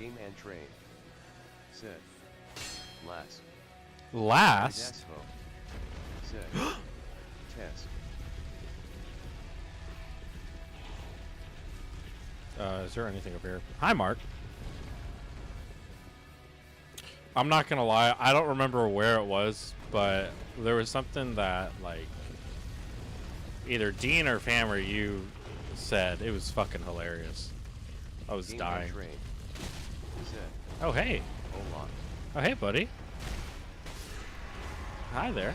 Game and train. Set. Last. Last? Set. Test. Is there anything up here? Hi, Mark. I'm not gonna lie, I don't remember where it was, but there was something that, like, either Dean or Fam or you said. It was fucking hilarious. I was dying. Oh, hey. Oh, hey, buddy. Hi there.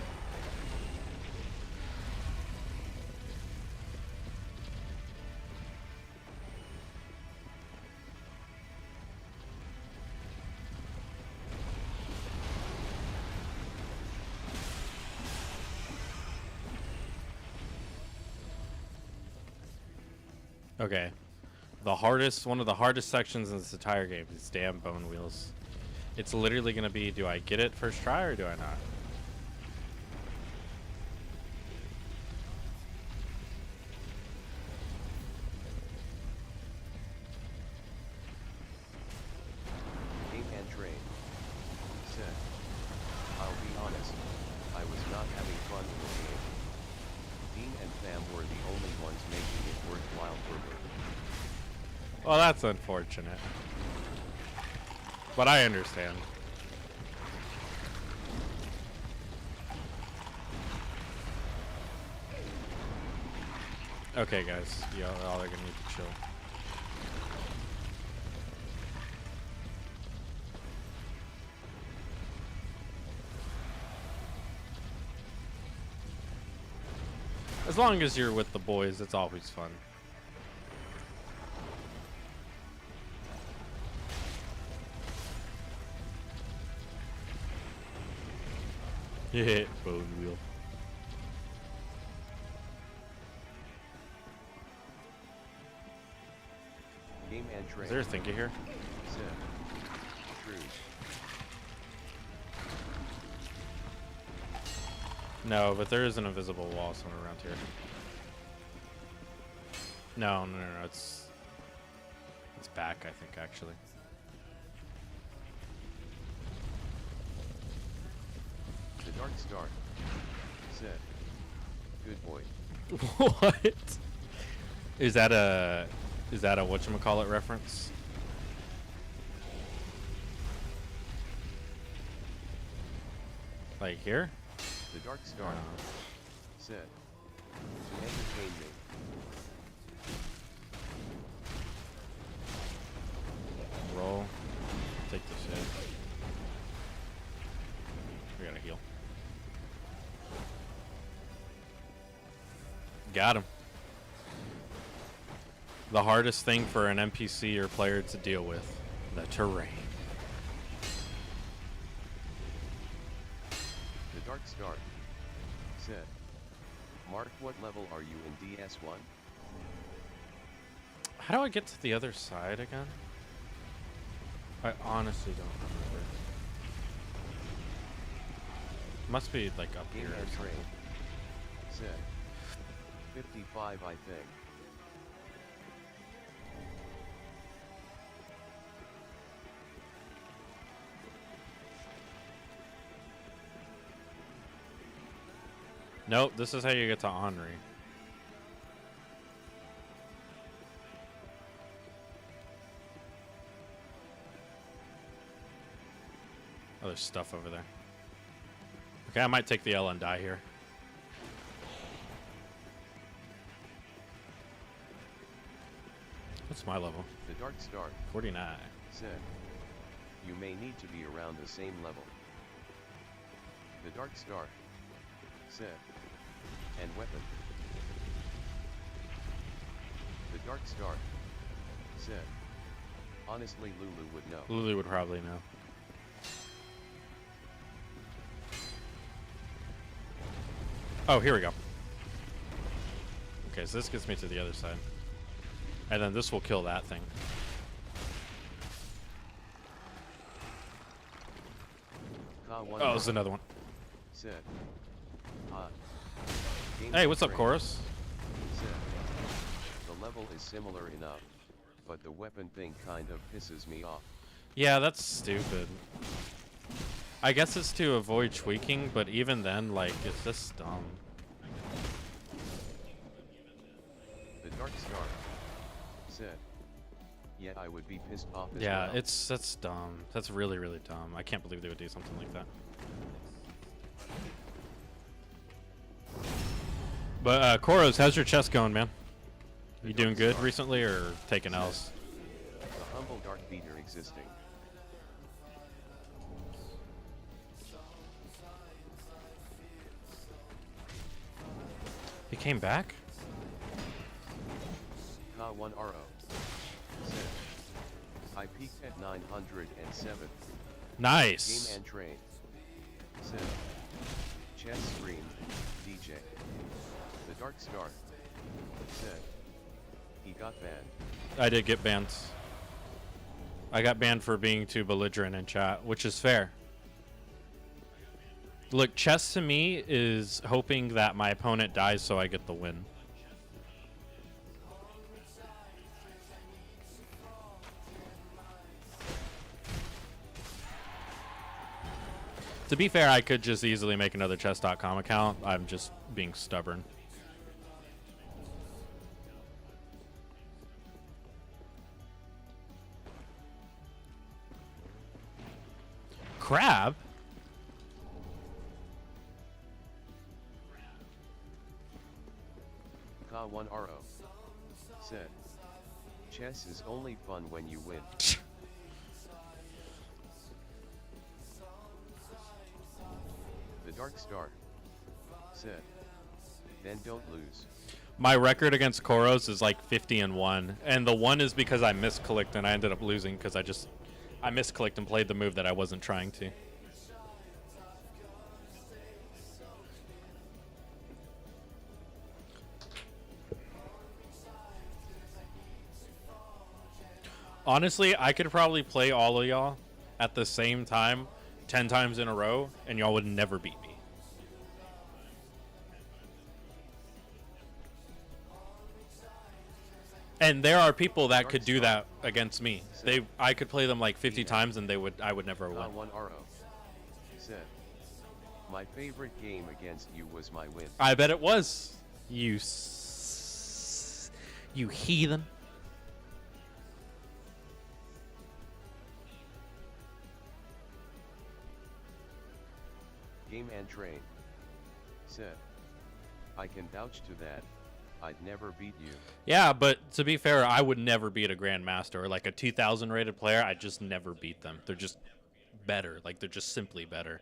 Okay. One of the hardest sections in this entire game is damn bone wheels. It's literally gonna be, do I get it first try or do I not? Game and train. Set. I'll be honest, I was not having fun in the game. Dean and Fam were the only ones making it worthwhile for me. Well, that's unfortunate. But I understand. Okay, guys. Y'all are gonna need to chill. As long as you're with the boys, it's always fun. Yeah, bone wheel. Game and train. Is there a thingy here? Set. True. No, but there is an invisible wall somewhere around here. No, it's back, I think, actually. The Dark Star. Set. Good boy. What? Is that a whatchamacallit reference? Like here? The Dark Star. Set. To entertain me. Roll. Take this hit. We gotta heal. Got him. The hardest thing for an NPC or player to deal with. The terrain. The Dark Star. Set. Mark, what level are you in DS1? How do I get to the other side again? I honestly don't remember. Must be like up Game here or and something. train. Set. 55, I think. Nope, this is how you get to Henri. Oh, there's stuff over there. Okay, I might take the L and die here. What's my level? The Dark Star. 49. Set. You may need to be around the same level. The Dark Star. Set. And weapon. The Dark Star. Set. Honestly, Lulu would know. Lulu would probably know. Oh, here we go. Okay, so this gets me to the other side. And then this will kill that thing. Oh, there's another one. Set. Hey, what's up, Chorus? Set. The level is similar enough, but the weapon thing kind of pisses me off. Yeah, that's stupid. I guess it's to avoid tweaking, but even then, like, it's just dumb. The Dark Star said, "Yeah, I would be pissed off as Yeah, well." that's dumb. That's really, really dumb. I can't believe they would do something like that. But Koros, how's your chest going, man? You doing good recently, or taking L's? The humble dark beater existing. He came back? K1RO said, "I peaked at 907. Nice. Game and train said, "Chess stream, DJ." The Dark Star said, "He got banned." I did get banned. I got banned for being too belligerent in chat, which is fair. Look, chess to me is hoping that my opponent dies so I get the win. To be fair, I could just easily make another chess.com account. I'm just being stubborn. Crab? K1RO said, "Chess is only fun when you win." The Dark Star said, "Then don't lose." My record against Koros is like 50-1, and the 1 is because I misclicked and I ended up losing because I misclicked and played the move that I wasn't trying to. Honestly, I could probably play all of y'all at the same time 10 times in a row, and y'all would never beat me. And there are people that could do that against me. I could play them like 50 times, and I would never win. K1RO said, "My favorite game against you was my win." I bet it was. You heathen. Game and Train said, "I can vouch to that. I'd never beat you." Yeah, but to be fair, I would never beat a grandmaster or like a 2000 rated player. I just never beat them. They're just better. Like, they're just simply better.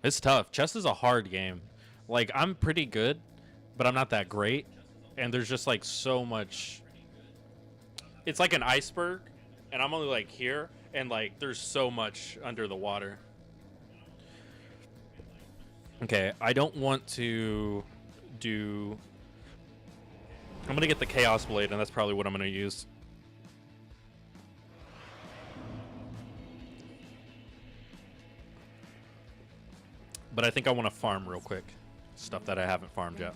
It's tough. Chess is a hard game. Like, I'm pretty good, but I'm not that great. And there's just like so much. It's like an iceberg, and I'm only like here, and like there's so much under the water. Okay, I don't want to do. I'm gonna get the Chaos Blade, and that's probably what I'm gonna use. But I think I want to farm real quick. Stuff that I haven't farmed yet.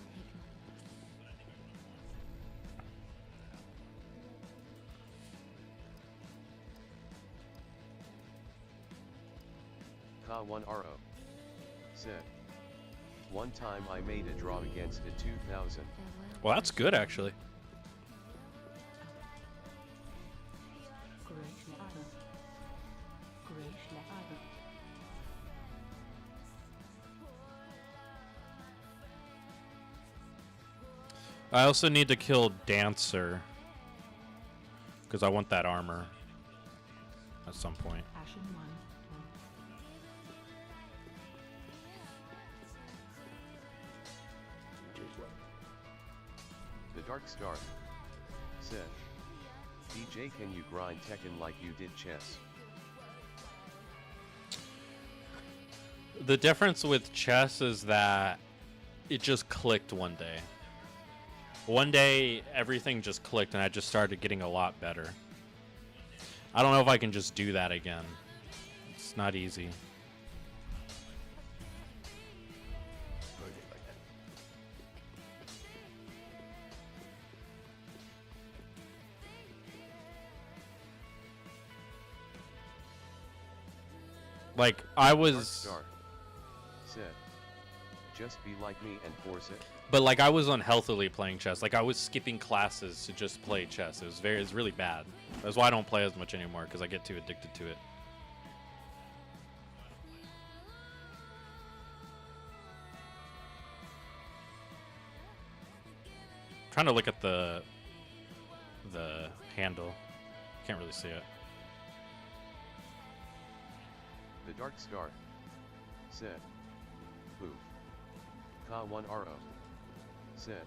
K1RO said, "One time I made a draw against a 2000. Well, that's good, actually. I also need to kill Dancer, because I want that armor at some point. The Dark Star said, "DJ, can you grind Tekken like you did chess?" The difference with chess is that it just clicked one day. One day, everything just clicked, and I just started getting a lot better. I don't know if I can just do that again. It's not easy. Like, I Dark was... Star said, just be like me and force it. But, like, I was unhealthily playing chess. Like, I was skipping classes to just play chess. It was really bad. That's why I don't play as much anymore, because I get too addicted to it. Trying to look at the handle. Can't really see it. The Dark Star said, Poof. Ka1RO said,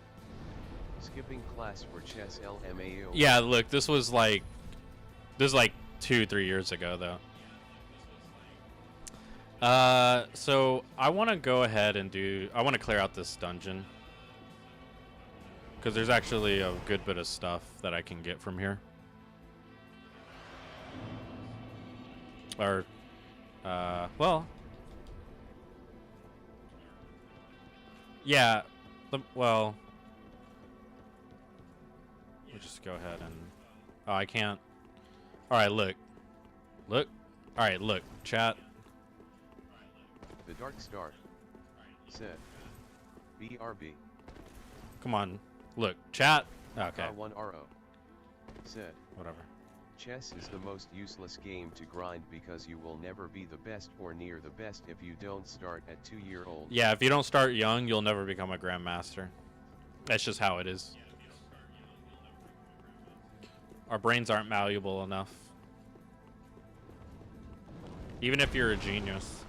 skipping class for chess LMAO. Yeah, look, this was like 2-3 years ago though. So I want to go ahead and I want to clear out this dungeon, because there's actually a good bit of stuff that I can get from here. Or, well, yeah, well, we'll just go ahead and, oh, I can't. All right, look, all right, look, chat. The Dark Star said, BRB. Come on, look, chat. Okay. Ka1RO said, Whatever. chess is the most useless game to grind because you will never be the best or near the best if you don't start at 2-year-old. Yeah, if you don't start young, you'll never become a grandmaster. That's just how it is. Our brains aren't malleable enough. Even if you're a genius.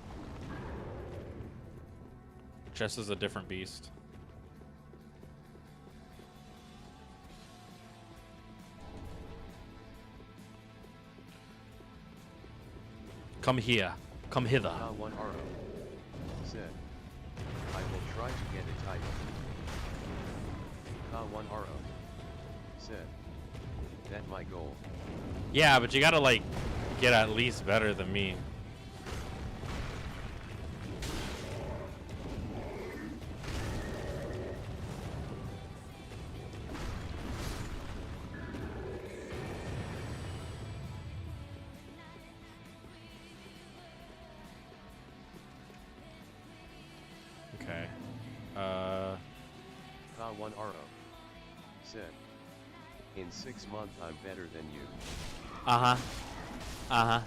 Chess is a different beast. Come here. Come hither. Ka1RO said, I will try to get a title. Ka1RO said, that my goal. Yeah, but you gotta, like, get at least better than me. Okay. Ka1RO said, in 6 months I'm better than you. Uh-huh. Uh-huh.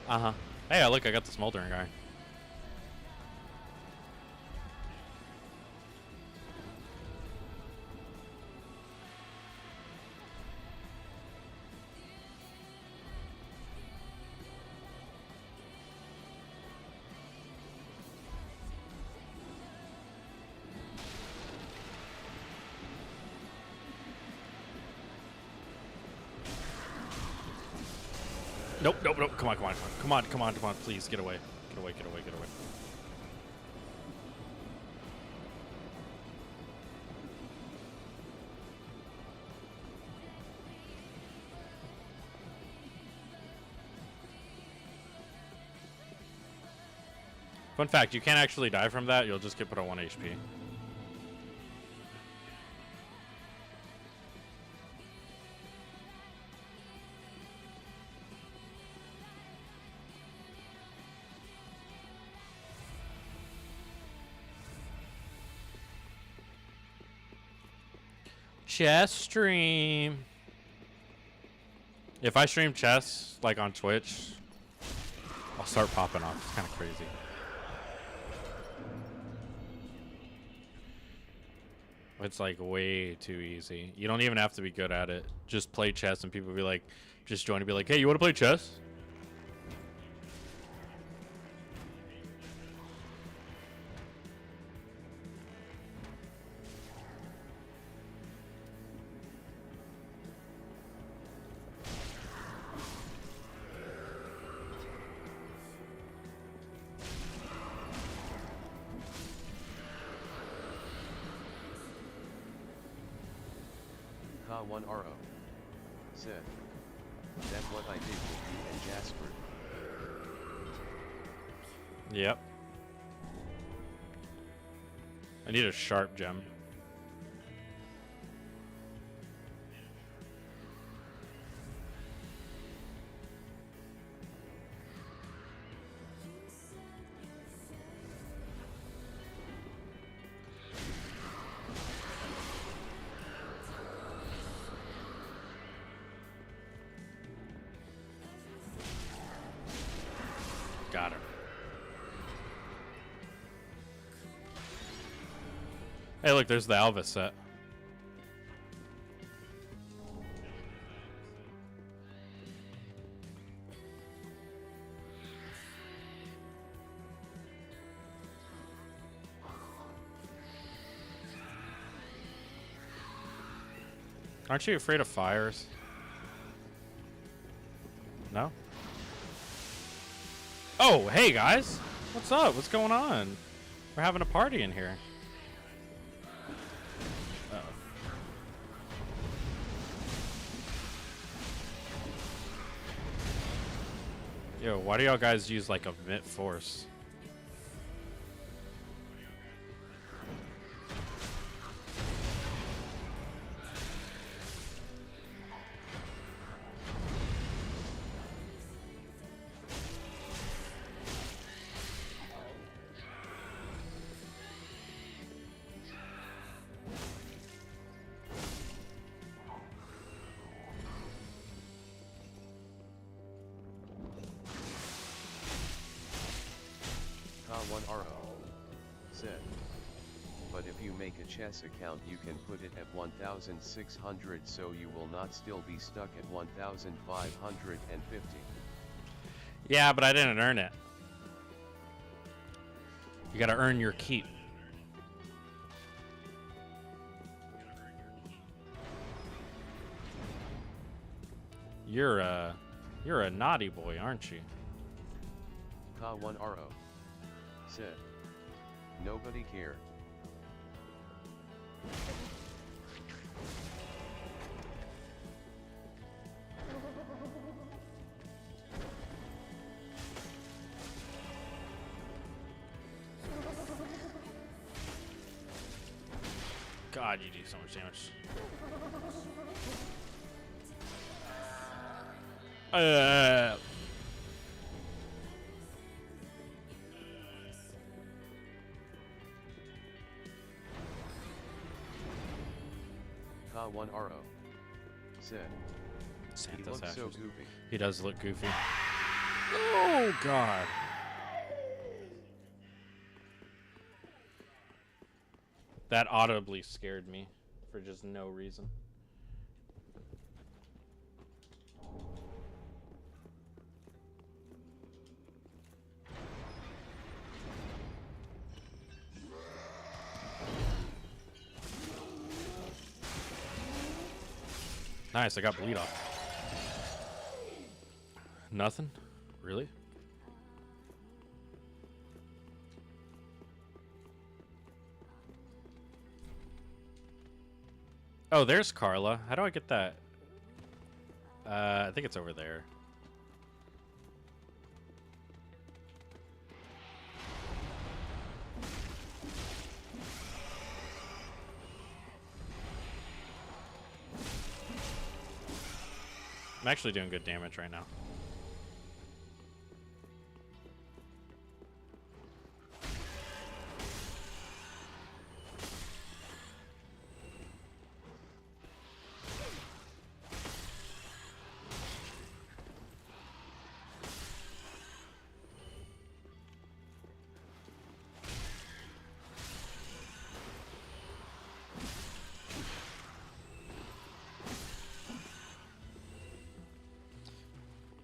Uh-huh. Hey, look, I got the smoldering guy. Nope, nope, nope. Come on, come on, come on. Come on, come on, come on. Please, get away. Get away, get away, get away. Fun fact, you can't actually die from that. You'll just get put on 1 HP. Chess stream. If I stream chess, like on Twitch, I'll start popping off. It's kind of crazy. It's like way too easy. You don't even have to be good at it. Just play chess and people be like, just join and be like, hey, you want to play chess? Ka1RO said, that's what I did with you and Jasper. Yep. I need a sharp gem. Hey, look, there's the Elvis set. Aren't you afraid of fires? No? Oh, hey guys! What's up? What's going on? We're having a party in here. Uh-oh. Yo, why do y'all guys use like a vent force? Ka1RO said. But if you make a chess account you can put it at 1600 so you will not still be stuck at 1550. Yeah, but I didn't earn it. You gotta earn your keep. You're a naughty boy, aren't you? Ka1RO said. Nobody care. God, you do so much damage. Ka1RO said. He Santa's looks so ashes. goofy. He does look goofy. Oh God. That audibly scared me for just no reason. Nice, I got bleed off. Nothing? Really? Oh, there's Carla. How do I get that? I think it's over there. I'm actually doing good damage right now.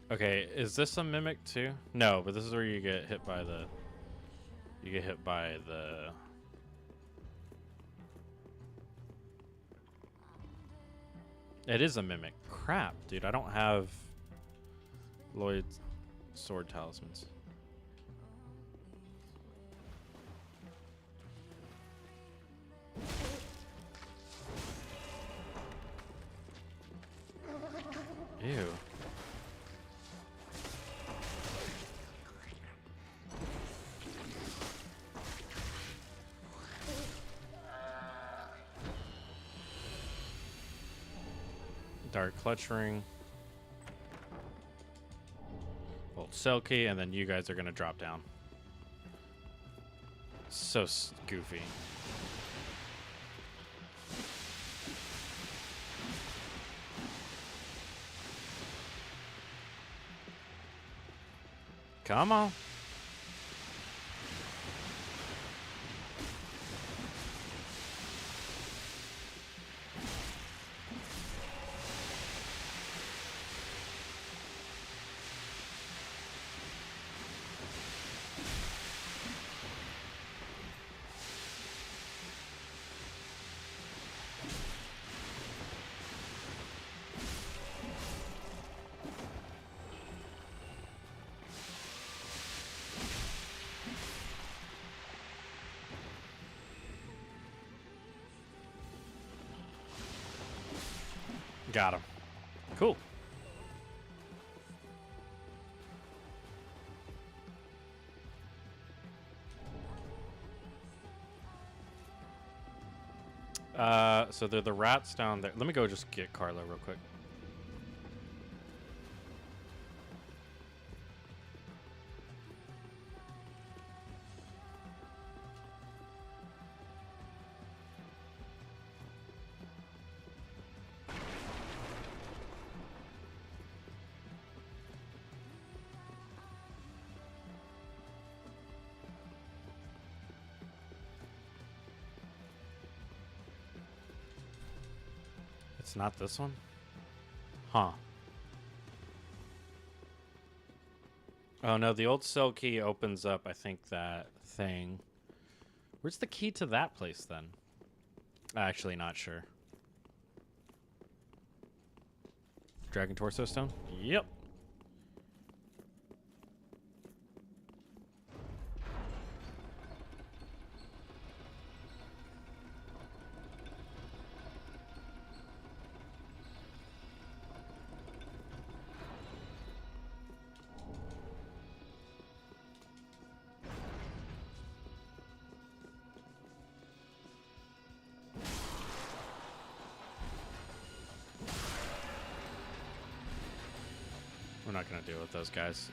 Okay, is this a mimic too? No, but this is where you get hit by the... You get hit by the... It is a mimic. Crap, dude, I don't have Lloyd's sword talismans. Ew. Dark clutch ring. Bolt cell key, and then you guys are gonna drop down. So goofy. Come on. Got him. Cool. So they're the rats down there. Let me go just get Carlo real quick. It's not this one? Huh. Oh no, the old cell key opens up, I think, that thing. Where's the key to that place then? Actually, not sure. Dragon Torso Stone? Yep. We're not gonna deal with those guys.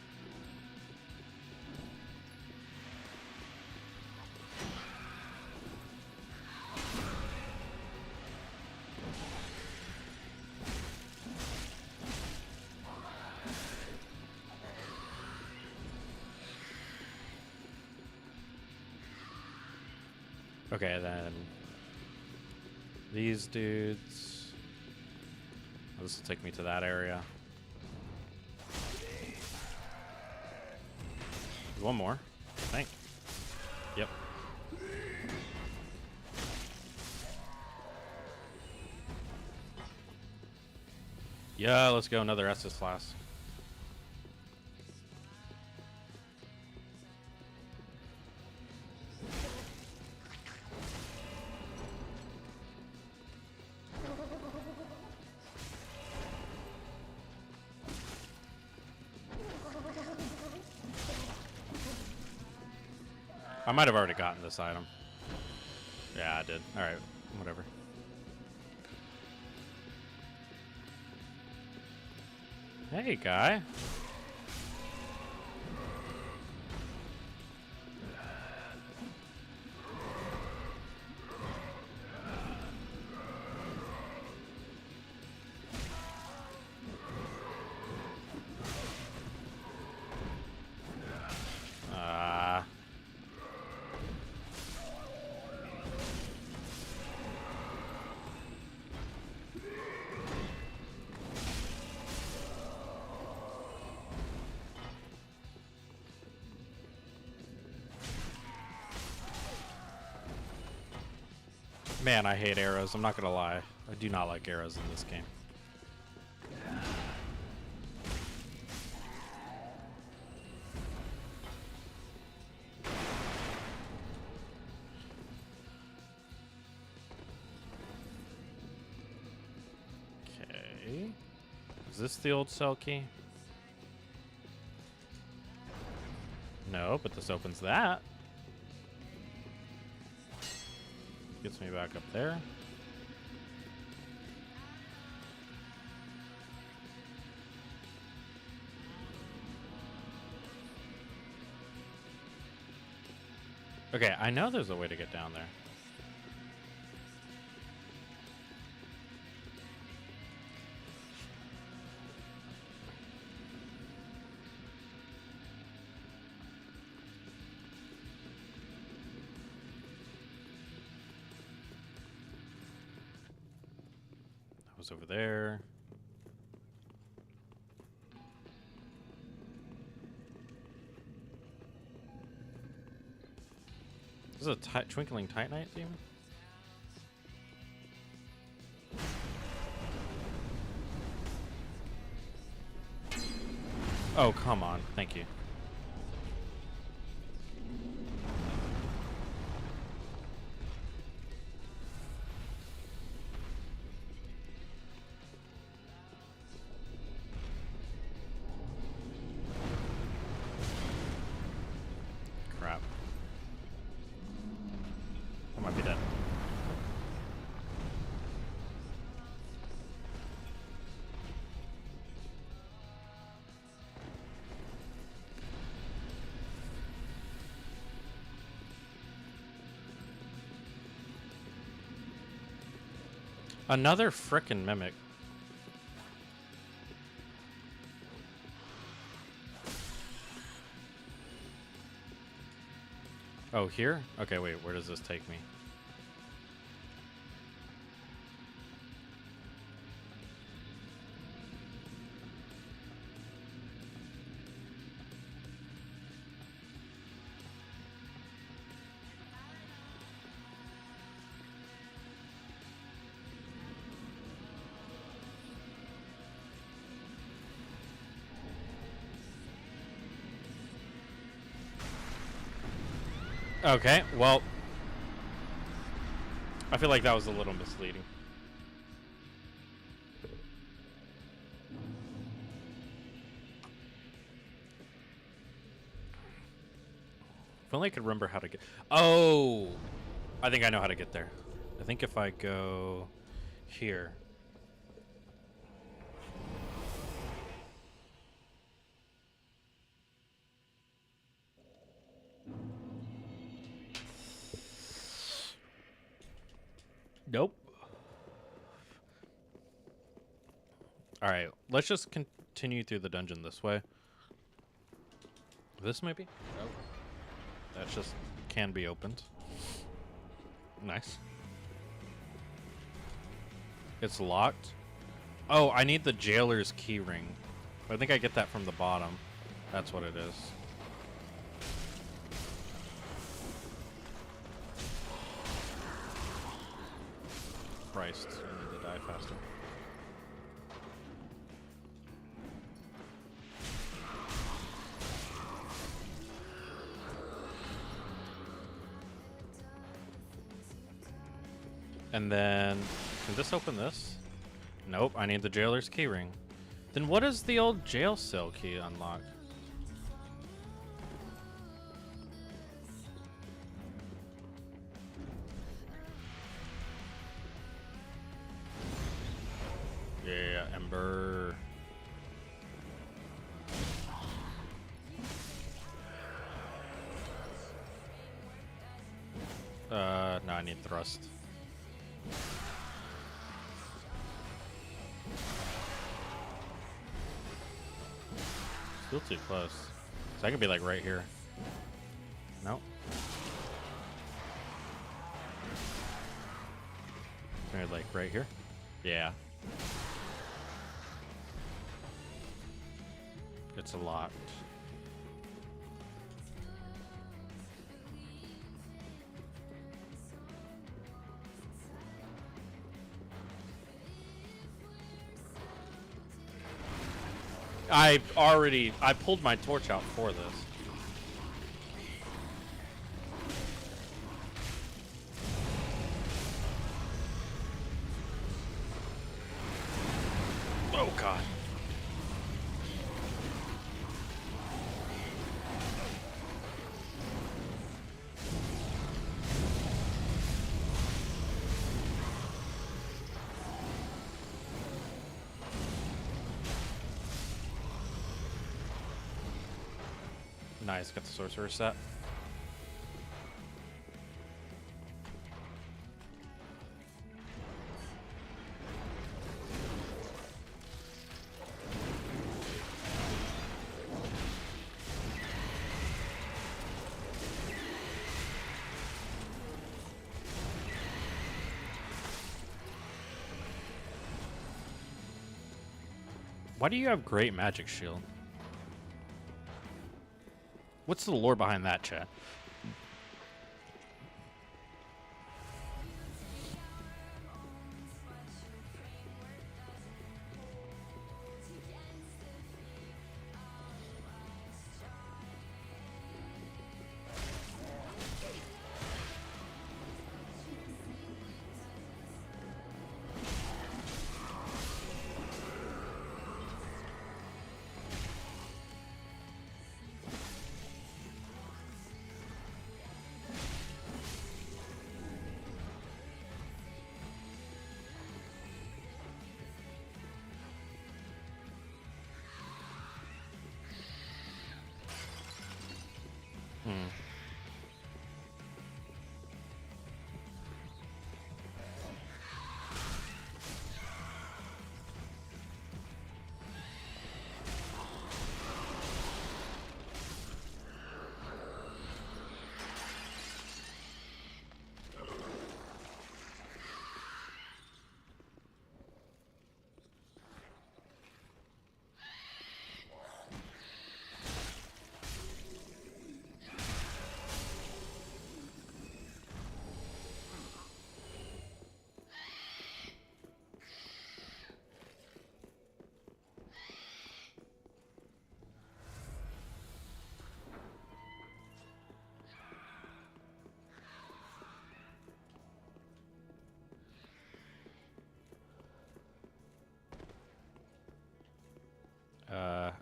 Okay, then these dudes. Oh, this will take me to that area. One more, I think. Yep. Yeah, let's go. Another Estus Flask. I might have already gotten this item. Yeah, I did. Alright, whatever. Hey, guy. Man, I hate arrows. I'm not gonna lie. I do not like arrows in this game. Okay. Is this the old cell key? No, but this opens that. Gets me back up there. Okay, I know there's a way to get down there. Was over there. This is a twinkling titanite demon. Oh, come on. Thank you. Another frickin' mimic. Oh, here? Okay, wait, where does this take me? Okay, well, I feel like that was a little misleading. If only I could remember how to get... Oh! I think I know how to get there. I think if I go here... Nope. Alright, let's just continue through the dungeon this way. This maybe? Oh. That's just can be opened. Nice. It's locked. Oh, I need the jailer's key ring. I think I get that from the bottom. That's what it is. Christ, I need to die faster. And then, can this open this? Nope, I need the jailer's key ring. Then what does the old jail cell key unlock? Yeah, Ember. No, I need thrust. Still too close. So I could be like right here. Nope. Maybe like right here. Yeah. It's locked. I pulled my torch out for this. Oh God. Nice, got the sorcerer set. Why do you have great magic shield? What's the lore behind that, chat?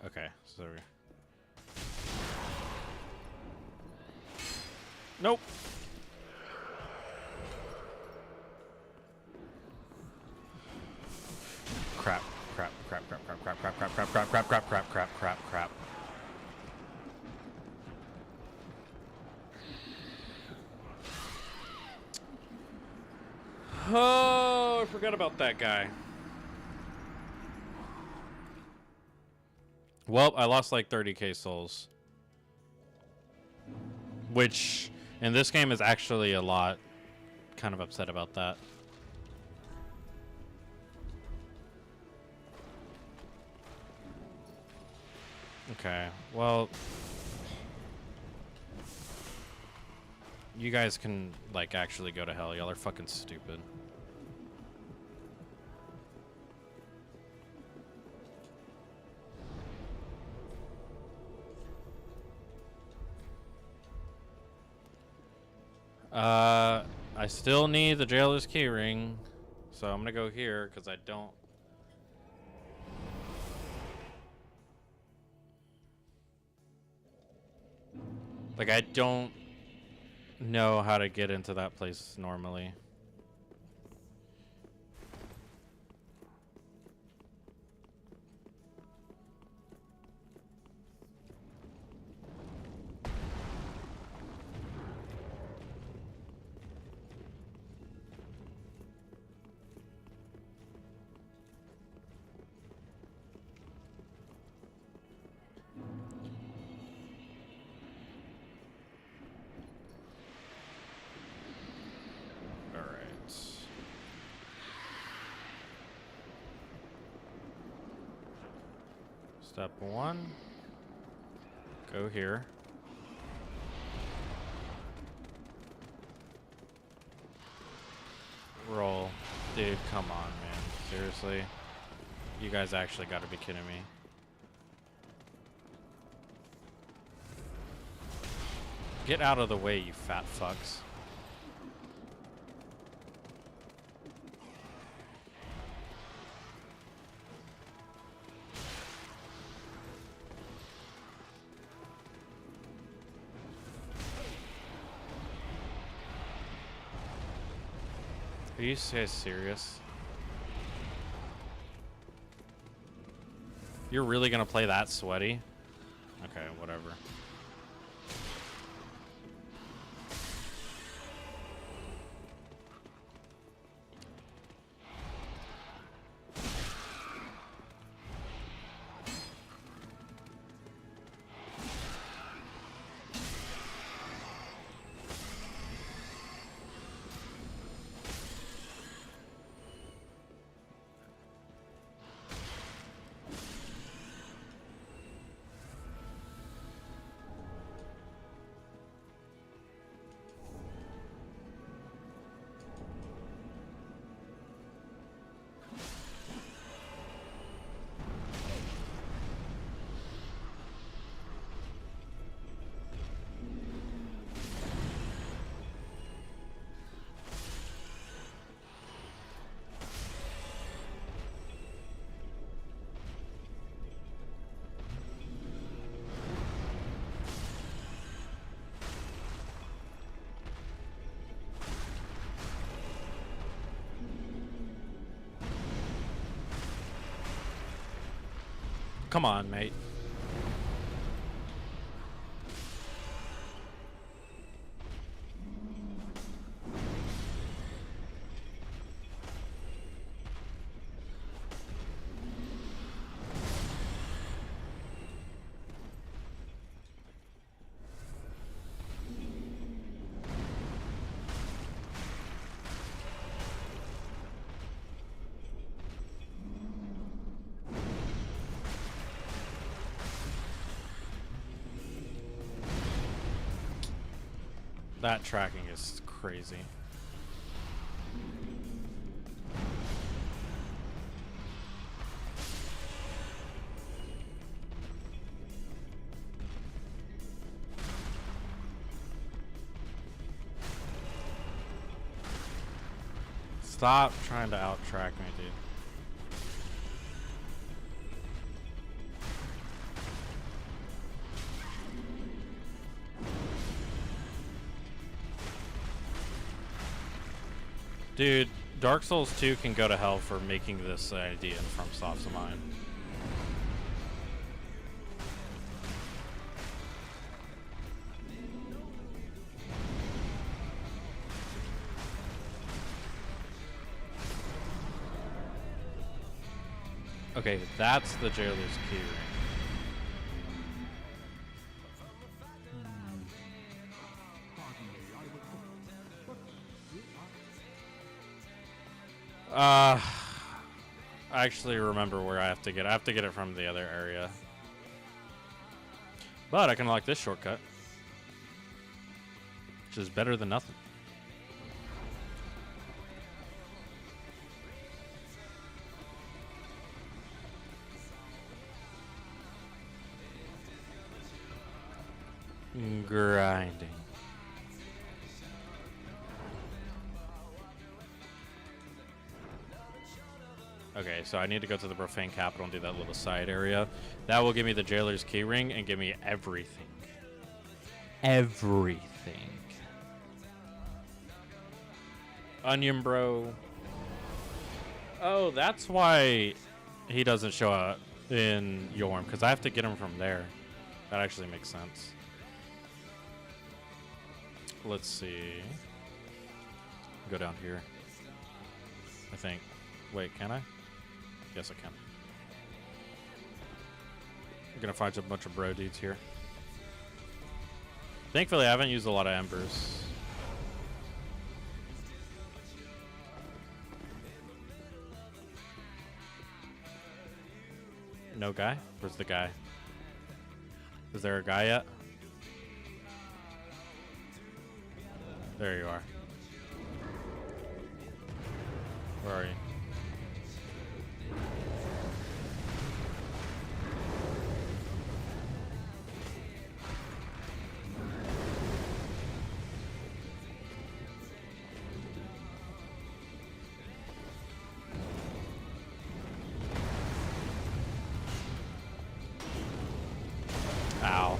Okay, so nope. Crap, crap, crap, crap, crap, crap, crap, crap, crap, crap, crap, crap, crap, crap, crap, crap. Oh, I forgot about that guy. Well, I lost like 30k souls. Which, in this game, is actually a lot. Kind of upset about that. Okay, well... You guys can, like, actually go to hell. Y'all are fucking stupid. I still need the jailer's key ring, so I'm gonna go here because I don't. Like, I don't know how to get into that place normally. Step one, go here. Roll. Dude, come on, man. Seriously? You guys actually gotta be kidding me. Get out of the way, you fat fucks. Are you guys serious? You're really gonna play that sweaty? Okay, whatever. Come on, mate. That tracking is crazy. Stop trying to out-track me, dude. Dude, Dark Souls 2 can go to hell for making this idea in FromSoft's mind. Okay, that's the jailer's key ring. I actually remember where I have to get it. I have to get it from the other area. But I can unlock this shortcut, which is better than nothing. Grinding. Okay, so I need to go to the Profane Capital and do that little side area. That will give me the Jailer's Key Ring and give me everything. Everything. Onion Bro. Oh, that's why he doesn't show up in Yorm, because I have to get him from there. That actually makes sense. Let's see. Go down here. I think. Wait, can I? Yes, I can. I'm gonna find a bunch of bro dudes here. Thankfully, I haven't used a lot of embers. No guy? Where's the guy? Is there a guy yet? There you are. Where are you? Ow.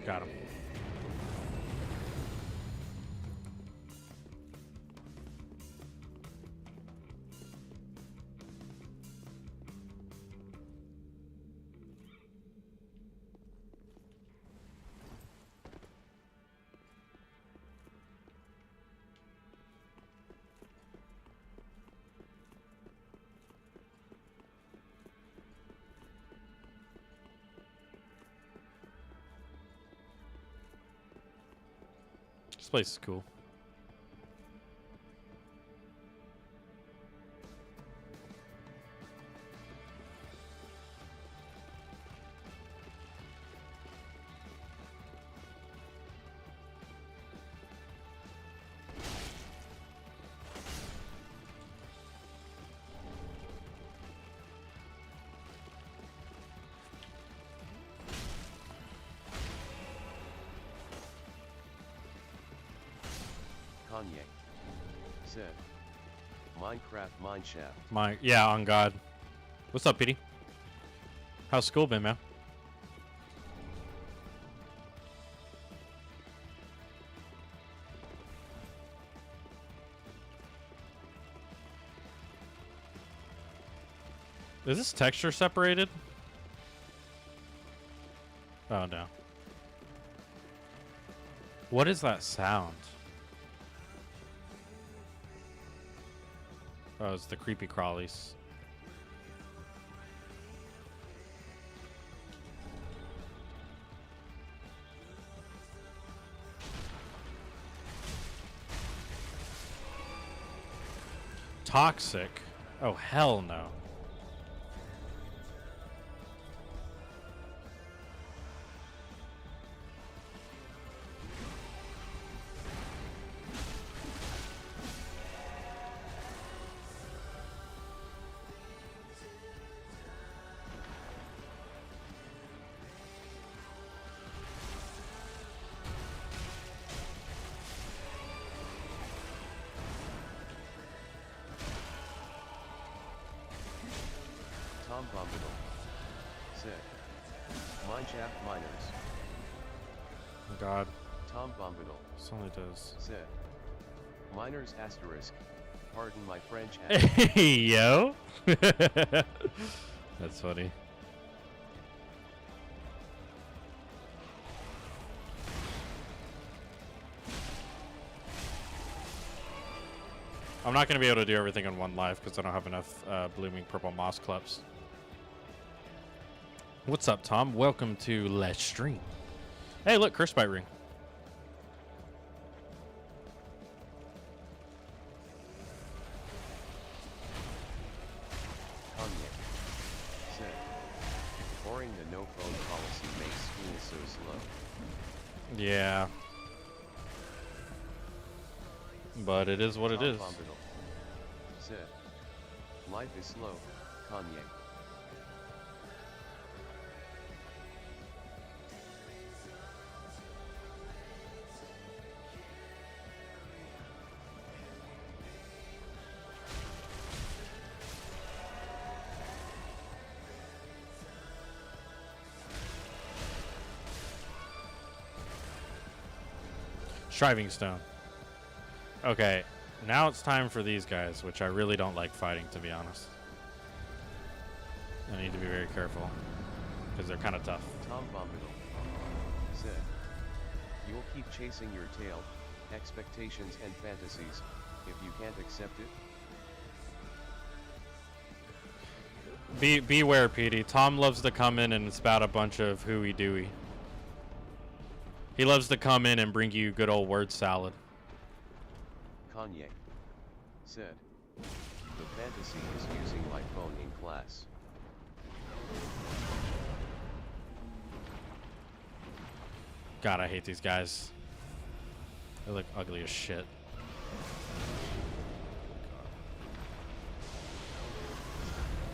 Got him. This place is cool. Kanye said, Minecraft Mineshaft. Yeah, on God. What's up, Petey? How's school been, man? Is this texture separated? Oh, no. What is that sound? Oh, it's the creepy crawlies. Toxic? Oh, hell no. Tom Bombadil. Said. Mine shaft miners. Oh God. Tom Bombadil. This only does. Said. Miners asterisk. Pardon my French. Hey, yo. That's funny. I'm not going to be able to do everything in one live because I don't have enough blooming purple moss clubs. What's up, Tom? Welcome to Let's Stream. Hey, look, Curse Bite Ring. Kanye. Said. Boring the no phone policy makes school so slow. Yeah. But it is what it is. Bombadil. Said. Life is slow, Kanye. Striving Stone. Okay, now it's time for these guys, which I really don't like fighting, to be honest. I need to be very careful, because they're kind of tough. Tom Bombadil. Said. You'll keep chasing your tail, expectations and fantasies, if you can't accept it. Beware, Petey. Tom loves to come in and spout a bunch of hooey dooey. He loves to come in and bring you good old word salad. Kanye. Said. The fantasy is using my phone in class. God, I hate these guys. They look ugly as shit.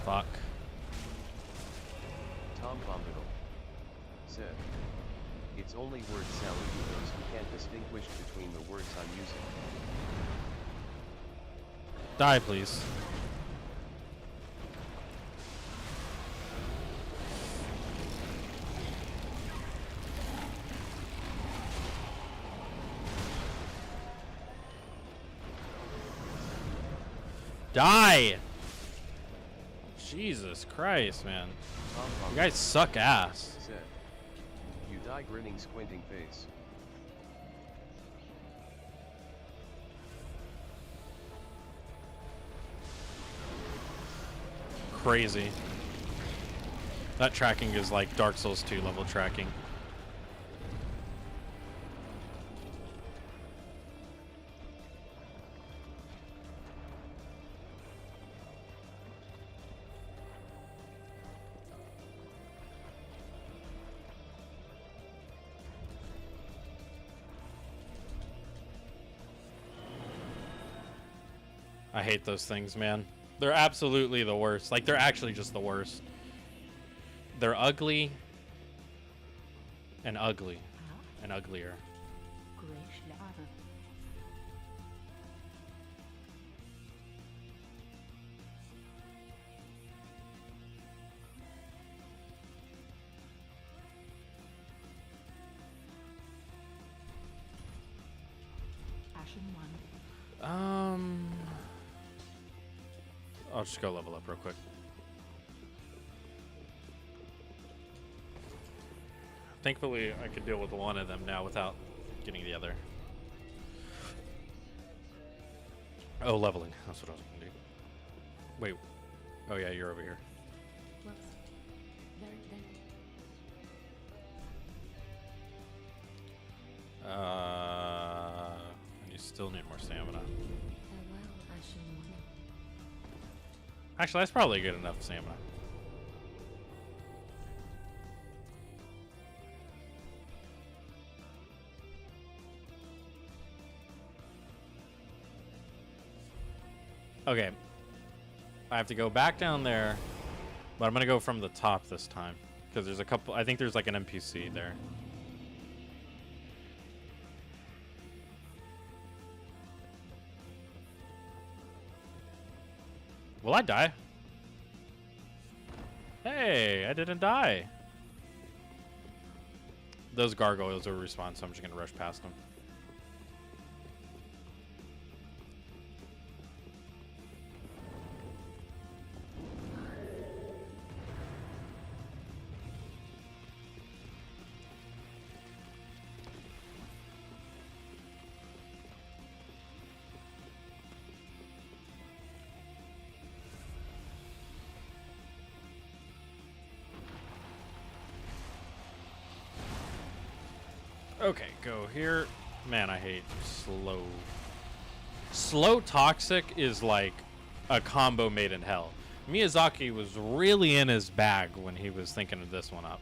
Fuck. Tom Bombadil. Said. It's only word salad to those who can't distinguish between the words I'm using. Die, please. Die! Jesus Christ, man. You guys suck ass. Said. You die grinning, squinting face. Crazy. That tracking is like Dark Souls 2 level tracking. I hate those things, man. They're absolutely the worst. Like, they're actually just the worst. They're ugly and ugly and uglier. I'll just go level up real quick. Thankfully, I could deal with one of them now without getting the other. Oh, leveling. That's what I was going to do. Wait. Oh, yeah, you're over here. And you still need more stamina. Actually, that's probably good enough stamina. Okay. I have to go back down there, but I'm going to go from the top this time. Because there's a couple, I think there's like an NPC there. Will I die? Hey, I didn't die. Those gargoyles will respawn, so I'm just gonna rush past them. Okay, go here. Man, I hate slow. Slow toxic is like a combo made in hell. Miyazaki was really in his bag when he was thinking of this one up.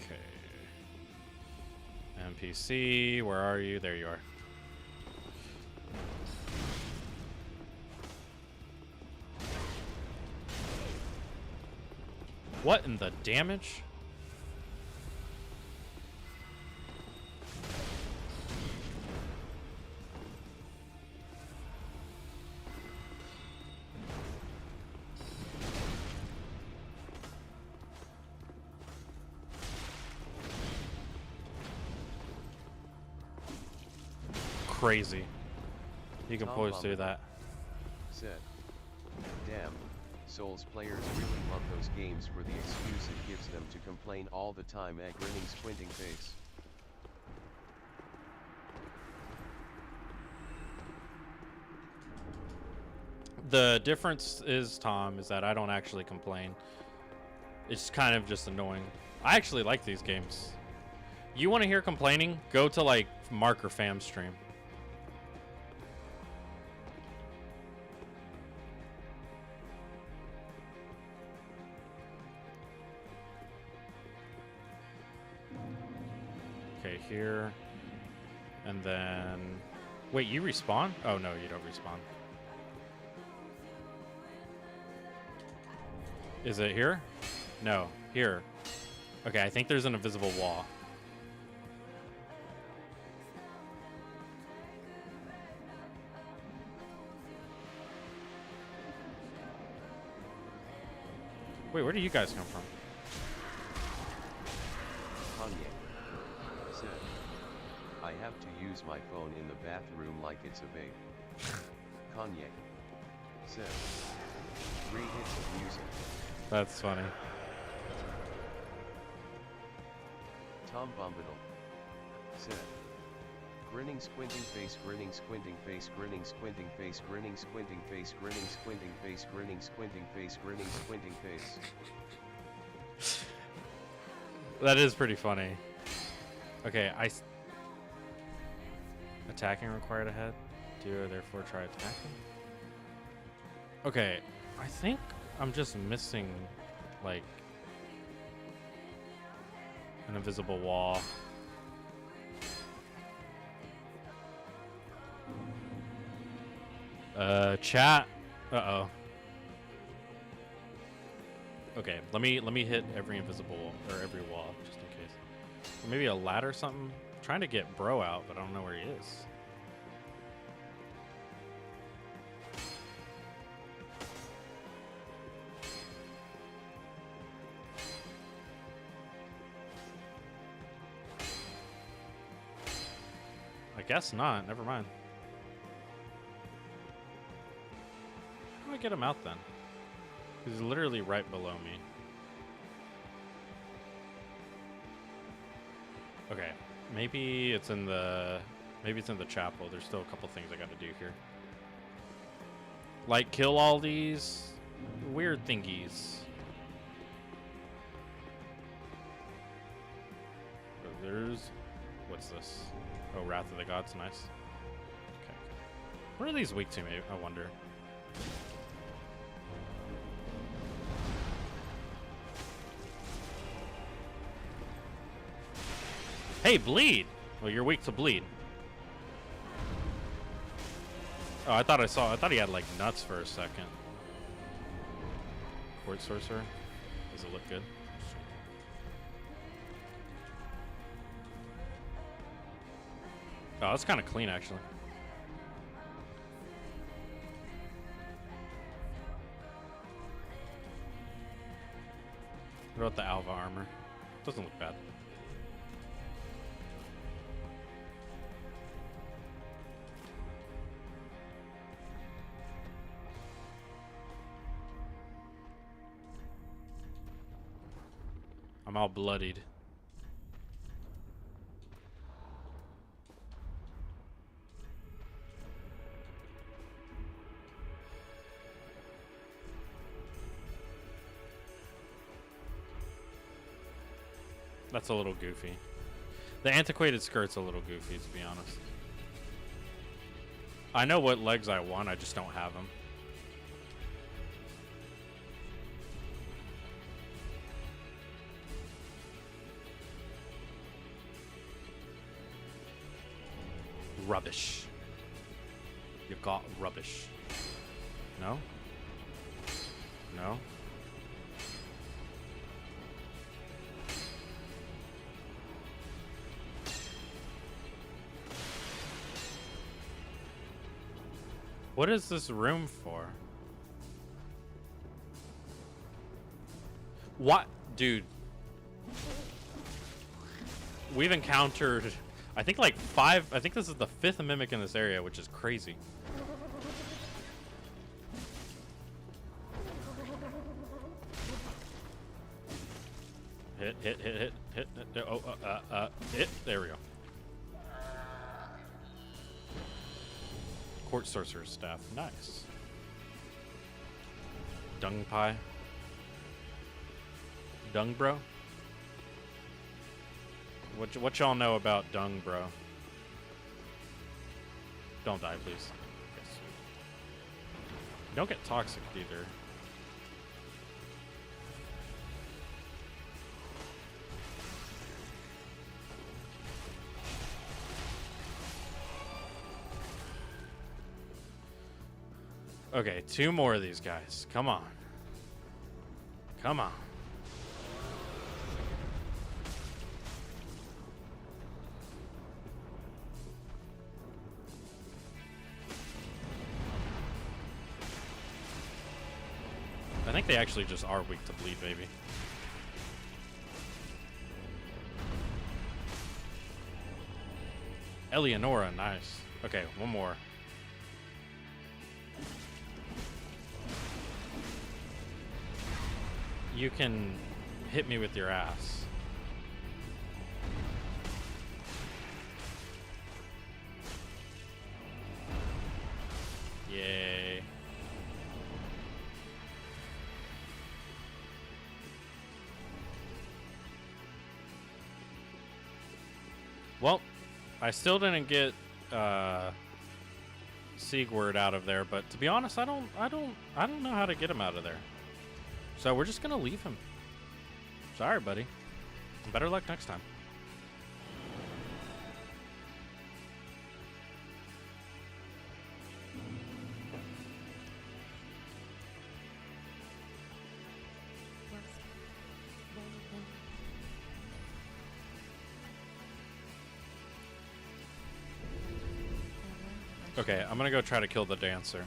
Okay. NPC, where are you? There you are. What in the damage? Crazy. You can poise through that. Said, damn, Souls players really love those games for the excuse it gives them to complain all the time at grinning squinting face. The difference is, Tom, is that I don't actually complain. It's kind of just annoying. I actually like these games. You want to hear complaining? Go to like Mark or Fam stream. Okay, here. And then... Wait, you respawn? Oh, no, you don't respawn. Is it here? No, here. Okay, I think there's an invisible wall. Wait, where do you guys come from? Kanye said, I have to use my phone in the bathroom like it's a vape. Kanye said, 3 hits of music. That's funny. Tom Bombadil said, grinning squinting face, grinning squinting face, grinning squinting face, grinning squinting face, grinning squinting face, grinning squinting face, grinning squinting face. That is pretty funny. Okay, attacking required ahead. Do therefore try attacking. Okay, I think I'm just missing like an invisible wall. Chat. Uh-oh. Okay, let me hit every invisible wall, or every wall, just in case. Or maybe a ladder or something. I'm trying to get bro out, but I don't know where he is. I guess not. Never mind. How do I get him out then? He's literally right below me. Okay, maybe it's in the chapel. There's still a couple things I got to do here. Like kill all these weird thingies. There's what's this? Oh, Wrath of the Gods, nice. Okay. What are these weak to, maybe? I wonder. Hey, bleed! Well, you're weak to bleed. Oh, I thought he had, like, nuts for a second. Court Sorcerer. Does it look good? Oh, that's kind of clean, actually. Doesn't look bad. I'm all bloodied. That's a little goofy. The antiquated skirt's a little goofy, to be honest. I know what legs I want, I just don't have them. Rubbish. You got rubbish. No? No? What is this room for? What? Dude. We've encountered, I think like 5, I think this is the 5th mimic in this area, which is crazy. Hit. Oh, hit. There we go. Court sorcerer's staff. Nice. Dung pie. Dung bro? What y'all know about dung bro? Don't die, please. Yes. Don't get toxic either. Okay, 2 more of these guys. Come on. Come on. I think they actually just are weak to bleed, maybe. Eleonora, nice. Okay, one more. You can hit me with your ass. Yay. Well, I still didn't get Siegward out of there, but to be honest, I don't know how to get him out of there. So we're just gonna leave him. Sorry, buddy. Better luck next time. Okay, I'm gonna go try to kill the dancer.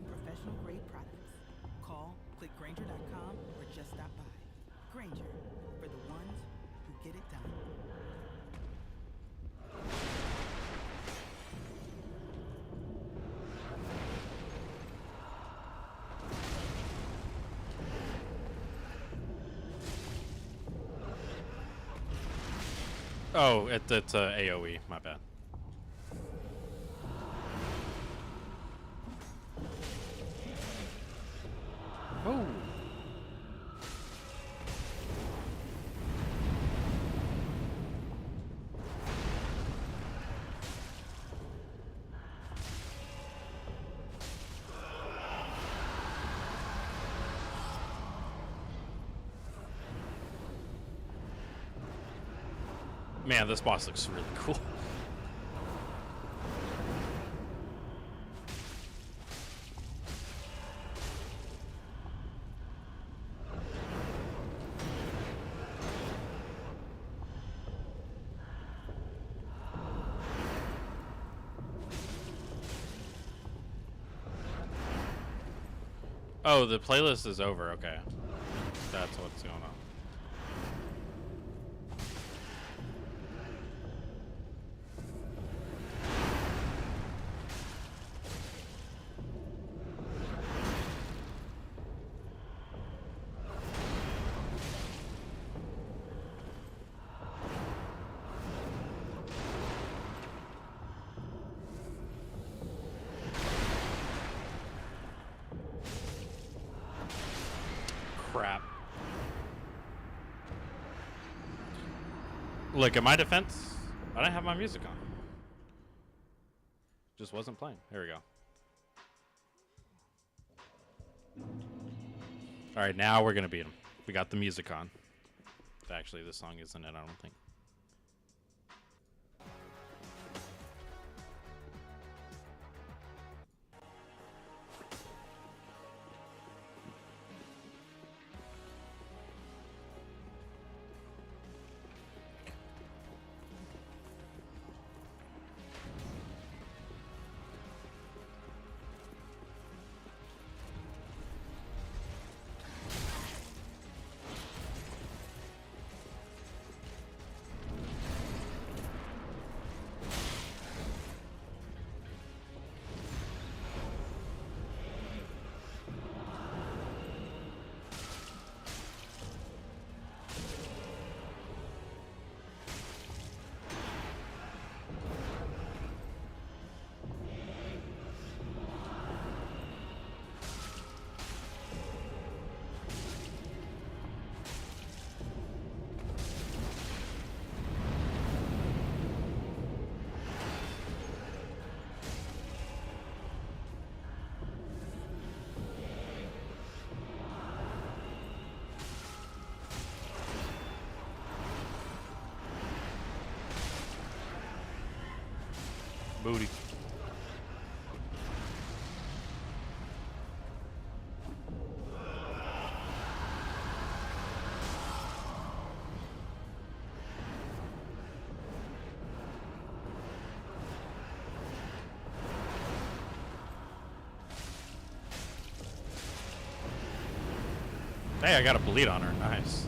providing professional-grade products. Call, click Grainger.com, or just stop by. Grainger, for the ones who get it done. Oh, it's AoE. My bad. Oh. Man, this boss looks really cool. Oh, the playlist is over. Okay. That's what's going on. Crap. Look, in my defense, I didn't have my music on. Just wasn't playing. Here we go. Alright, now we're gonna beat him. We got the music on. Actually, this song isn't it, I don't think. Booty. Hey, I got a bleed on her. Nice.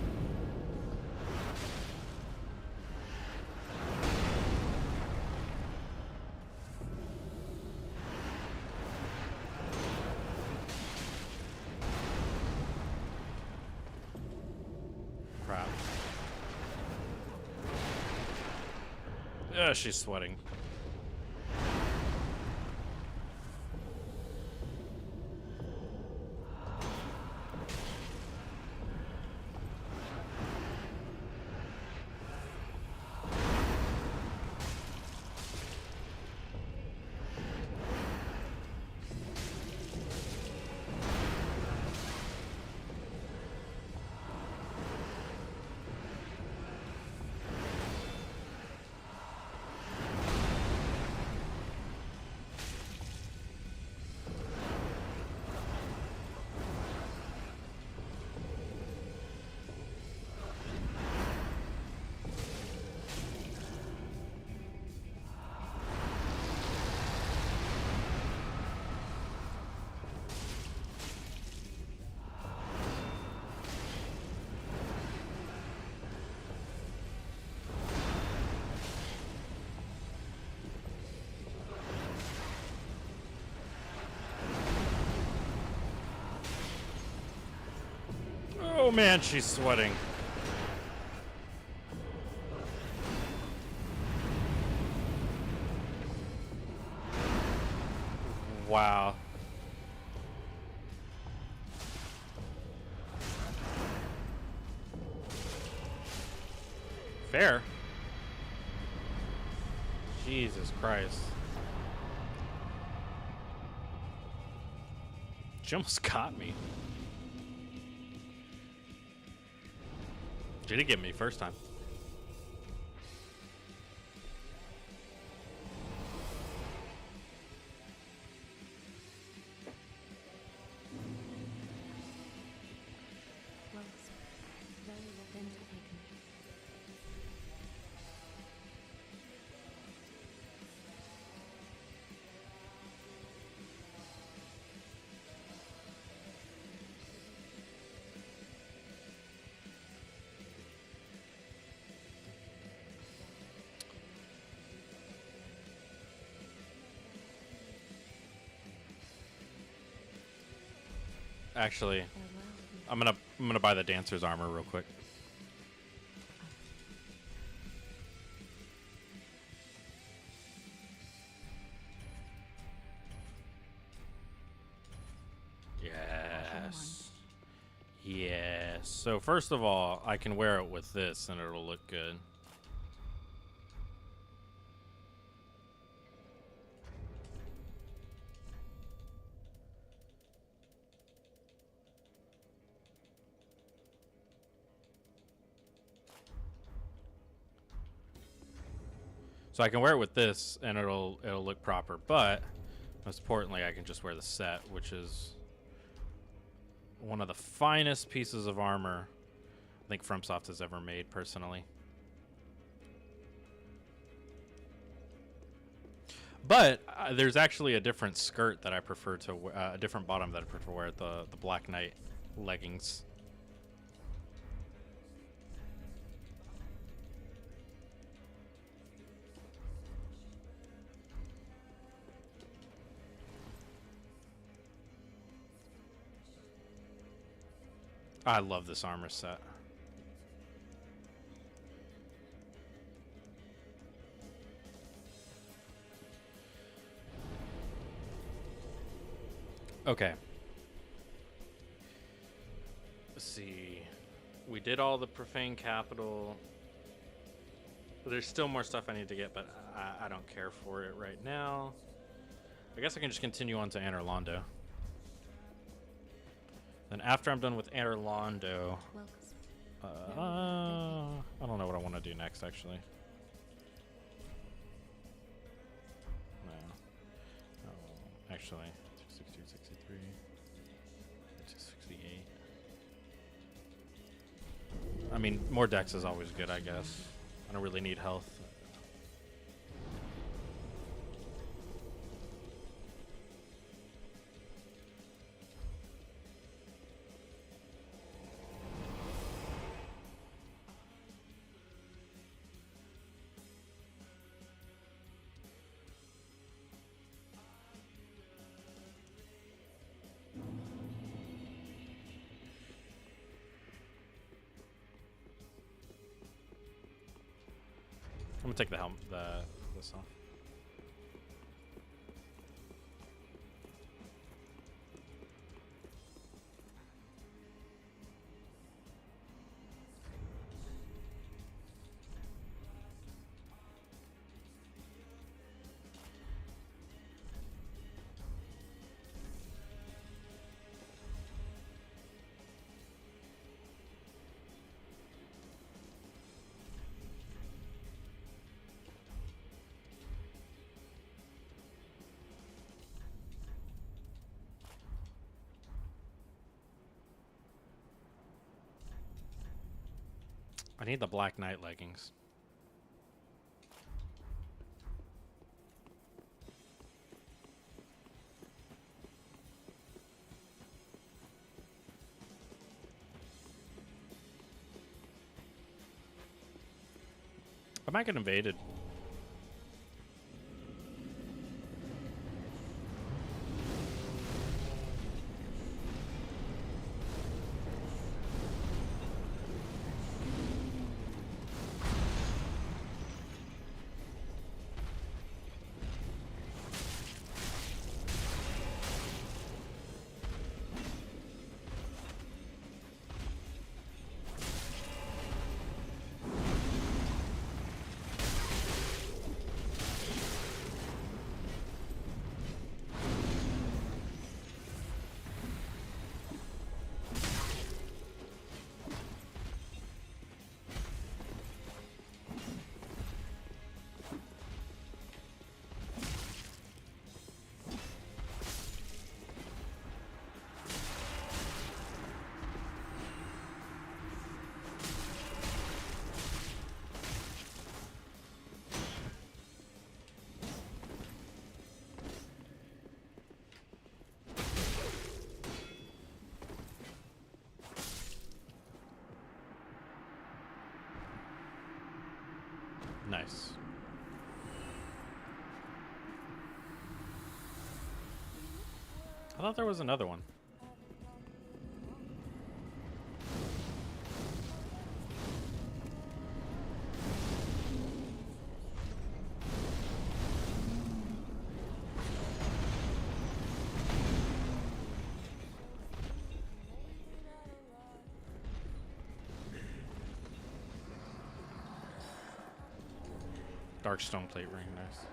Crap. Ugh, she's sweating. Oh man, she's sweating. Wow. Fair. Jesus Christ. She almost caught me. She didn't get me first time. Actually, I'm gonna buy the dancer's armor real quick. Yes. Yes. So first of all, I can wear it with this and it'll look good. So I can wear it with this and it'll look proper, but most importantly, I can just wear the set, which is one of the finest pieces of armor I think FromSoft has ever made, personally. But there's actually a different skirt that I prefer to a different bottom that I prefer to wear, the Black Knight leggings. I love this armor set. Okay. Let's see. We did all the profane capital. There's still more stuff I need to get, but I don't care for it right now. I guess I can just continue on to Anorlando. Then after I'm done with Anorlando, I don't know what I want to do next, actually. No. Oh, actually, 62, 63, 68. I mean, more dex is always good, I guess. I don't really need health. I'm gonna take the helmet, this off. I need the Black Knight leggings. I might get invaded. Nice. I thought there was another one. Dark stone plate ring, nice.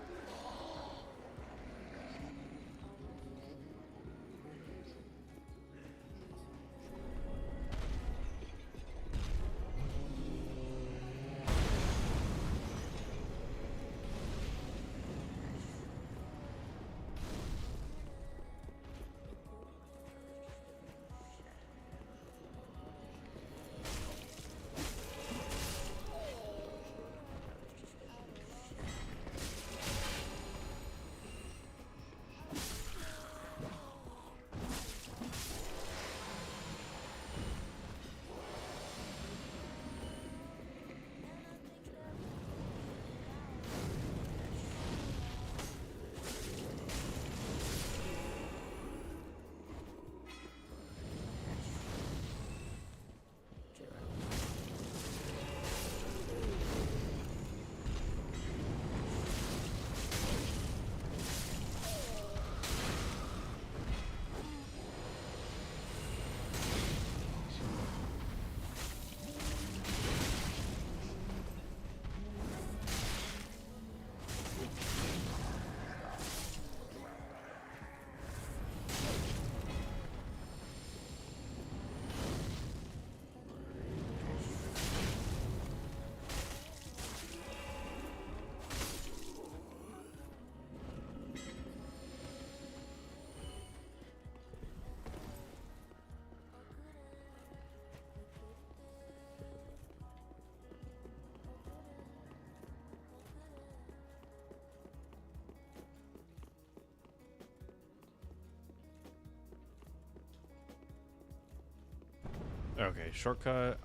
Okay, shortcut.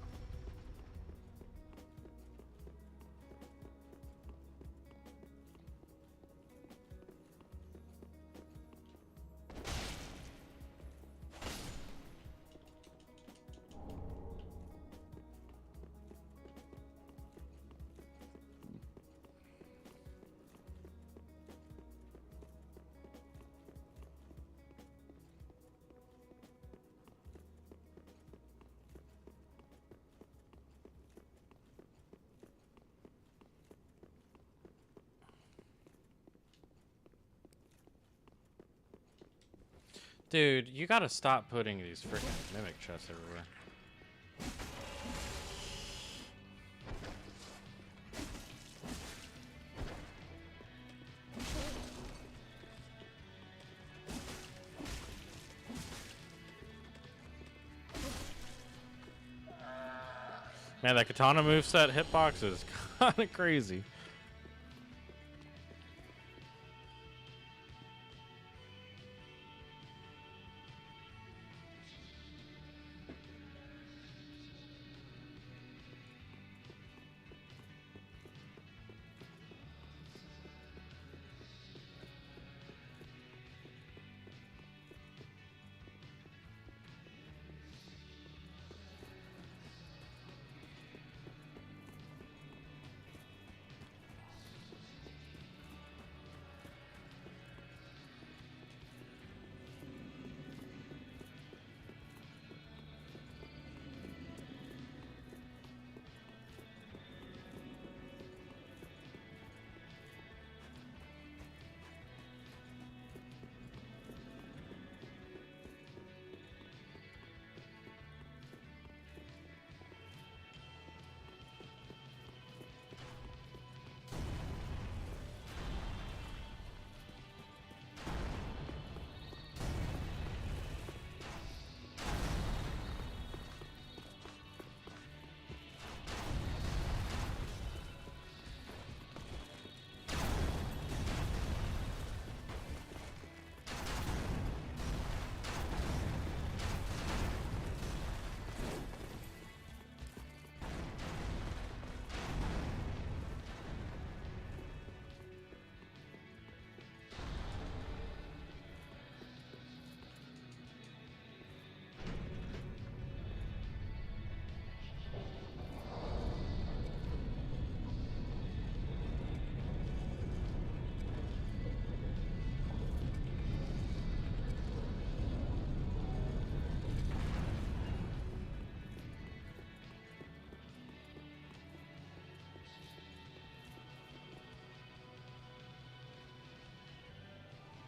Dude, you gotta stop putting these freaking mimic chests everywhere. Man, that katana moveset hitbox is kinda crazy.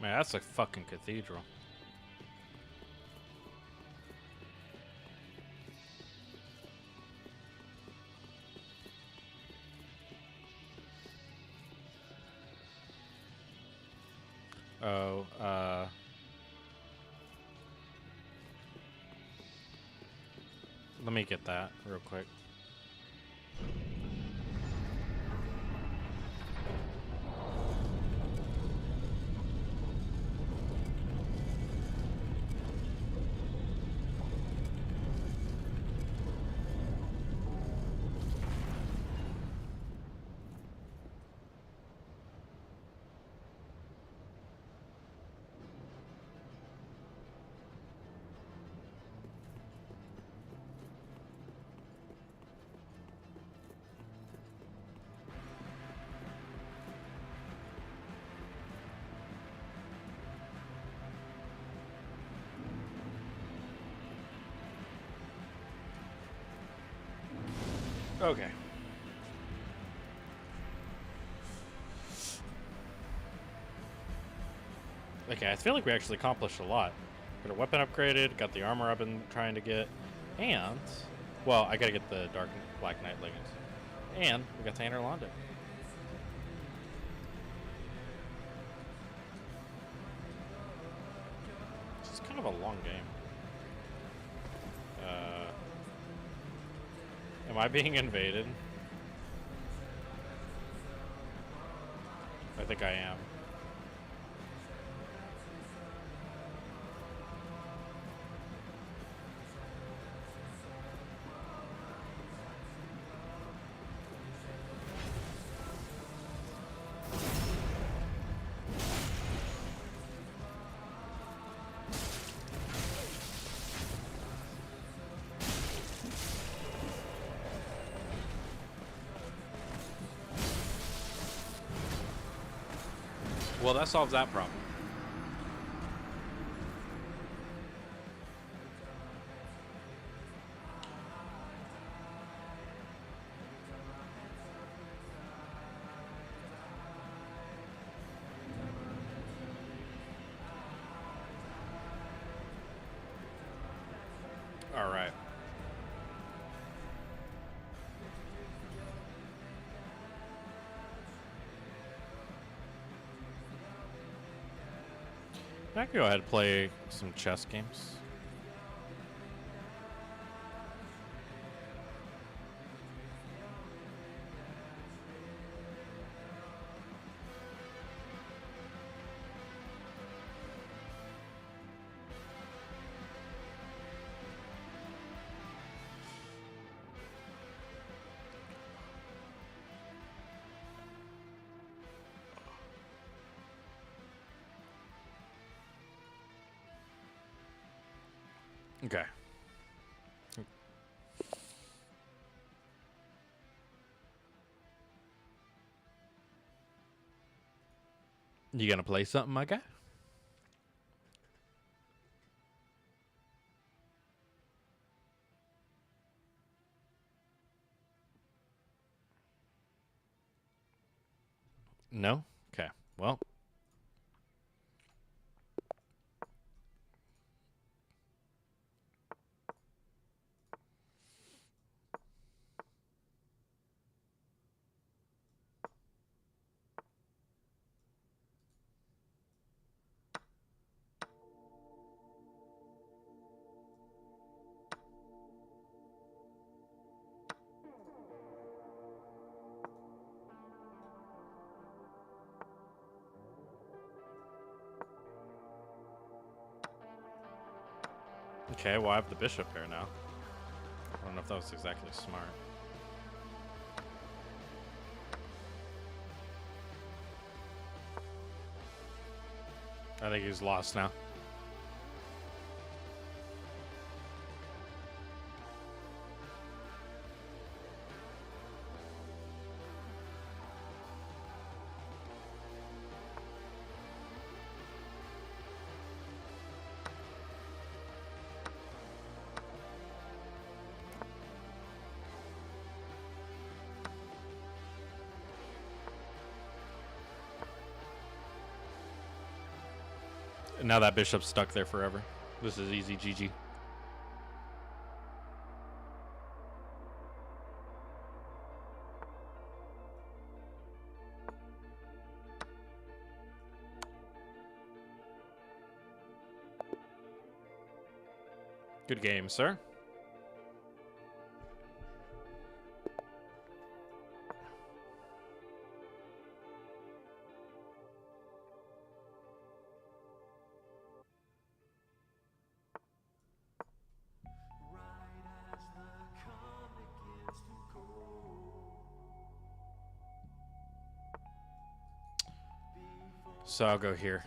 Man, that's a fucking cathedral. Oh, let me get that real quick. Okay. Okay, I feel like we actually accomplished a lot. Got our weapon upgraded, got the armor I've been trying to get, and, well, I gotta get the Black Knight leggings. And we got to enter London. It's kind of a long game. Am I being invaded? I think I am. Well, that solves that problem. All right. I can go ahead and play some chess games. Okay. You gonna play something, my guy? No? Okay. Well. Okay, well, I have the bishop here now. I don't know if that was exactly smart. I think he's lost now. Now that bishop's stuck there forever. This is easy GG. Good game, sir. So I'll go here.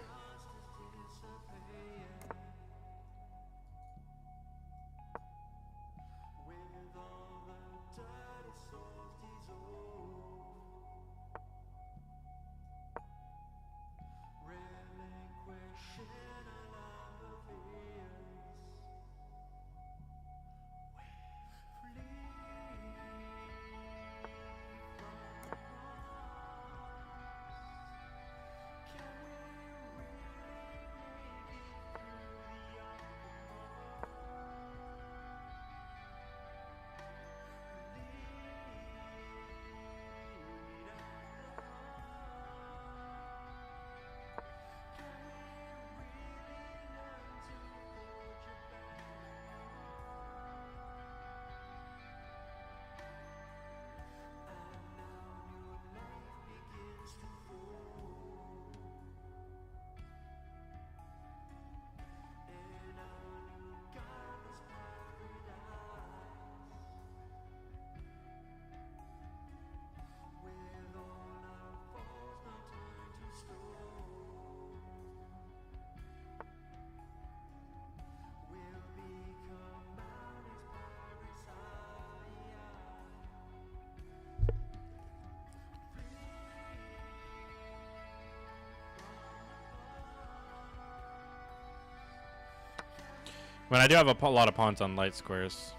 I mean, I do have a lot of pawns on light squares.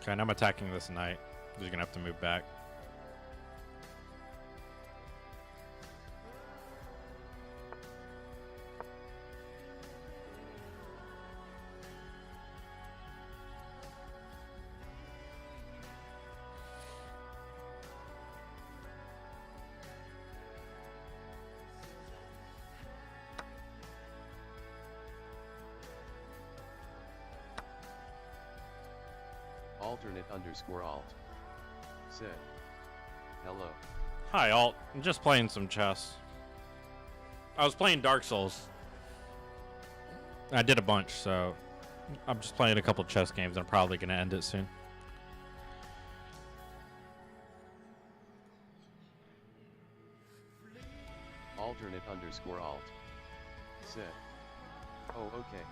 Okay, and I'm attacking this knight. He's gonna have to move back. Alternate_alt said, hello. Hi, Alt. I'm just playing some chess. I was playing Dark Souls. I did a bunch, so I'm just playing a couple chess games. I'm probably going to end it soon. Alternate_alt said, oh, okay.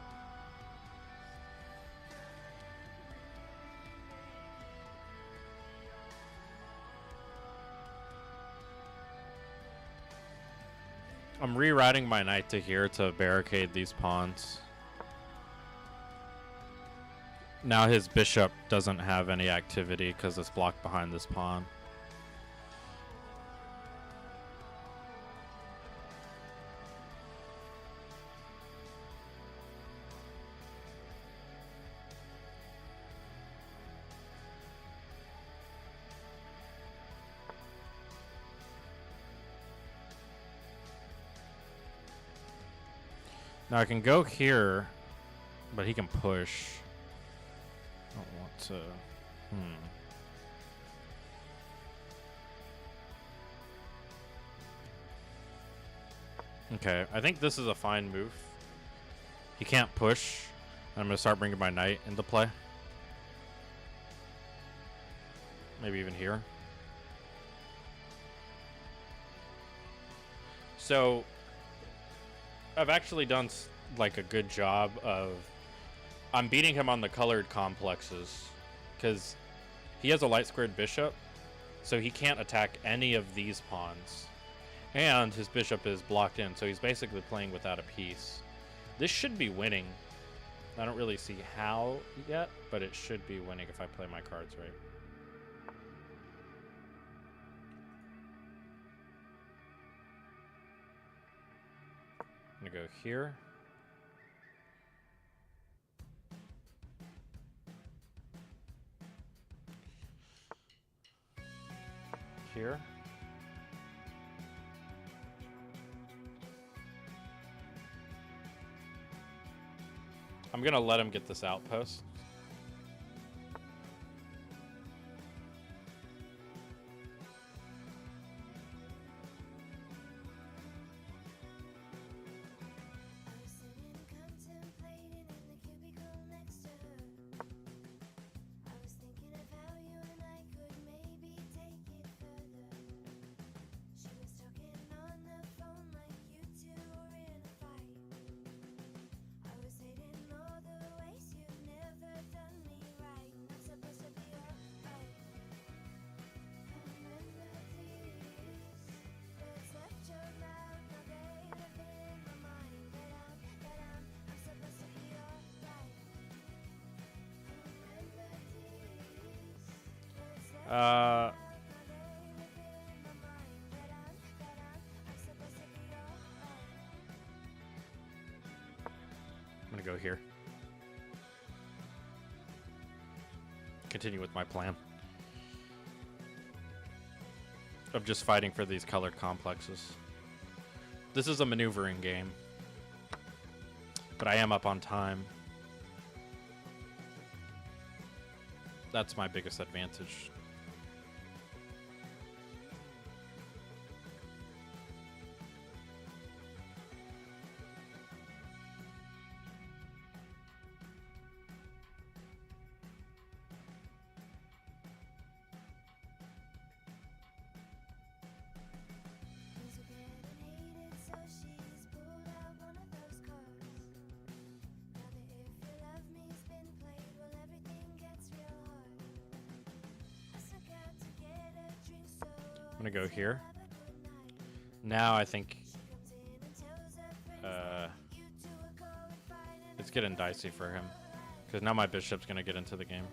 I'm rewriting my knight to here to barricade these pawns. Now his bishop doesn't have any activity because it's blocked behind this pawn. Now I can go here, but he can push. I don't want to. Okay, I think this is a fine move. He can't push. I'm going to start bringing my knight into play. Maybe even here. So I've actually done like a good job of, I'm beating him on the colored complexes because he has a light squared bishop, so he can't attack any of these pawns, and his bishop is blocked in, so he's basically playing without a piece. This should be winning. I don't really see how yet, but it should be winning if I play my cards right. I'm gonna go here. Here. I'm gonna let him get this outpost. I'm gonna go here. Continue with my plan of just fighting for these colored complexes. This is a maneuvering game, but I am up on time. That's my biggest advantage. I'm gonna go here. Now I think it's getting dicey for him because now my bishop's gonna get into the game.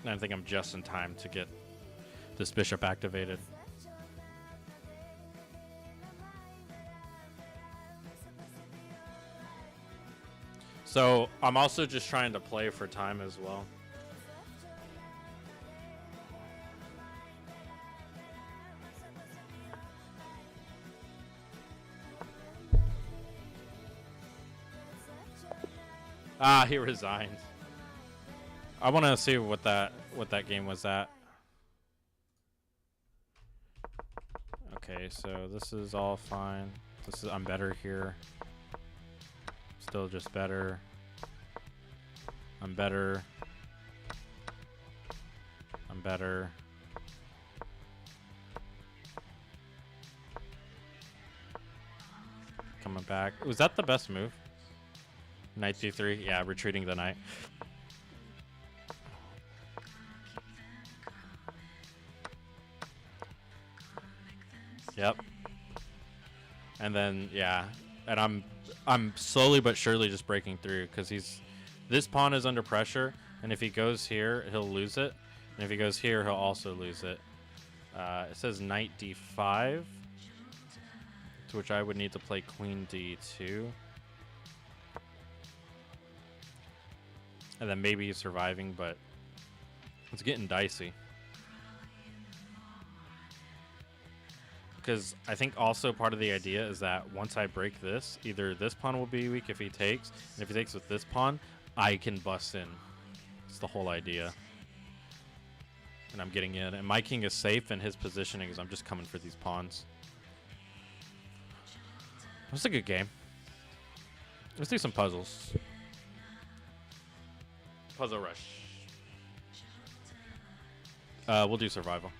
And I think I'm just in time to get this bishop activated. So I'm also just trying to play for time as well. Ah, he resigned. I want to see what that game was at. Okay, so this is all fine. I'm better here. Still just better. I'm better. I'm better. Coming back. Was that the best move? Knight d3? Yeah, retreating the knight. Yep. And then yeah, and I'm slowly but surely just breaking through because this pawn is under pressure, and if he goes here, he'll lose it, and if he goes here, he'll also lose it. It says knight d5, to which I would need to play queen d2, and then maybe he's surviving, but it's getting dicey. Because I think also part of the idea is that once I break this, either this pawn will be weak if he takes, and if he takes with this pawn, I can bust in. It's the whole idea. And I'm getting in. And my king is safe, and his positioning is I'm just coming for these pawns. It's a good game. Let's do some puzzles. Puzzle rush. We'll do survival.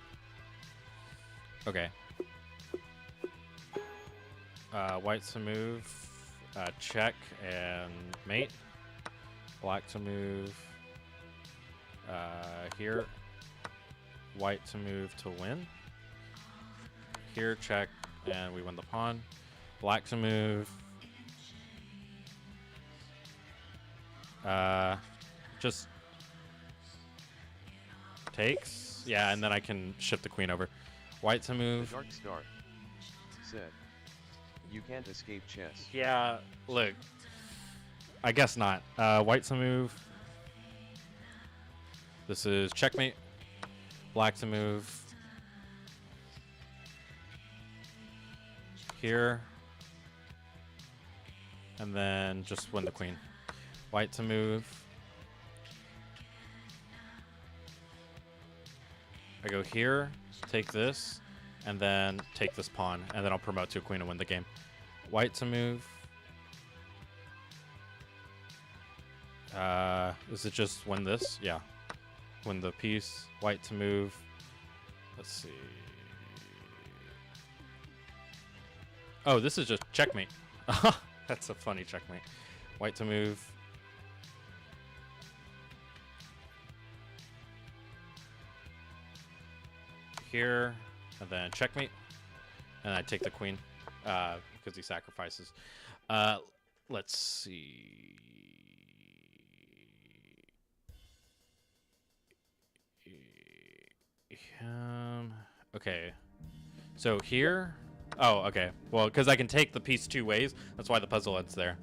Okay. White to move. Check and mate. Black to move. Here. White to move to win. Here, check, and we win the pawn. Black to move. Just takes. Yeah, and then I can shift the queen over. White to move. The Dark Star said, "You can't escape chess." Yeah, look. I guess not. White to move. This is checkmate. Black to move. Here. And then just win the queen. White to move. I go here, take this, and then take this pawn, and then I'll promote to a queen and win the game. White to move. Is it just win this? Yeah. Win the piece. White to move. Let's see. Oh, this is just checkmate. That's a funny checkmate. White to move. Here, and then checkmate. And I take the queen because he sacrifices. Let's see. Okay. So here. Oh, okay. Well, because I can take the piece two ways. That's why the puzzle ends there.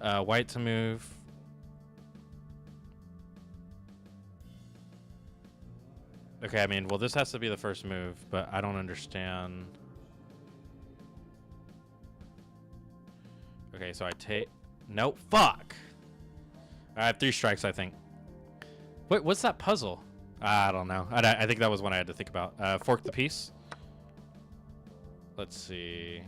White to move. Okay, I mean, well, this has to be the first move, but I don't understand. Okay, so I take... Nope, fuck! I have 3 strikes, I think. Wait, what's that puzzle? I don't know. I think that was one I had to think about. Fork the piece. Let's see.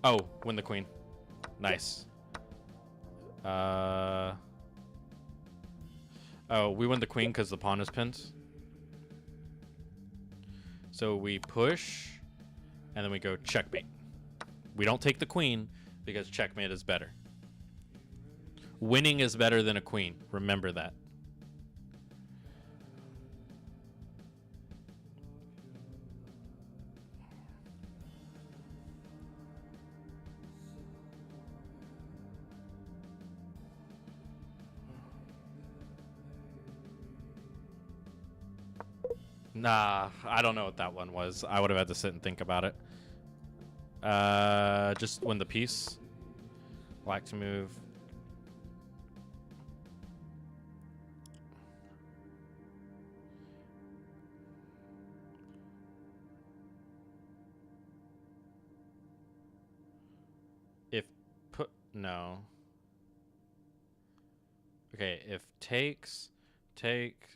Oh, win the queen. Nice. Oh, we win the queen because the pawn is pinned. So we push, and then we go checkmate. We don't take the queen because checkmate is better. Winning is better than a queen. Remember that. Nah, I don't know what that one was. I would have had to sit and think about it. Just win the piece. Black to move. If put no. Okay, if takes, take.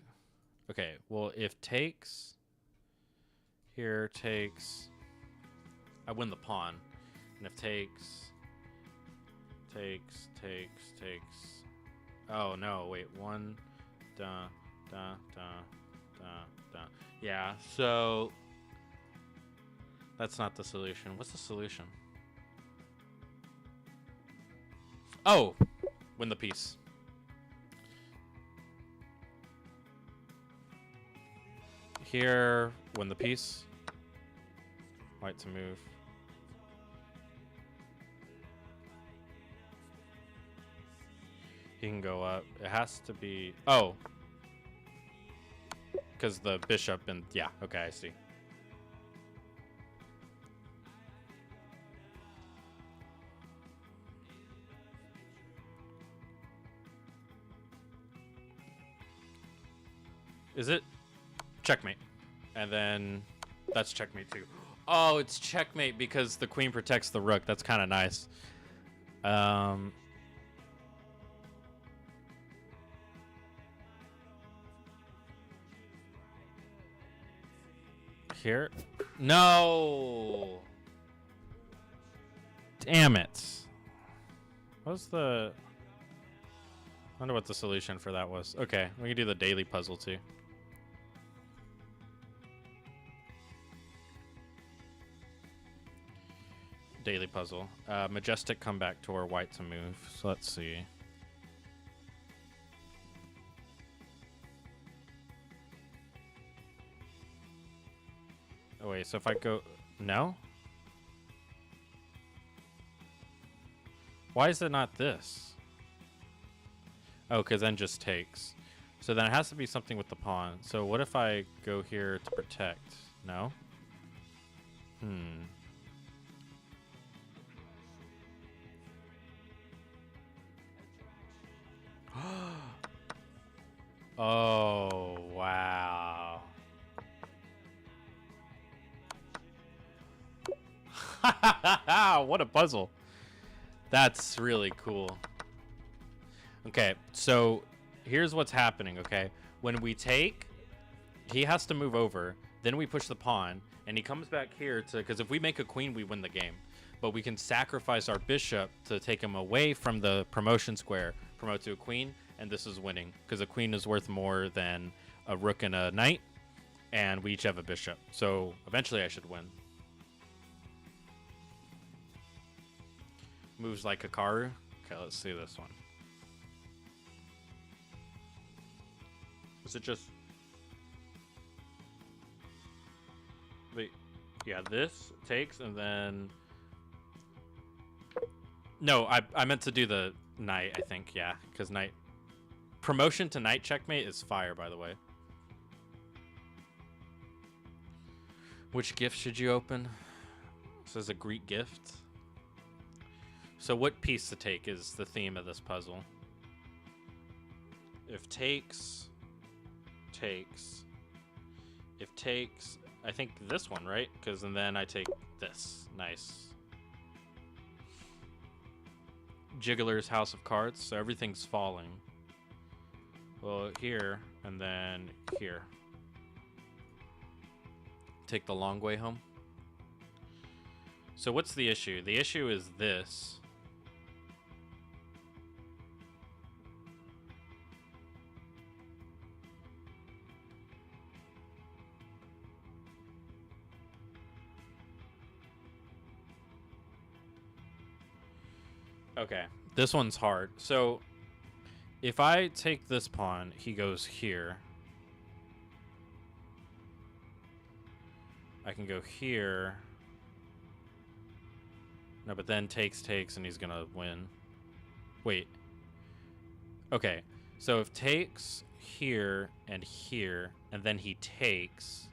Okay, well, if takes, here takes, I win the pawn. And if takes, oh no, wait, one, da, da, da, da, da. Yeah, so that's not the solution. What's the solution? Oh, win the piece. Here, win the piece. White to move. He can go up. It has to be... Oh. Because the bishop and... Yeah, okay, I see. Is it? Checkmate. And then that's checkmate too. Oh, it's checkmate because the queen protects the rook. That's kind of nice. Here? No! Damn it. What was the... I wonder what the solution for that was. Okay, we can do the daily puzzle too. Daily puzzle. Majestic come back to our white to move. So let's see. Oh wait, so if I go... No? Why is it not this? Oh, because then just takes. So then it has to be something with the pawn. So what if I go here to protect? No? Oh, wow. What a puzzle. That's really cool. Okay, so here's what's happening, okay? When we take, he has to move over, then we push the pawn, and he comes back here to, because if we make a queen, we win the game. But we can sacrifice our bishop to take him away from the promotion square, promote to a queen, and this is winning, because a queen is worth more than a rook and a knight, and we each have a bishop. So eventually I should win. Moves like Hikaru. Okay, let's see this one. Is it just... Wait, yeah, this takes and then... No, I meant to do the knight, I think, yeah, because knight... Promotion to knight checkmate is fire, by the way. Which gift should you open? This is a Greek gift. So what piece to take is the theme of this puzzle. If takes... If takes, I think this one, right? Because then I take this. Nice. Jiggler's House of Cards, so everything's falling. Well, here, and then here. Take the long way home. So what's the issue? The issue is this. Okay, this one's hard. So, if I take this pawn, he goes here. I can go here. No, but then takes, and he's gonna win. Wait. Okay, so if takes here, and then he takes...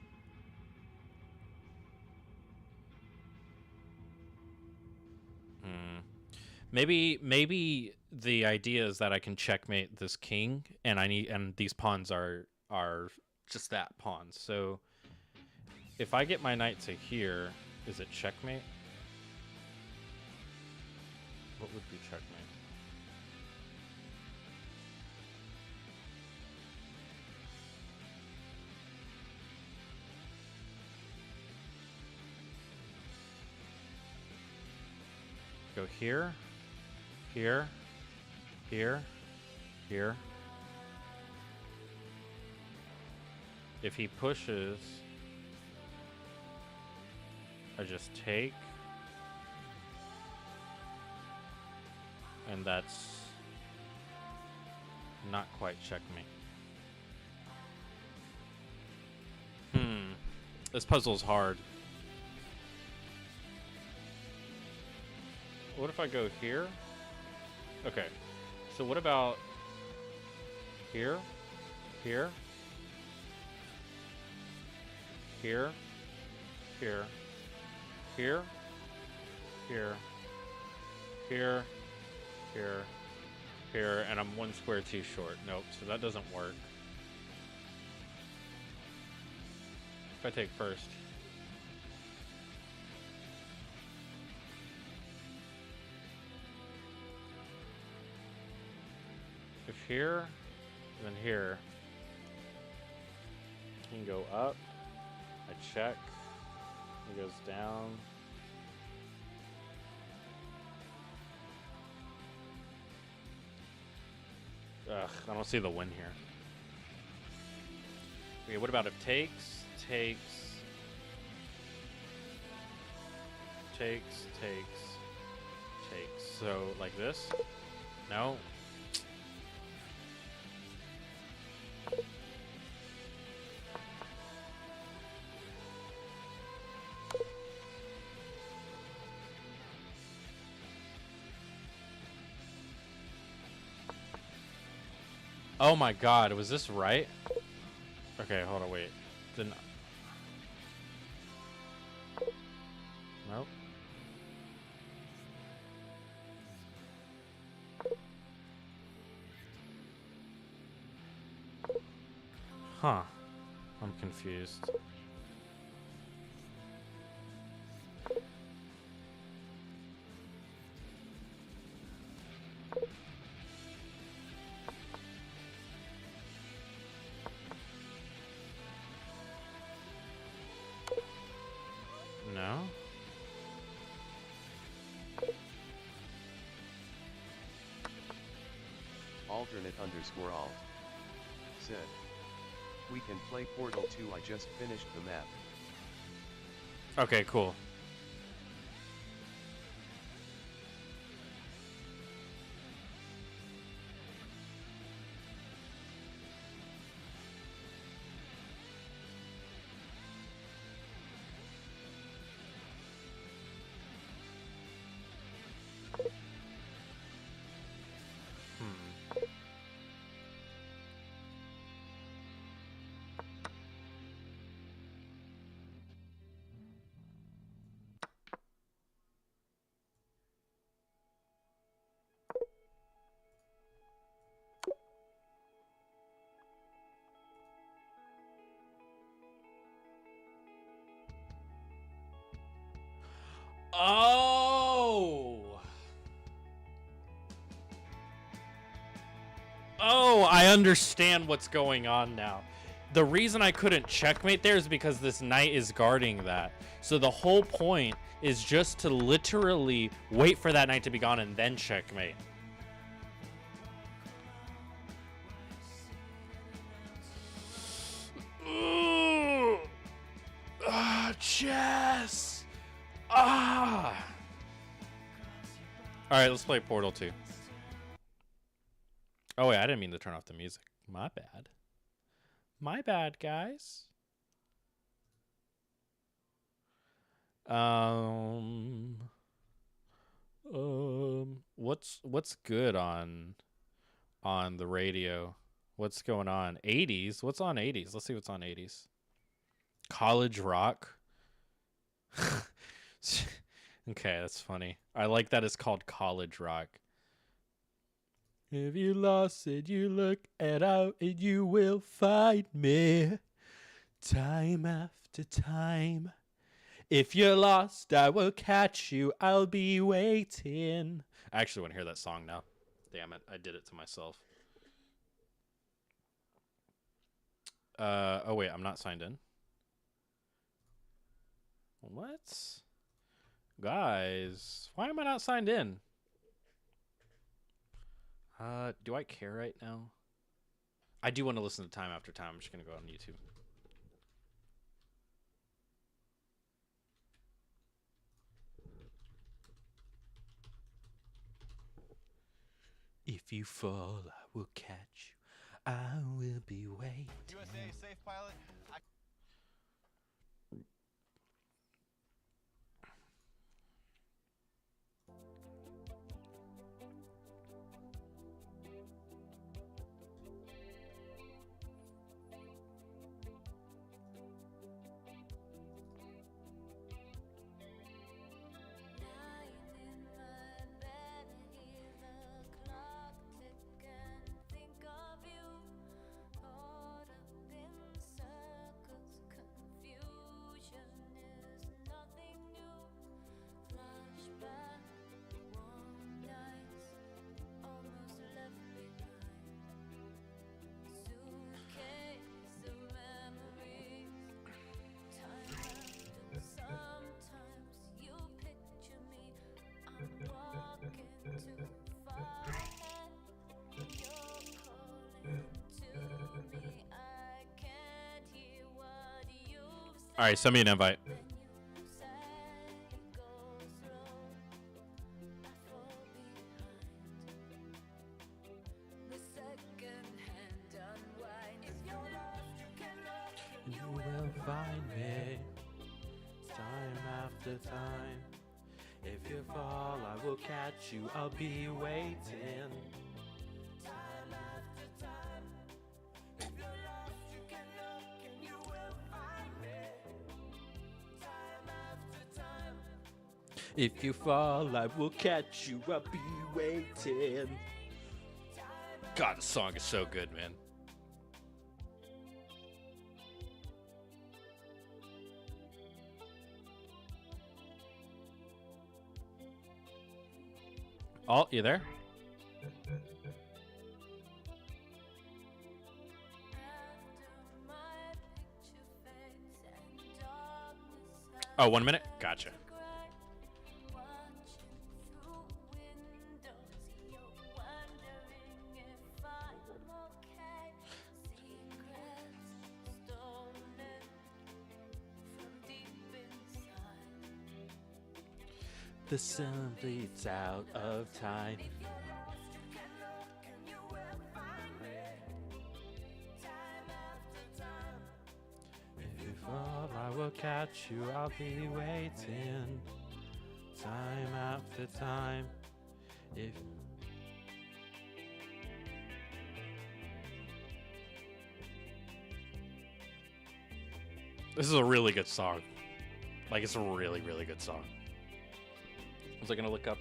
Maybe the idea is that I can checkmate this king, and these pawns are just that pawns. So if I get my knight to here, is it checkmate? What would be checkmate? Go here. Here, here, here. If he pushes, I just take. And that's not quite checkmate. This puzzle's hard. What if I go here? Okay, so what about here, here, here, here, here, here, here, here, here, and I'm one square too short. Nope, so that doesn't work. If I take first. If here, then here. You can go up. I check. It goes down. Ugh, I don't see the win here. Okay, what about if takes, takes, takes, takes, takes? So, like this? No? Oh my god, was this right? Okay, hold on, wait. Then nope. Huh. I'm confused. No? Alternate underscore alt. Said. We can play Portal 2. I just finished the map. Okay, cool. Oh! Oh, I understand what's going on now. The reason I couldn't checkmate there is because this knight is guarding that. So the whole point is just to literally wait for that knight to be gone and then checkmate. Ooh. Ah, chess! Ah! Alright, let's play Portal 2. Oh wait, I didn't mean to turn off the music. My bad. My bad, guys. What's good on the radio? What's going on? 80s? What's on 80s? Let's see what's on 80s. College rock. Okay, that's funny. I like that it's called college rock. If you lost it, you look it out and you will find me. Time after time. If you're lost, I will catch you. I'll be waiting. I actually want to hear that song now. Damn it, I did it to myself. Oh wait, I'm not signed in. What? Guys, why am I not signed in? Do I care right now? I do want to listen to time after time. I'm just going to go on YouTube. If you fall, I will catch you. I will be waiting. USA safe pilot. All right, send me an invite. You will find me time after time. If you fall, I will catch you. I'll be waiting. Time after time. If you're lost, you can look and you will find me. Time after time. If you fall, I will catch you. I'll be waiting. God, the song is so good, man. Oh, you there? Oh, 1 minute? Gotcha. The sun bleeds out of time. If you fall, I will catch you. I'll be waiting. Time after time. If this is a really good song. Like, it's a really, really good song. Was I gonna look up?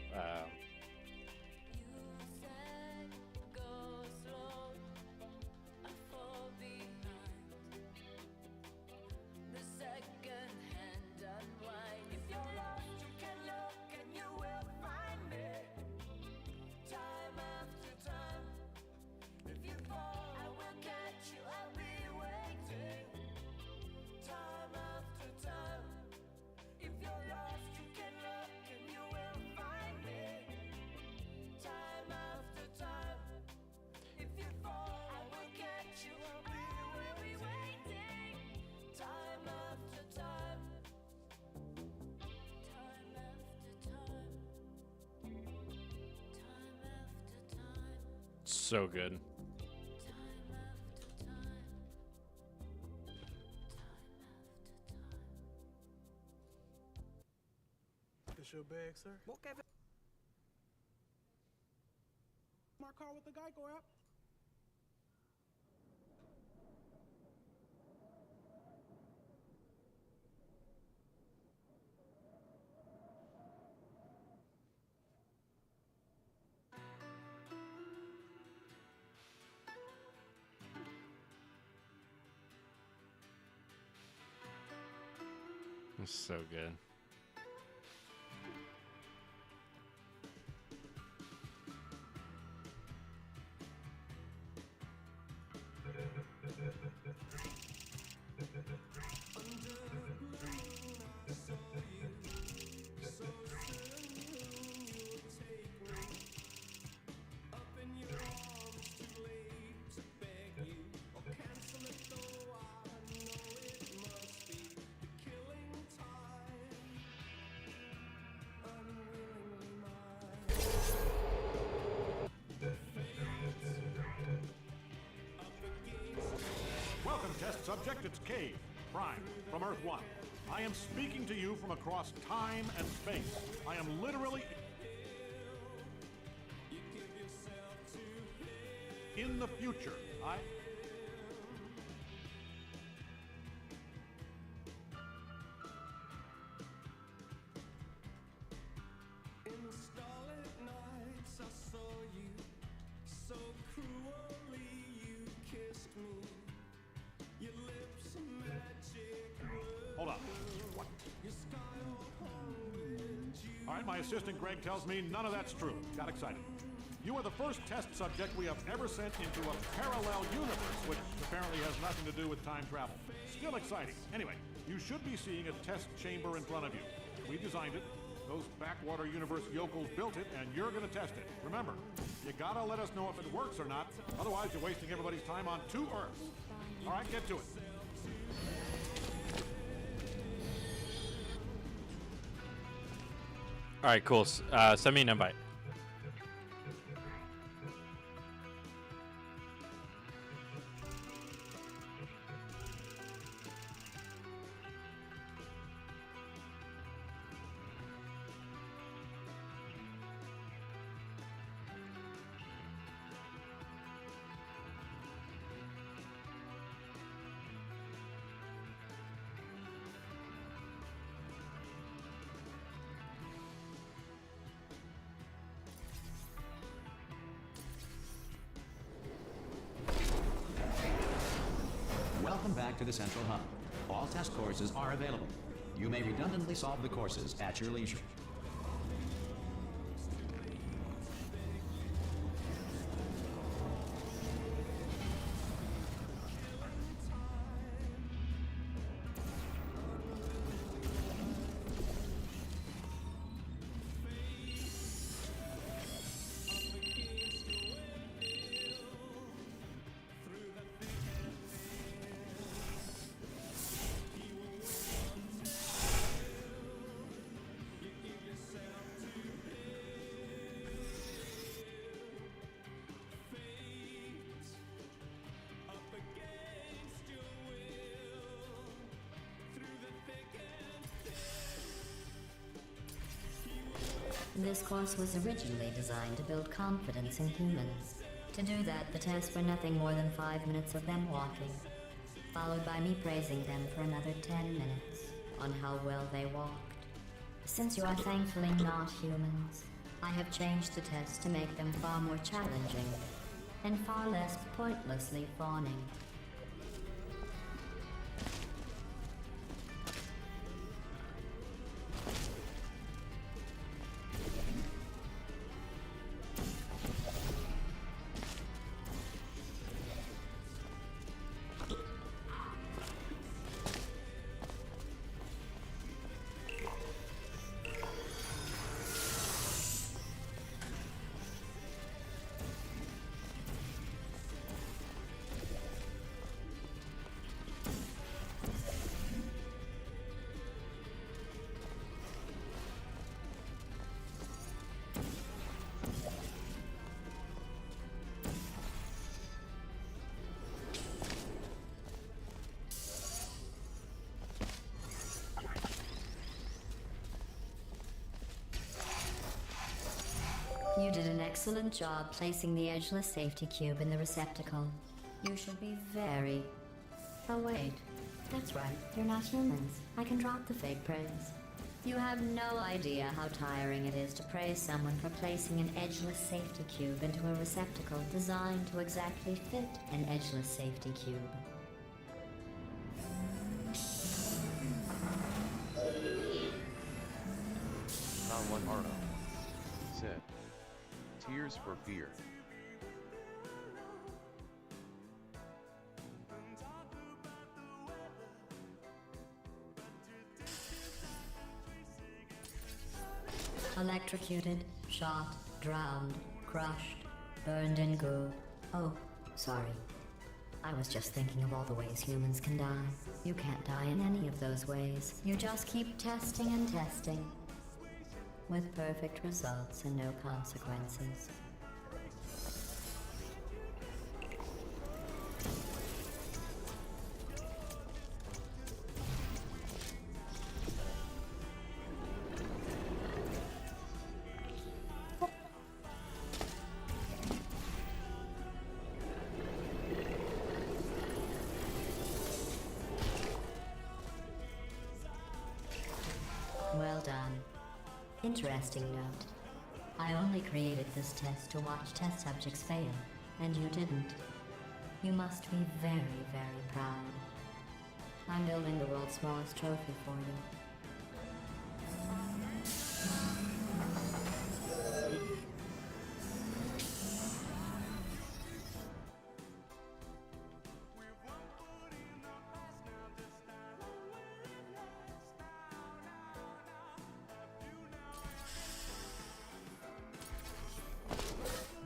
So good. This your bag, sir? My car with the Geico app. It's so good. Welcome, test subject. It's Cave, Prime, from Earth 1. I am speaking to you from across time and space. I am literally in the future. Hold on. What? All right, my assistant Greg tells me none of that's true. Got excited. You are the first test subject we have ever sent into a parallel universe, which apparently has nothing to do with time travel. Still exciting. Anyway, you should be seeing a test chamber in front of you. We designed it. Those backwater universe yokels built it, and you're going to test it. Remember, you gotta let us know if it works or not. Otherwise, you're wasting everybody's time on 2 Earths. All right, get to it. All right, cool. Send me an invite. Welcome back to the Central Hub. All test courses are available. You may redundantly solve the courses at your leisure. This course was originally designed to build confidence in humans. To do that, the tests were nothing more than 5 minutes of them walking, followed by me praising them for another 10 minutes on how well they walked. Since you are thankfully not humans, I have changed the tests to make them far more challenging and far less pointlessly fawning. You did an excellent job placing the edgeless safety cube in the receptacle. You should be very... Oh wait, that's right, you're not humans. I can drop the fake praise. You have no idea how tiring it is to praise someone for placing an edgeless safety cube into a receptacle designed to exactly fit an edgeless safety cube. One Arno said, "Tears for fear." Electrocuted, shot, drowned, crushed, burned in goo. Oh, sorry. I was just thinking of all the ways humans can die. You can't die in any of those ways. You just keep testing and testing, with perfect results and no consequences. Well done. Interesting note. I only created this test to watch test subjects fail, and you didn't. You must be very, very proud. I'm building the world's smallest trophy for you.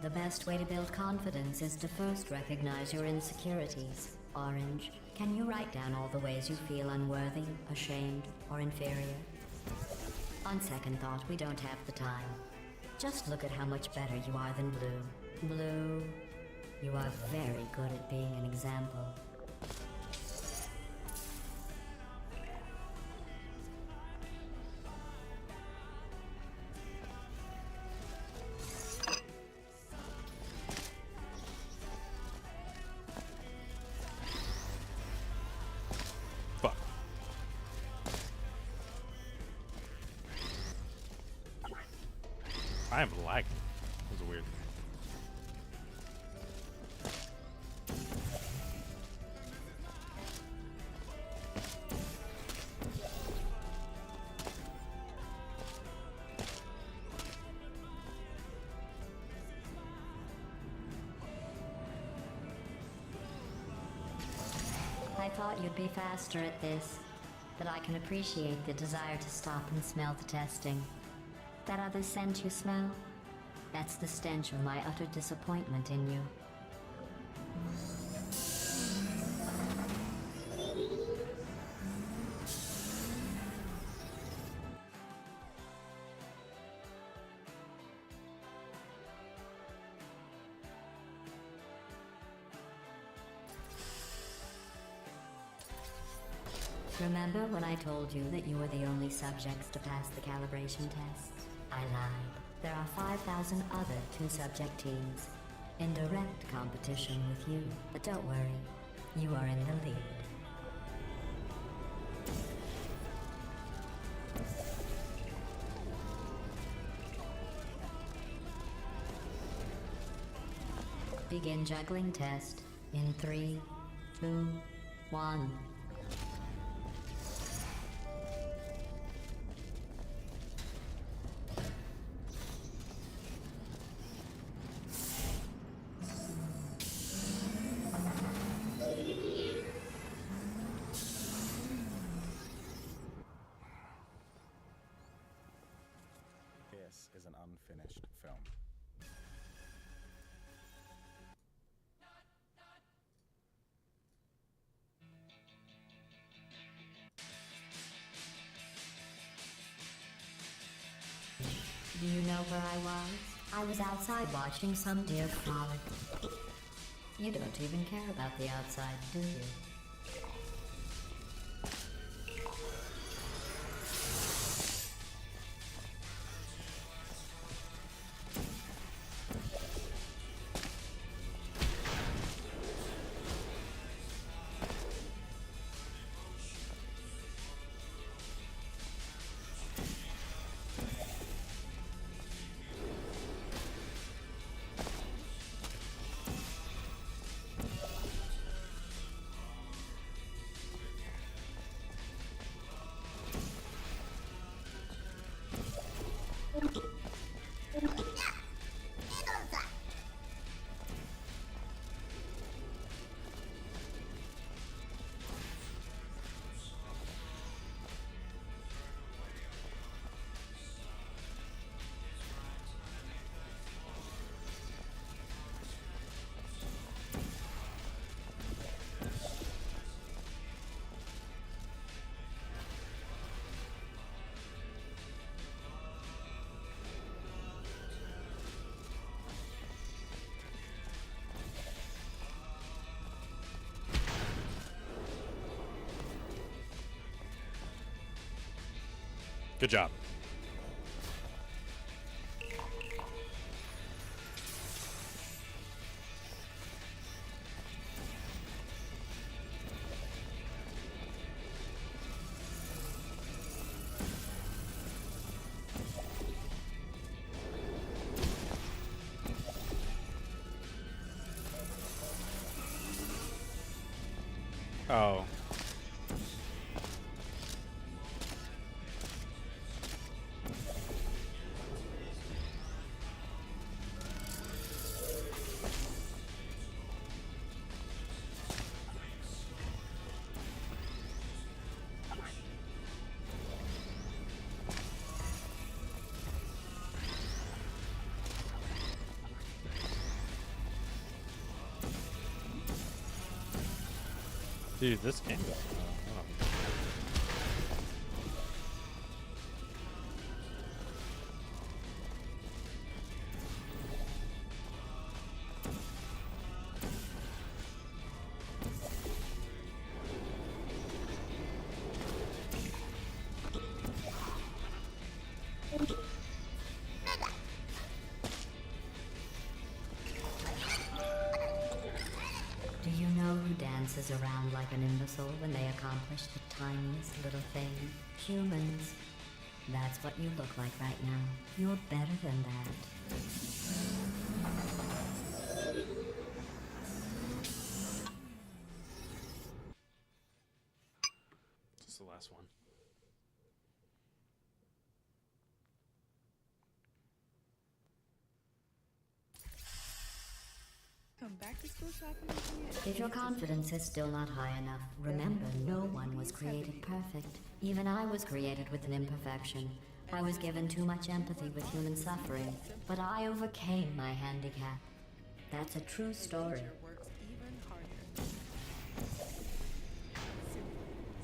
The best way to build confidence is to first recognize your insecurities. Orange, can you write down all the ways you feel unworthy, ashamed, or inferior? On second thought, we don't have the time. Just look at how much better you are than Blue. Blue, you are very good at being an example. Fuck. I am lagging. That was weird. I thought you'd be faster at this, but I can appreciate the desire to stop and smell the testing. That other scent you smell? That's the stench of my utter disappointment in you. Remember when I told you that you were the only subjects to pass the calibration test? I lied. There are 5,000 other two-subject teams in direct competition with you. But don't worry, you are in the lead. Begin juggling test in 3, 2, 1. This is an unfinished film. Do you know where I was? I was outside watching some deer frolic. You don't even care about the outside, do you? Good job. Oh. Dude, this game is... who dances around like an imbecile when they accomplish the tiniest little thing? Humans. That's what you look like right now. You're better than that. This is the last one. Come back to school shopping with me. If your confidence is still not high enough, remember no one was created perfect. Even I was created with an imperfection. I was given too much empathy with human suffering, but I overcame my handicap. That's a true story. Works even harder. Say yes to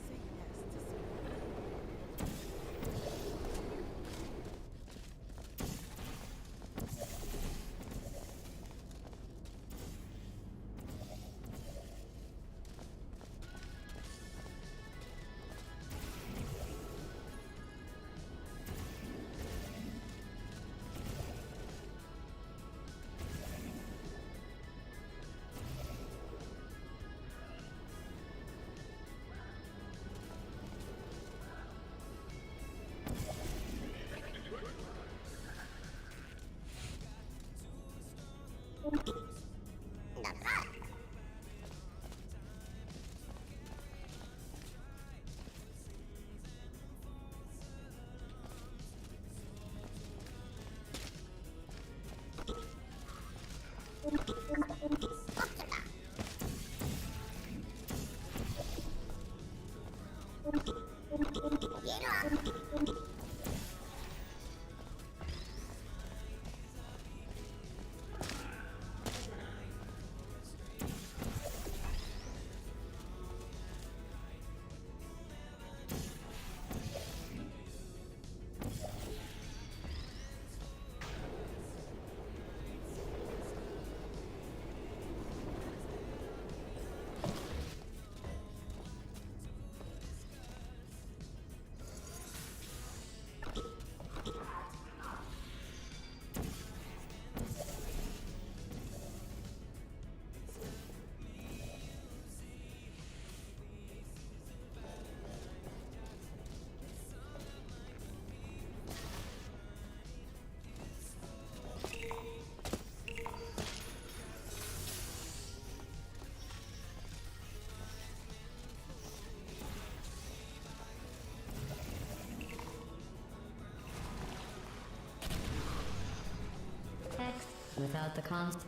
X without the const.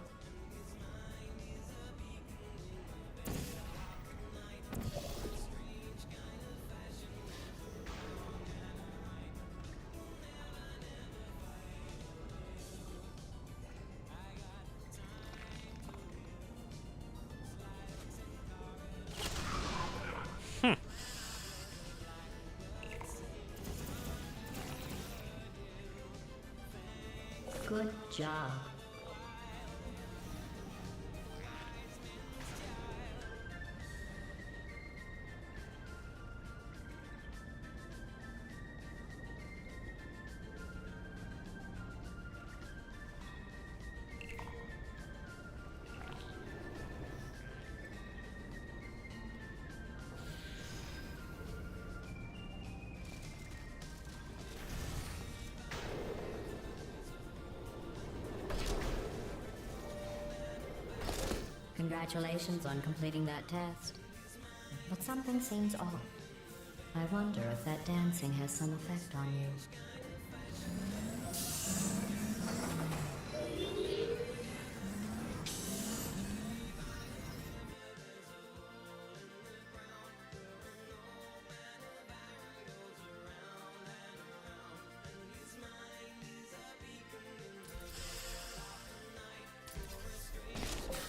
Good job. Congratulations on completing that test. But something seems off. I wonder if that dancing has some effect on you.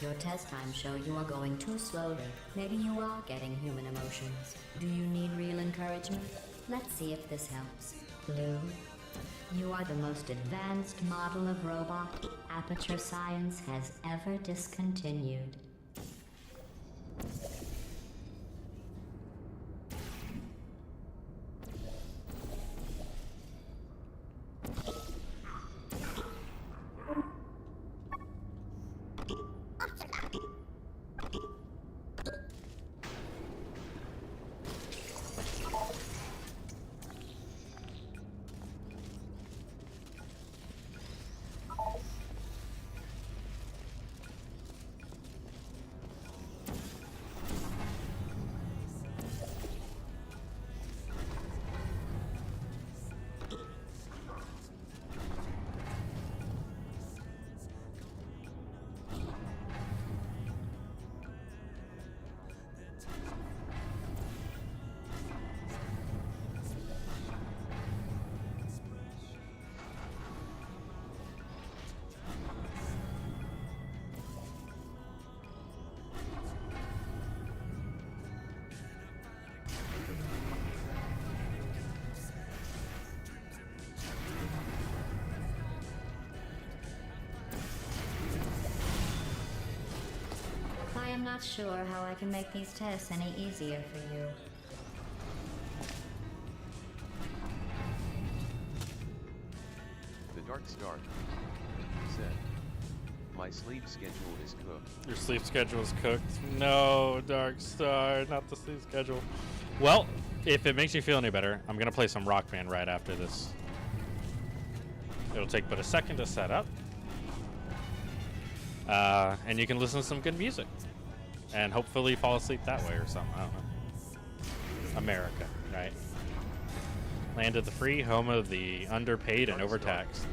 Your test times show you are going too slowly. Maybe you are getting human emotions. Do you need real encouragement? Let's see if this helps. Blue, you are the most advanced model of robot Aperture Science has ever discontinued. not sure how I can make these tests any easier for you. The Dark Star said, my sleep schedule is cooked. Your sleep schedule is cooked. No, Dark Star, not the sleep schedule. Well, if it makes you feel any better, I'm gonna play some Rock Band right after this. It'll take but a second to set up. And you can listen to some good music. And hopefully fall asleep that way or something, I don't know. America, right? Land of the free, home of the underpaid and overtaxed.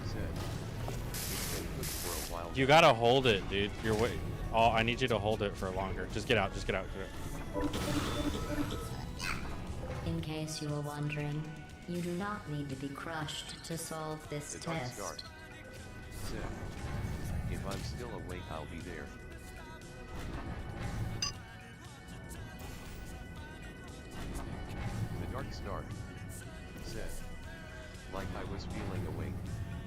Said, it's been cooked for a while. You gotta hold it, dude. You're Oh, I need you to hold it for longer. Just get out, just get out. In case you were wondering, you do not need to be crushed to solve this The Dark test. Star said, if I'm still awake, I'll be there. The Dark Star said, like I was feeling awake,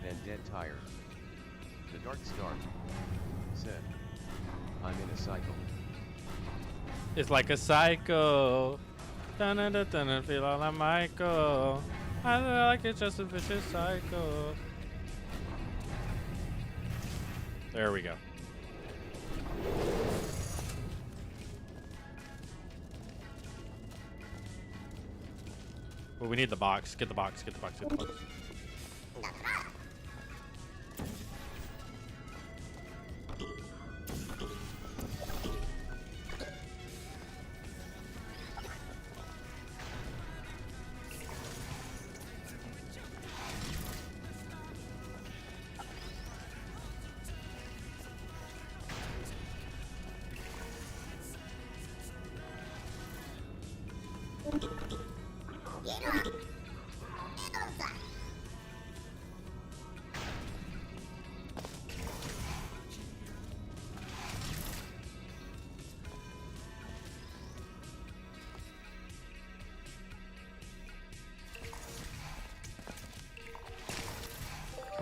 then dead tired. The Dark Star said, I'm in a cycle. It's like a cycle. Dun-dun-dun-dun, feel like Michael. I feel like it's just a vicious cycle. There we go. Well, we need the box. Get the box. Get the box. Get the box.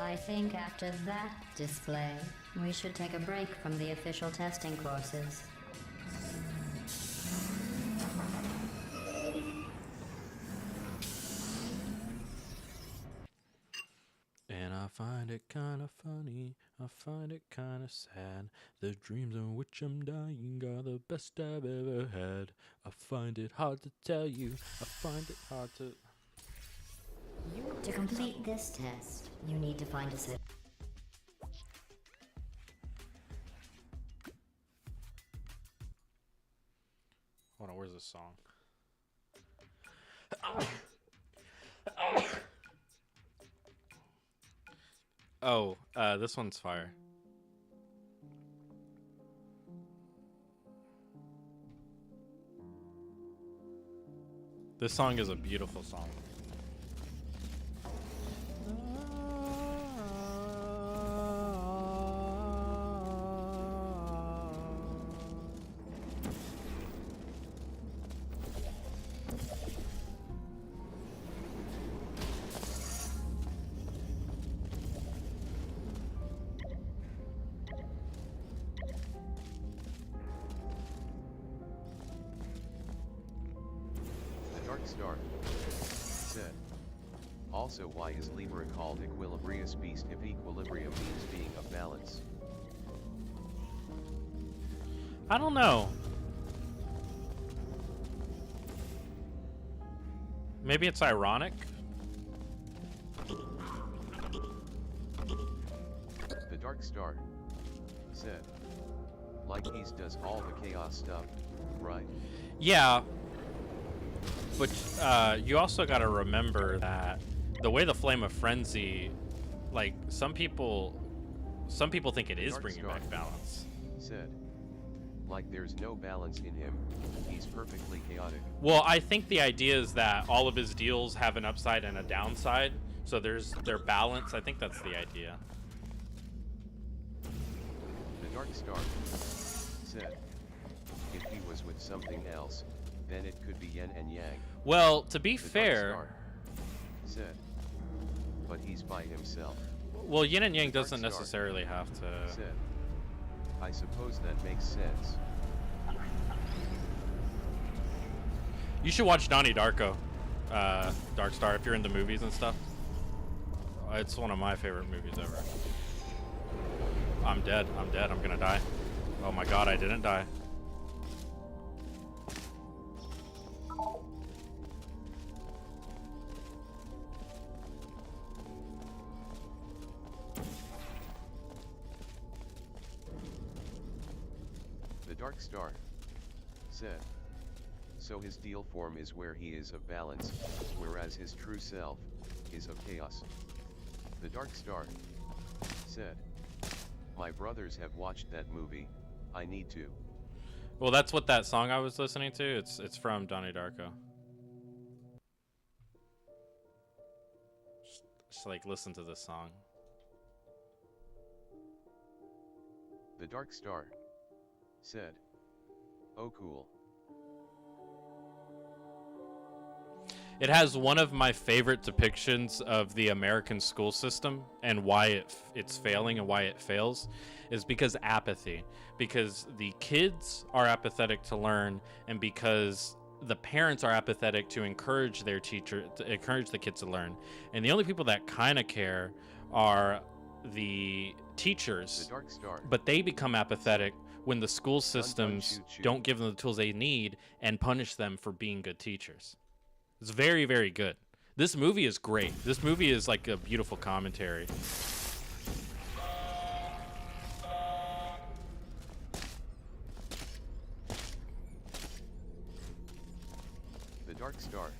I think after that display, we should take a break from the official testing courses. And I find it kind of funny, I find it kind of sad. The dreams in which I'm dying are the best I've ever had. I find it hard to tell you, I find it hard to... To complete this test, you need to find a set. Hold on, where's this song? Oh, this one's fire. This song is a beautiful song. Star said, also why is Libra called equilibrious beast if equilibrium means being of balance? I don't know. Maybe it's ironic. The Dark Star said, like he's does all the chaos stuff, right? Yeah. But you also got to remember that the way the Flame of Frenzy, like some people think it is bringing back balance. Said, like there's no balance in him, he's perfectly chaotic. Well, I think the idea is that all of his deals have an upside and a downside, so they're balanced. I think that's the idea. The Dark Star said, if he was with something else, then it could be yin and yang. Well, to be The fair, Dark Star said, but he's by himself. well, yin and yang The Dark doesn't Star necessarily have to. Said, I suppose that makes sense. You should watch Donnie Darko, Dark Star, if you're into movies and stuff. It's one of my favorite movies ever. I'm dead. I'm dead. I'm gonna die. Oh my god, I didn't die. The Dark Star said. So his deal form is where he is of balance, whereas his true self is of chaos. The Dark Star said. My brothers have watched that movie, I need to. Well, that's what that song I was listening to. It's from Donnie Darko. Just like listen to this song. The Dark Star said. Oh cool. It has one of my favorite depictions of the American school system and why it's failing and why it fails is because apathy. Because the kids are apathetic to learn, and because the parents are apathetic to encourage their teacher, to encourage the kids to learn. And the only people that kind of care are the teachers. The Dark Star. But they become apathetic when the school systems don't give them the tools they need and punish them for being good teachers. It's very, very good. This movie is great. This movie is like a beautiful commentary. The Dark Star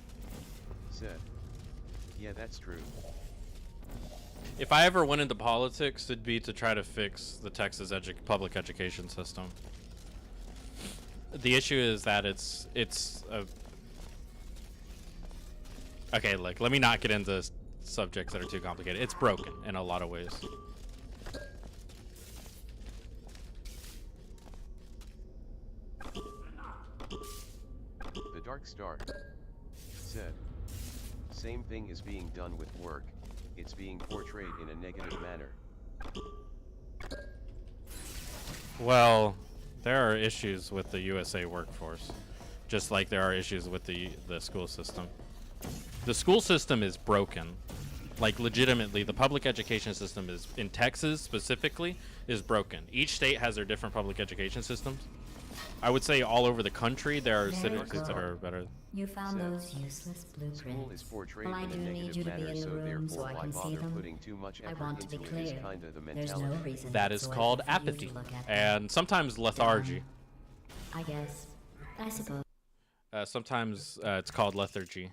said. Yeah, that's true. If I ever went into politics, it'd be to try to fix the Texas public education system. The issue is that it's a... Okay, like, let me not get into subjects that are too complicated. It's broken in a lot of ways. The Dark Star said. Same thing is being done with work. It's being portrayed in a negative manner. Well, there are issues with the USA workforce, just like there are issues with the school system. The school system is broken. Like, legitimately, the public education system is, in Texas specifically, is broken. Each state has their different public education systems. I would say all over the country there are cities that are better. You found those useless School is blueprints. portrayed Well, I in do a need negative you to be manner, in the so room so therefore I why can see bother them. putting too much I effort want to be into it is clear. kinda the There's no mentality. reason That is whatsoever called for you to apathy, look at them. and sometimes lethargy. I guess. I suppose. Sometimes it's called lethargy.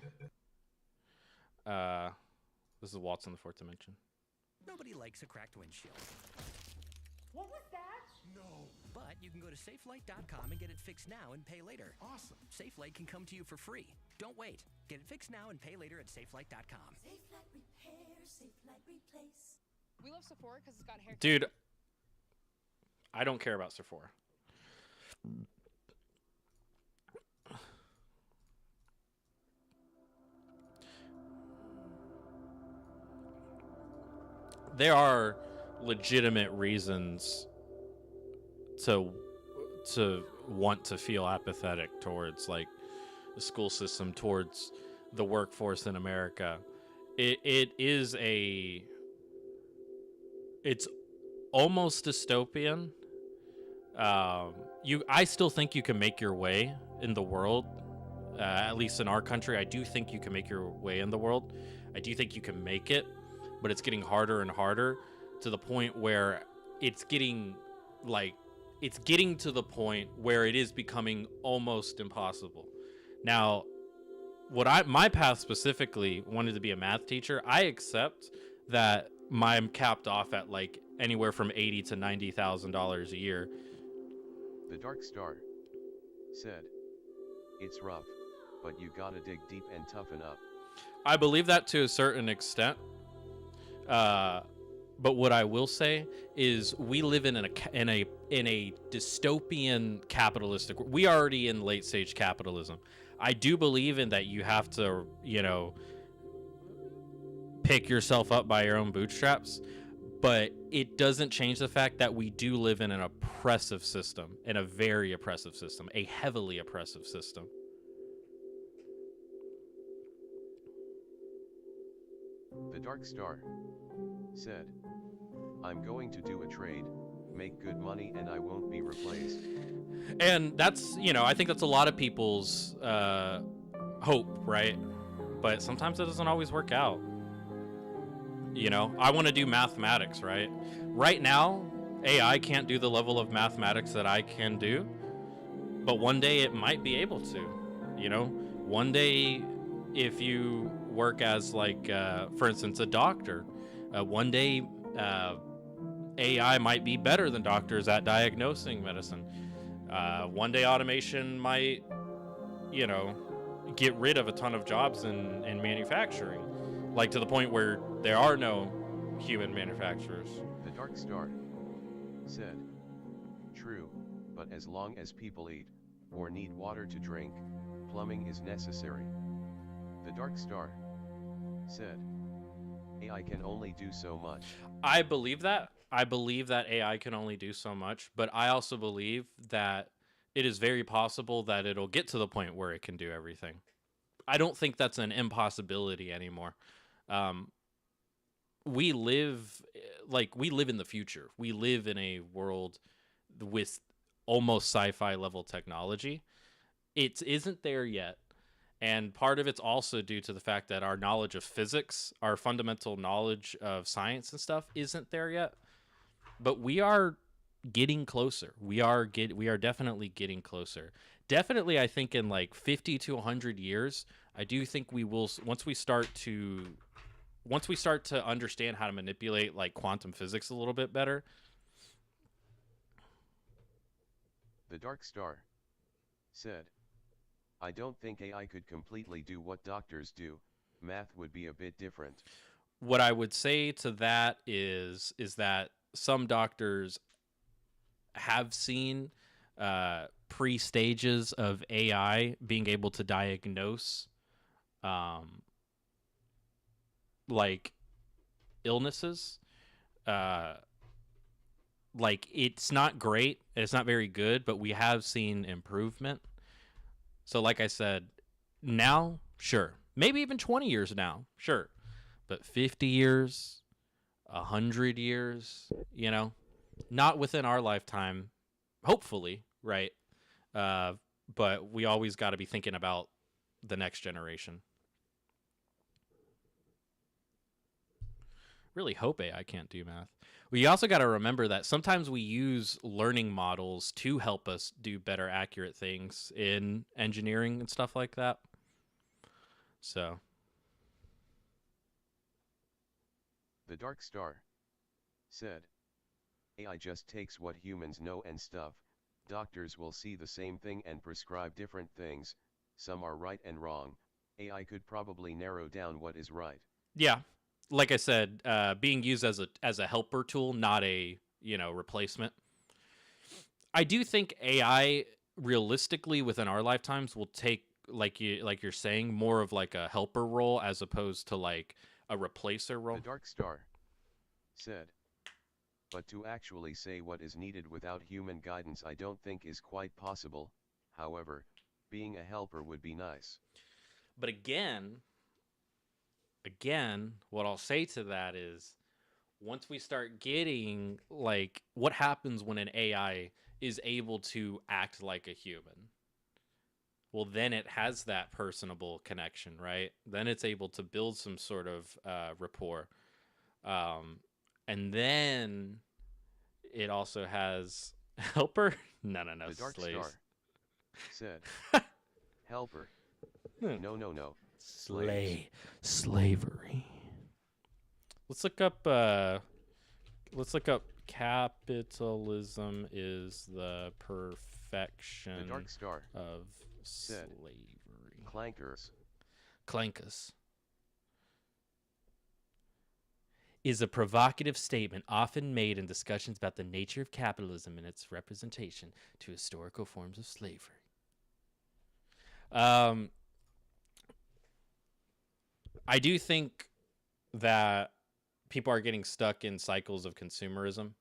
This is Waltz in the Fourth Dimension. Nobody likes a cracked windshield. What was that? No. But you can go to safelight.com and get it fixed now and pay later. Awesome. SafeLight can come to you for free. Don't wait. Get it fixed now and pay later at safelight.com. SafeLight repair, SafeLight replace. We love Sephora because it's got hair. Dude, I don't care about Sephora. There are legitimate reasons to want to feel apathetic towards, like, the school system, towards the workforce in America. It's almost dystopian. I still think you can make your way in the world. At least in our country, I do think you can make your way in the world. I do think you can make it, but it's getting harder and harder to the point where it's getting to the point where it is becoming almost impossible. Now, my path specifically wanted to be a math teacher. I accept that I'm capped off at like anywhere from $80,000 to $90,000 a year. The Dark Star said. It's rough, but you gotta dig deep and toughen up. I believe that to a certain extent. But what I will say is we live in a dystopian capitalistic. We are already in late stage capitalism. I do believe in that you have to, pick yourself up by your own bootstraps, but it doesn't change the fact that we do live in an oppressive system, in a very oppressive system, a heavily oppressive system. The Dark Star said, I'm going to do a trade, make good money, and I won't be replaced. And that's, you know, I think that's a lot of people's hope, right? But sometimes it doesn't always work out. You know, I want to do mathematics, right? Right now, AI can't do the level of mathematics that I can do, but one day it might be able to. You know, one day if you work as like, for instance, a doctor, one day AI might be better than doctors at diagnosing medicine. One day automation might, you know, get rid of a ton of jobs in manufacturing, like to the point where there are no human manufacturers. The Dark Star said, true, but as long as people eat, or need water to drink, plumbing is necessary. The Dark Star said, AI can only do so much. I believe that. I believe that AI can only do so much, but I also believe that it is very possible that it'll get to the point where it can do everything. I don't think that's an impossibility anymore. We live in the future. We live in a world with almost sci-fi level technology. It isn't there yet. And part of it's also due to the fact that our knowledge of physics, our fundamental knowledge of science and stuff isn't there yet. But we are getting closer. We are definitely getting closer. Definitely, I think in like 50 to 100 years, I do think we will, once we start to understand how to manipulate like quantum physics a little bit better. The Dark Star said, I don't think AI could completely do what doctors do. Math would be a bit different. What I would say to that is that some doctors have seen pre-stages of AI being able to diagnose like illnesses. Like it's not great, it's not very good, but we have seen improvement. So like I said, now, sure. Maybe even 20 years now, sure. But 50 years, 100 years, you know, not within our lifetime, hopefully, right? But we always got to be thinking about the next generation. Really hope AI can't do math. We also got to remember that sometimes we use learning models to help us do better, accurate things in engineering and stuff like that. So. The Dark Star said, AI just takes what humans know and stuff. Doctors will see the same thing and prescribe different things. Some are right and wrong. AI could probably narrow down what is right. Yeah. Like I said, being used as a helper tool, not a, you know, replacement. I do think AI realistically within our lifetimes will take, like you're saying, more of like a helper role as opposed to like a replacer role. The Dark Star said, but to actually say what is needed without human guidance I don't think is quite possible. However, being a helper would be nice. But again, what I'll say to that is, once we start getting, like, what happens when an AI is able to act like a human? Well, then it has that personable connection, right? Then it's able to build some sort of rapport. And then it also has helper? No, The Dark slaves. Star said, helper. No. Slavery. Let's look up capitalism is the perfection The Dark Star of said, slavery. Clankers is a provocative statement often made in discussions about the nature of capitalism and its representation to historical forms of slavery. I do think that people are getting stuck in cycles of consumerism.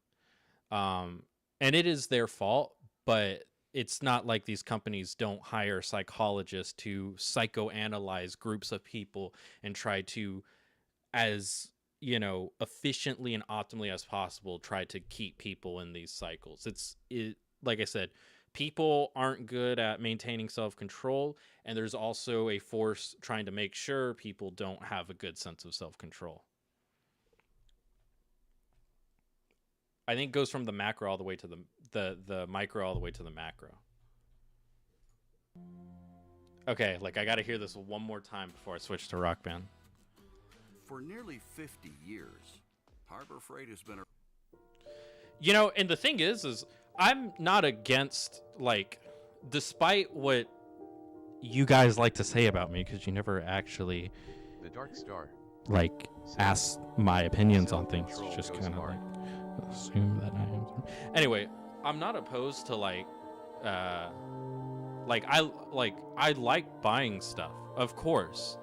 And it is their fault, but it's not like these companies don't hire psychologists to psychoanalyze groups of people and try to as, efficiently and optimally as possible, try to keep people in these cycles. Like I said, people aren't good at maintaining self-control, and there's also a force trying to make sure people don't have a good sense of self-control. I think it goes from the macro all the way to the micro all the way to the macro. Okay, I gotta hear this one more time before I switch to Rock Band. For nearly 50 years, Harbor Freight has been And the thing is I'm not against, despite what you guys like to say about me, because you never actually The Dark Star ask my opinions on things. It's just kind of assume that I am. Anyway, I'm not opposed to I like buying stuff, of course.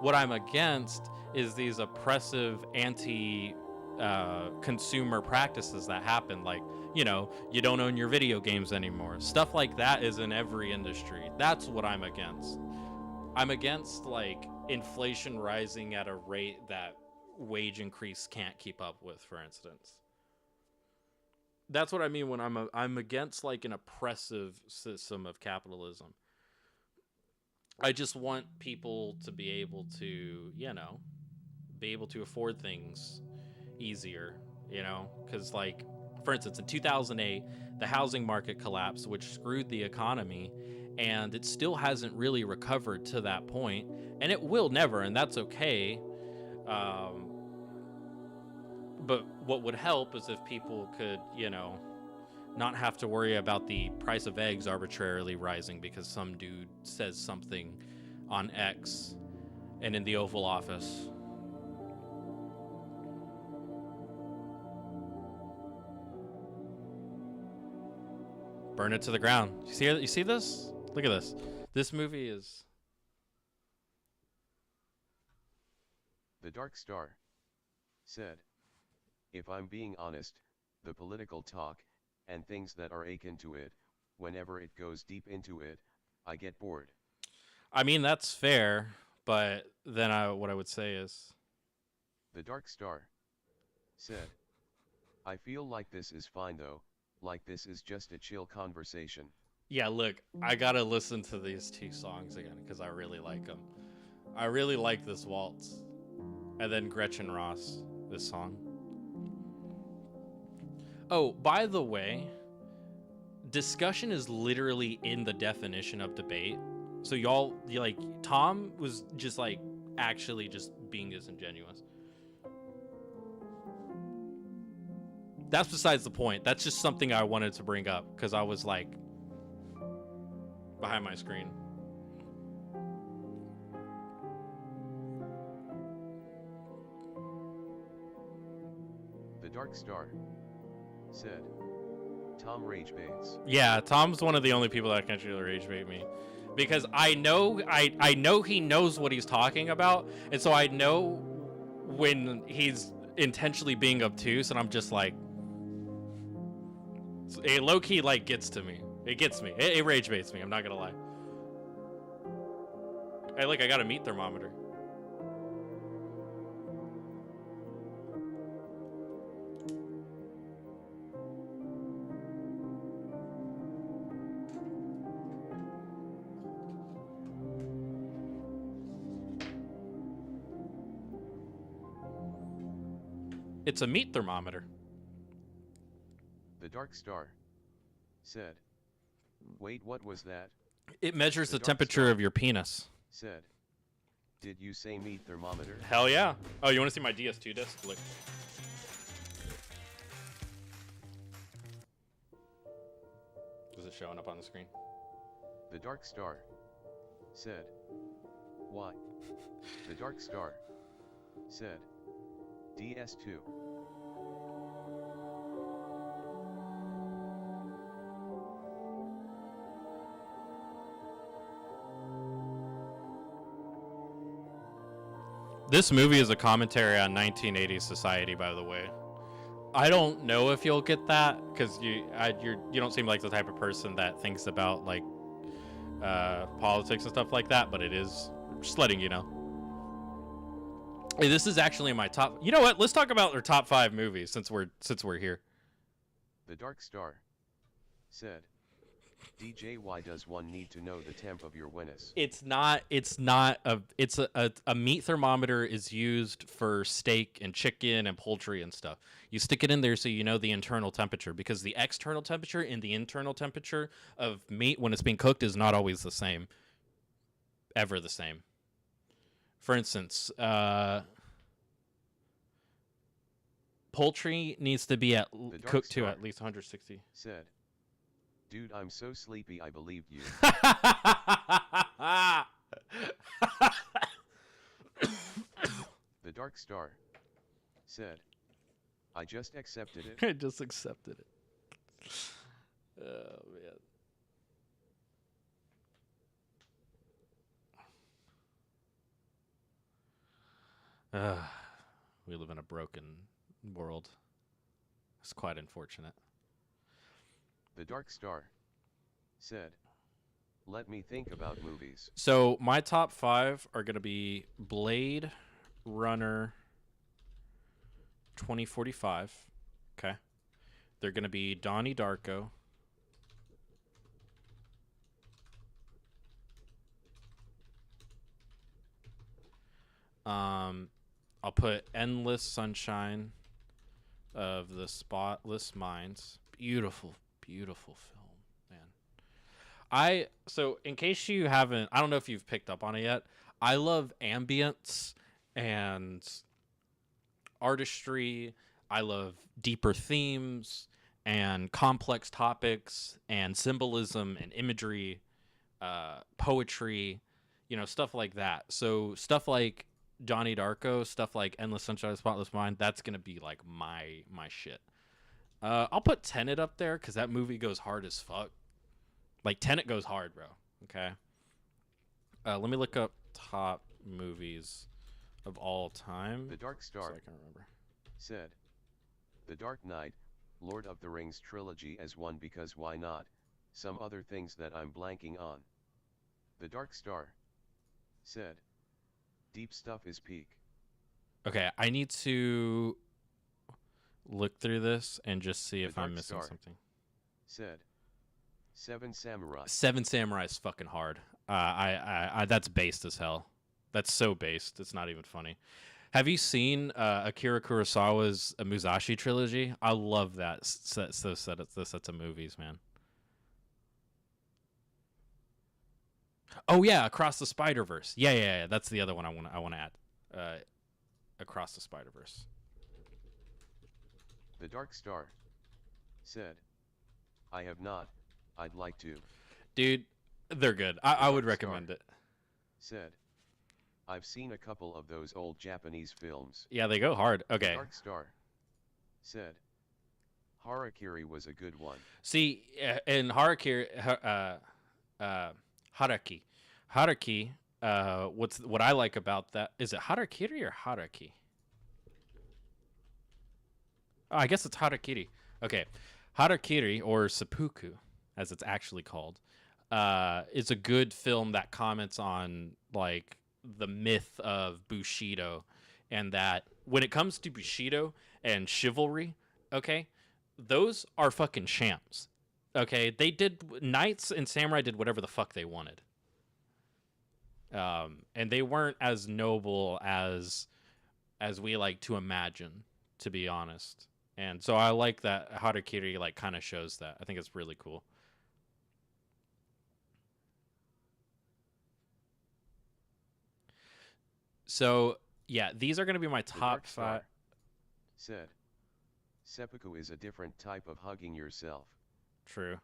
What I'm against is these oppressive anti-consumer practices that happen. You don't own your video games anymore. Stuff like that is in every industry. That's what I'm against. I'm against inflation rising at a rate that wage increase can't keep up with, for instance. That's what I mean when I'm against an oppressive system of capitalism. I just want people to be able to, afford things easier, because for instance, in 2008, the housing market collapsed, which screwed the economy, and it still hasn't really recovered to that point, and it will never, and that's okay. But what would help is if people could, not have to worry about the price of eggs arbitrarily rising because some dude says something on X and in the Oval Office. Burn it to the ground. You see this? Look at this. This movie is... The Dark Star said, "If I'm being honest, the political talk, and things that are akin to it, whenever it goes deep into it, I get bored." I mean, that's fair, but then what I would say is... The Dark Star said, "I feel like this is fine though, like this is just a chill conversation." Yeah, look, I gotta listen to these two songs again, because I really like them. I really like this waltz. And then Gretchen Ross, this song. Oh, by the way, discussion is literally in the definition of debate. So Tom was just actually just being disingenuous. That's besides the point. That's just something I wanted to bring up because I was behind my screen. The Dark Star said, "Tom rage baits." Yeah, Tom's one of the only people that can actually rage bait me, because I know he knows what he's talking about, and so I know when he's intentionally being obtuse, and I'm just it low key gets to me. It gets me. It rage baits me. I'm not gonna lie. Hey, look, I got a meat thermometer. It's a meat thermometer. The Dark Star said, "Wait, what was that?" It measures the Dark temperature Star of your penis. said, "Did you say meat thermometer?" Hell yeah. Oh, you want to see my DS2 disc? Look. Is it showing up on the screen? The Dark Star said, "Why?" The Dark Star said, "DS2. This movie is a commentary on 1980s society, by the way. I don't know if you'll get that, because you don't seem like the type of person that thinks about politics and stuff like that, but it is, just letting you know. Hey, this is actually my top. You know what? Let's talk about our top 5 movies since we're here. The Dark Star said, DJ, why does one need to know the temp of your Venus? It's a meat thermometer is used for steak and chicken and poultry and stuff. You stick it in there so you know the internal temperature, because the external temperature and the internal temperature of meat when it's being cooked is not always the same. Ever the same. For instance, poultry needs to be cooked to at least 160. Said, dude, I'm so sleepy I believed you. The Dark Star said, I just accepted it. I just accepted it. Oh, man. We live in a broken world. It's quite unfortunate. The Dark Star said, let me think about movies. So my top 5 are going to be Blade Runner 2045. Okay. They're going to be Donnie Darko. I'll put Endless Sunshine of the Spotless Minds. Beautiful, beautiful film, man. So in case you haven't, I don't know if you've picked up on it yet, I love ambience and artistry. I love deeper themes and complex topics and symbolism and imagery, poetry, stuff like that. So stuff like Donnie Darko, stuff like Endless Sunshine of the Spotless Mind, that's gonna be like my shit. I'll put Tenet up there because that movie goes hard as fuck. Like, Tenet goes hard, bro. Okay. Let me look up top movies of all time. The Dark Star so I can remember. Said, The Dark Knight, Lord of the Rings trilogy as one because why not? Some other things that I'm blanking on. The Dark Star said, deep stuff is peak. Okay, I need to look through this and just see if I'm missing something. Said, Seven Samurai. Seven Samurai is fucking hard. I that's based as hell. That's so based. It's not even funny. Have you seen Akira Kurosawa's Musashi trilogy? I love that sets of movies, man. Oh yeah, Across the Spider-Verse. Yeah. That's the other one I want to add. Across the Spider-Verse. The Dark Star said, I have not. I'd like to. Dude, they're good. I would recommend it. Said, I've seen a couple of those old Japanese films. Yeah, they go hard. Okay. The Dark Star said, Harakiri was a good one. See, in Harakiri, Haraki, what I like about that, is it Harakiri or Haraki? Oh, I guess it's Harakiri. Okay. Harakiri, or Seppuku, as it's actually called, is a good film that comments on, like, the myth of Bushido, and that when it comes to Bushido and chivalry, okay, those are fucking champs. Okay, knights and samurai did whatever the fuck they wanted. And they weren't as noble as we like to imagine, to be honest. And so I like that Harakiri like kind of shows that. I think it's really cool. So, yeah, these are going to be my top 5. Said, seppuku is a different type of hugging yourself. True.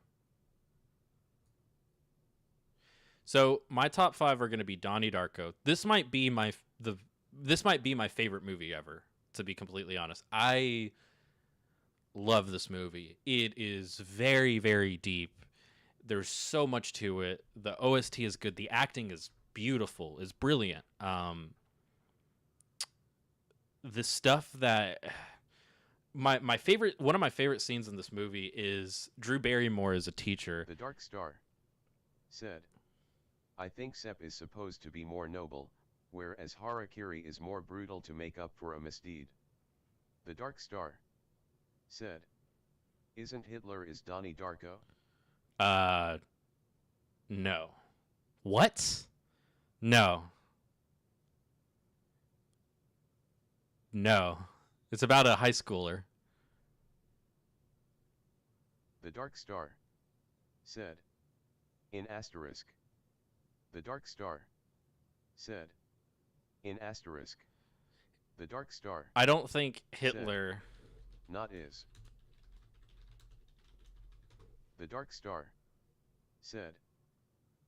So, my top 5 are going to be Donnie Darko. This might be my favorite movie ever, to be completely honest. I love this movie. It is very, very deep. There's so much to it. The OST is good. The acting is beautiful, is brilliant. The stuff that one of my favorite scenes in this movie is Drew Barrymore as a teacher. The Dark Star said, I think Sepp is supposed to be more noble, whereas harakiri is more brutal to make up for a misdeed. The Dark Star said, "Isn't Hitler is Donnie Darko?" No. What? No. No. It's about a high schooler. The Dark Star said, in asterisk. The Dark Star said, in asterisk. The Dark Star. I don't think Hitler. Said, not is. The Dark Star said,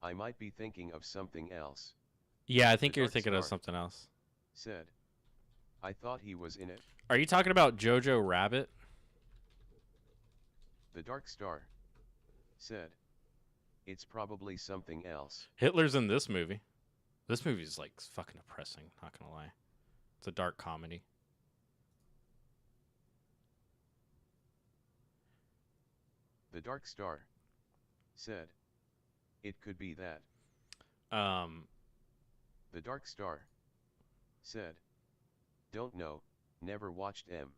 I might be thinking of something else. Yeah, I think The you're Dark thinking of Star something else. said, I thought he was in it. Are you talking about Jojo Rabbit? The Dark Star said, it's probably something else. Hitler's in this movie. This movie's like fucking depressing, not gonna lie. It's a dark comedy. The Dark Star said, it could be that. The Dark Star said, don't know, never watched M.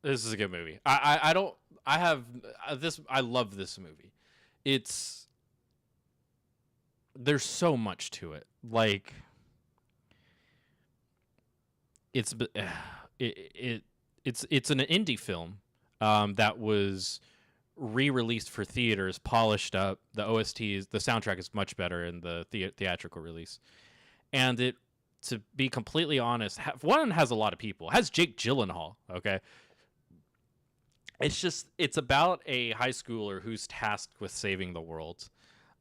This is a good movie. I love this movie. There's so much to it. Like it's an indie film that was re-released for theaters, polished up. The OSTs, the soundtrack is much better in the theatrical release. And it, to be completely honest, one has a lot of people. It has Jake Gyllenhaal, okay? It's about a high schooler who's tasked with saving the world.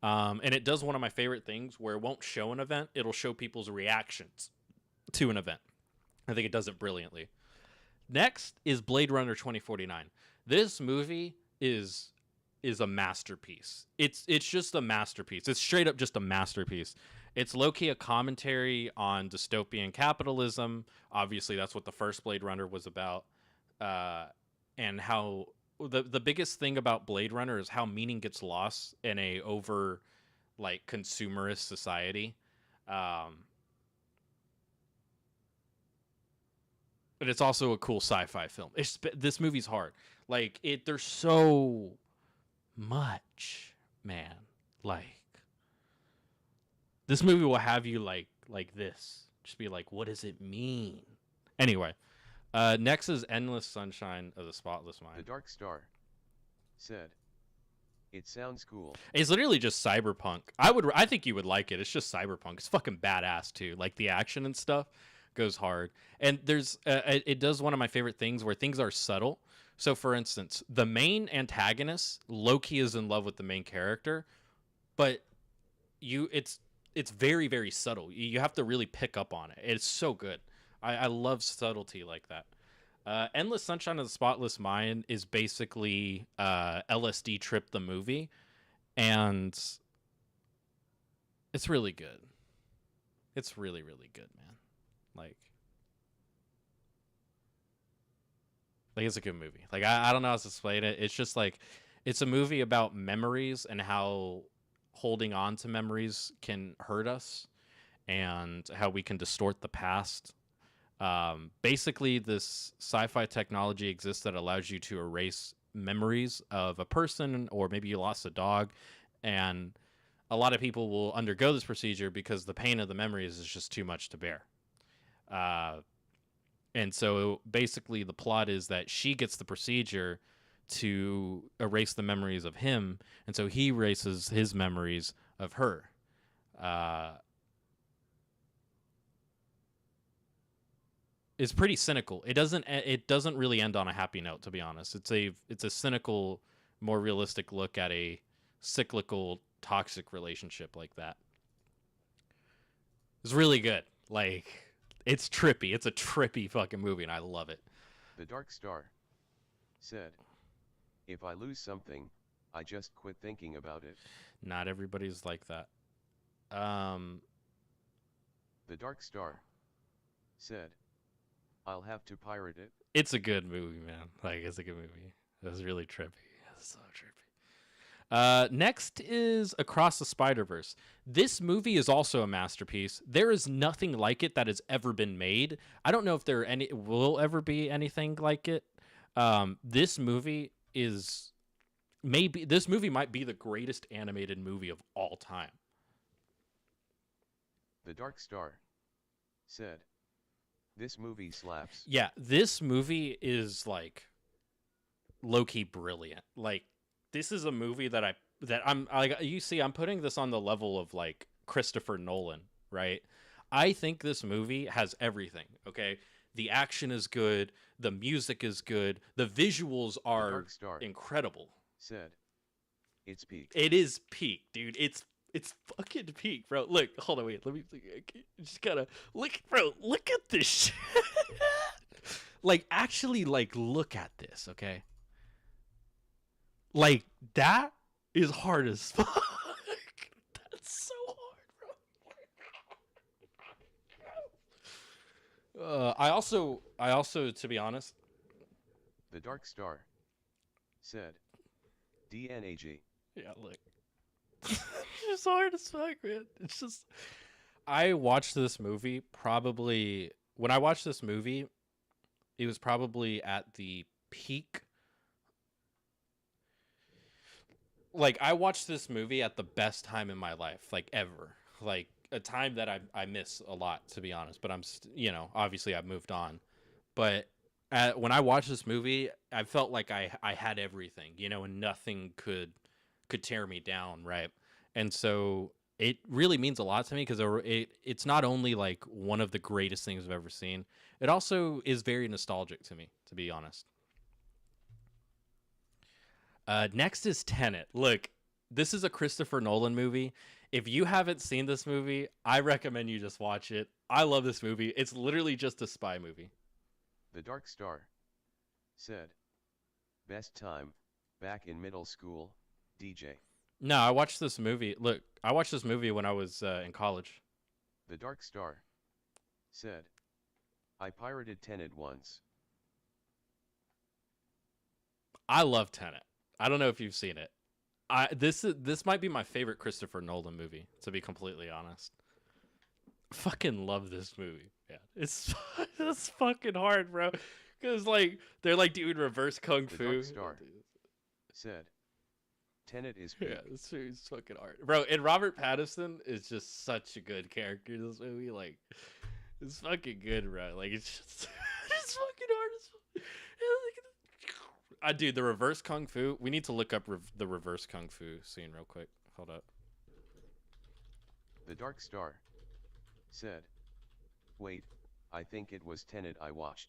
And it does one of my favorite things where it won't show an event, it'll show people's reactions to an event. I think it does it brilliantly. Next is Blade Runner 2049. This movie is a masterpiece. It's just a masterpiece. It's straight up just a masterpiece. It's low-key a commentary on dystopian capitalism. Obviously, that's what the first Blade Runner was about. And how the biggest thing about Blade Runner is how meaning gets lost in a over like consumerist society. But it's also a cool sci-fi film. This movie's hard. Like there's so much, man. Like this movie will have you like this. Just be like, what does it mean? Anyway. Next is Endless Sunshine of the Spotless Mind. The Dark Star said, it sounds cool. It's literally just cyberpunk. I think you would like it. It's just cyberpunk. It's fucking badass too. Like the action and stuff goes hard. And there's it does one of my favorite things where things are subtle. So for instance, the main antagonist, Loki, is in love with the main character, but it's very, very subtle. You have to really pick up on it. It's so good. I love subtlety like that. Endless Sunshine of the Spotless Mind is basically LSD Trip the movie, and it's really good. It's really, really good, man. Like it's a good movie. Like I don't know how to explain it. It's just like it's a movie about memories and how holding on to memories can hurt us, and how we can distort the past. Basically, this sci-fi technology exists that allows you to erase memories of a person, or maybe you lost a dog, and a lot of people will undergo this procedure because the pain of the memories is just too much to bear. And so basically the plot is that she gets the procedure to erase the memories of him, and so he erases his memories of her. Is pretty cynical. It doesn't really end on a happy note, to be honest. It's a cynical, more realistic look at a cyclical, toxic relationship like that. It's really good. Like it's trippy. It's a trippy fucking movie, and I love it. The Dark Star said, if I lose something, I just quit thinking about it. Not everybody's like that. The Dark Star said, I'll have to pirate it. It's a good movie, man. Like, it's a good movie. It's really trippy. It's so trippy. Next is Across the Spider-Verse. This movie is also a masterpiece. There is nothing like it that has ever been made. I don't know if there will ever be anything like it. This movie might be the greatest animated movie of all time. The Dark Star said, "This movie slaps." Yeah, this movie is like low-key brilliant. Like, this is a movie that I'm like, you see, I'm putting this on the level of like Christopher Nolan, right? I think this movie has everything. Okay, the action is good, the music is good, the visuals are Dark Star incredible. said, "It's peak." It is peak, dude. It's fucking peak, bro. Look, hold on, wait. Let me just gotta look, bro. Look at this shit. Like, actually, like, look at this, okay? Like, that is hard as fuck. That's so hard, bro. I also, to be honest, The Dark Star said, "DNAG." yeah, look. It's just hard as fuck, man. It's just, I watched this movie probably, when I watched this movie, it was probably at the peak. Like, I watched this movie at the best time in my life, like, ever. Like, a time that I miss a lot, to be honest. But I'm, obviously I've moved on. But when I watched this movie, I felt like I had everything, and nothing could tear me down, right? And so it really means a lot to me because it's not only like one of the greatest things I've ever seen, it also is very nostalgic to me, to be honest. Next is Tenet. Look, this is a Christopher Nolan movie. If you haven't seen this movie, I recommend you just watch it. I love this movie. It's literally just a spy movie. The Dark Star said, "Best time, back in middle school, DJ." No, I watched this movie. Look, I watched this movie when I was in college. The Dark Star said, "I pirated Tenet once." I love Tenet. I don't know if you've seen it. This might be my favorite Christopher Nolan movie, to be completely honest. I fucking love this movie. Yeah, it's fucking hard, bro. Because like they're like doing reverse kung fu. The Dark Star said, "Tenet is peak." Yeah, this movie's fucking hard, bro. And Robert Pattinson is just such a good character in this movie. Like, it's fucking good, bro. Like, it's just it's fucking hard as fuck. Dude, the reverse kung fu. We need to look up the reverse kung fu scene real quick. Hold up. The Dark Star said, "Wait, I think it was Tenet I watched."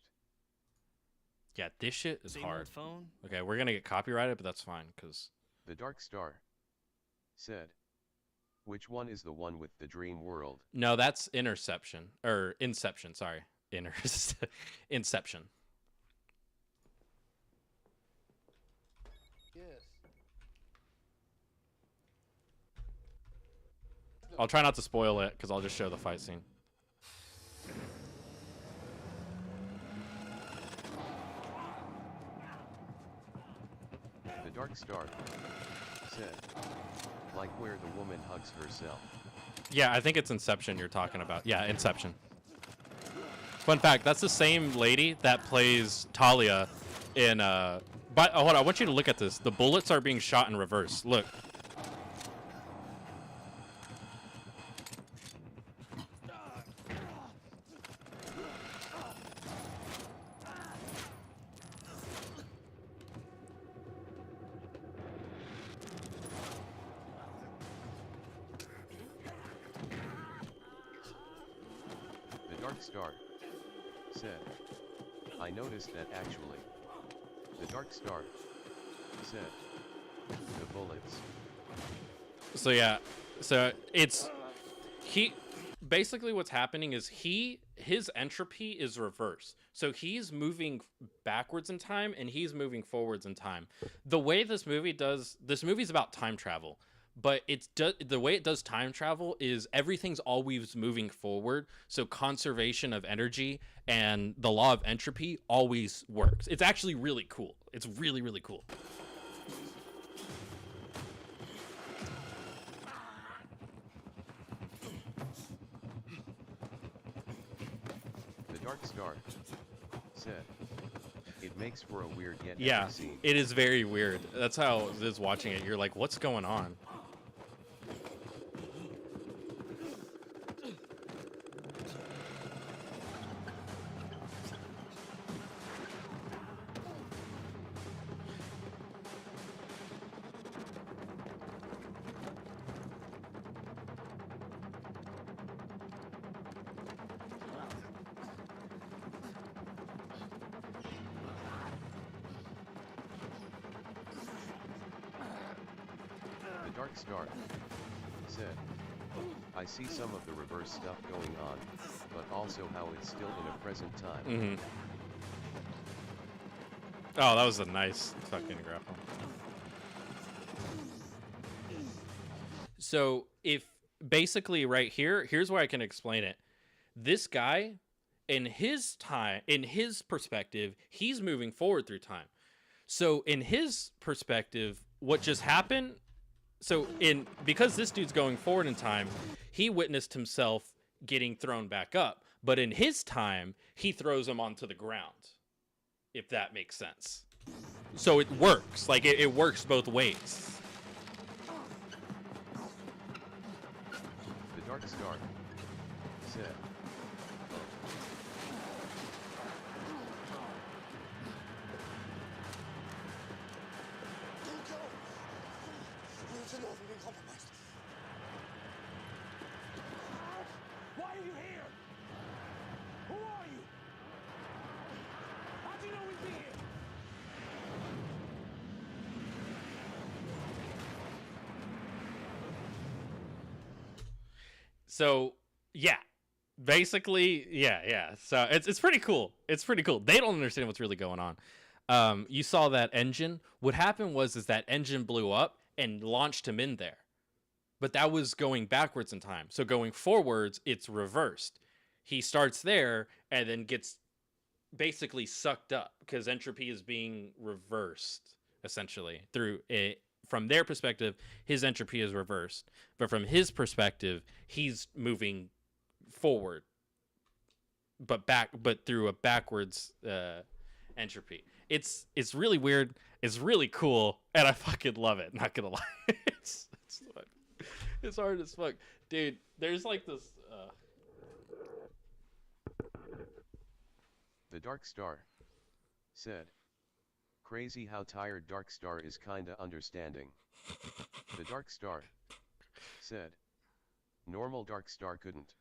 Yeah, this shit is Same hard. old phone? Okay, we're gonna get copyrighted, but that's fine, cause The Dark Star said, "Which one is the one with the dream world?" no, that's Inception. Sorry, Inception. Yes. I'll try not to spoil it, because I'll just show the fight scene. The Dark Star said, "Like where the woman hugs herself." Yeah, I think it's Inception you're talking about. Yeah, Inception. Fun fact, that's the same lady that plays Talia in, but hold on, I want you to look at this. The bullets are being shot in reverse. Look. The Dark Star said, "I noticed that actually." The Dark Star said, "The bullets." So yeah, so it's basically what's happening is his entropy is reverse. So he's moving backwards in time and he's moving forwards in time. The way this movie's about time travel, but the way it does time travel is everything's always moving forward. So conservation of energy and the law of entropy always works. It's actually really cool. It's really, really cool. Dark Star said, "It makes for a weird yet Yeah, epic scene." it is very weird. That's how it is watching it. You're like, what's going on? The Dark Star said, "I see some of the reverse stuff going on, but also how it's still in a present time." Mm-hmm. Oh, that was a nice fucking grapple. So if basically right here, here's where I can explain it. This guy, in his time, in his perspective, he's moving forward through time. So in his perspective, what just happened? So because this dude's going forward in time, he witnessed himself getting thrown back up. But in his time, he throws him onto the ground. If that makes sense. So it works. Like it works both ways. The Dark Star said, Don't go! We'll to know we've been compromised. Why are you here? Who are you? How'd you know we'd be here? So yeah, basically yeah. So it's pretty cool. It's pretty cool. They don't understand what's really going on. You saw that engine. What happened was that engine blew up and launched him in there. But that was going backwards in time. So going forwards, it's reversed. He starts there and then gets basically sucked up because entropy is being reversed essentially through it. From their perspective, his entropy is reversed, but from his perspective, he's moving forward, but through a backwards entropy. It's really weird. It's really cool, and I fucking love it. Not gonna lie, it's hard as fuck, dude. There's like this. The Dark Star said, "Crazy how tired Dark Star is kinda understanding." The Dark Star said, "Normal Dark Star couldn't."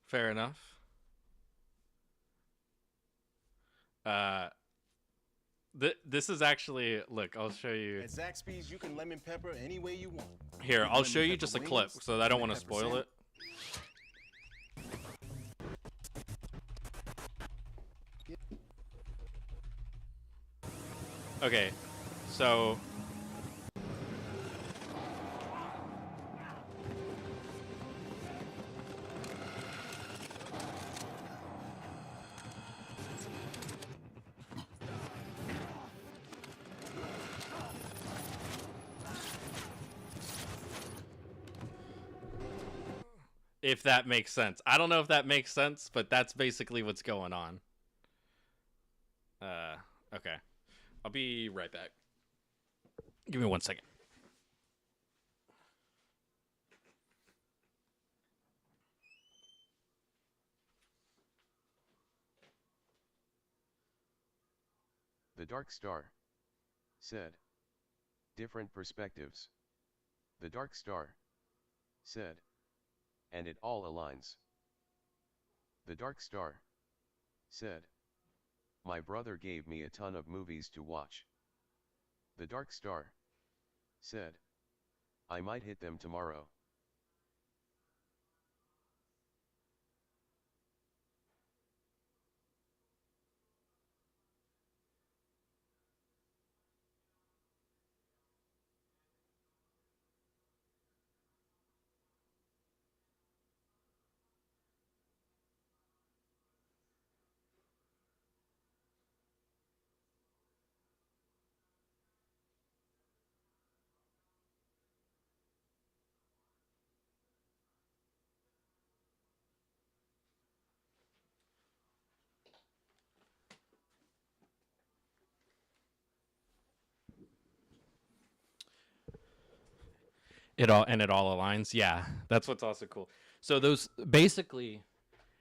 Fair enough. This is actually, look, I'll show you. At Zaxby's, you can lemon pepper any way you want. Here, I'll Lemon show you pepper just a wings, clip, so I don't want lemon to pepper spoil sandwich. it. Okay, so if that makes sense. I don't know if that makes sense, but that's basically what's going on. Okay. I'll be right back. Give me 1 second. The Dark Star said, "Different perspectives." The Dark Star said, "And it all aligns." The Dark Star said, "My brother gave me a ton of movies to watch." The Dark Star said, "I might hit them tomorrow." It all aligns. Yeah, that's what's also cool. So those basically,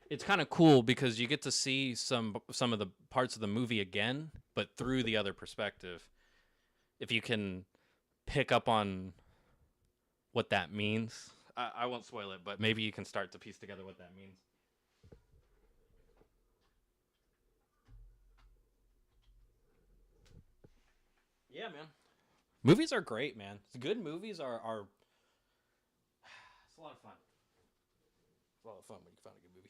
it's kind of cool because you get to see some of the parts of the movie again, but through the other perspective. If you can pick up on what that means, I won't spoil it, but maybe you can start to piece together what that means. Yeah, man. Movies are great, man. Good movies are it's a lot of fun. It's a lot of fun when you find a good movie.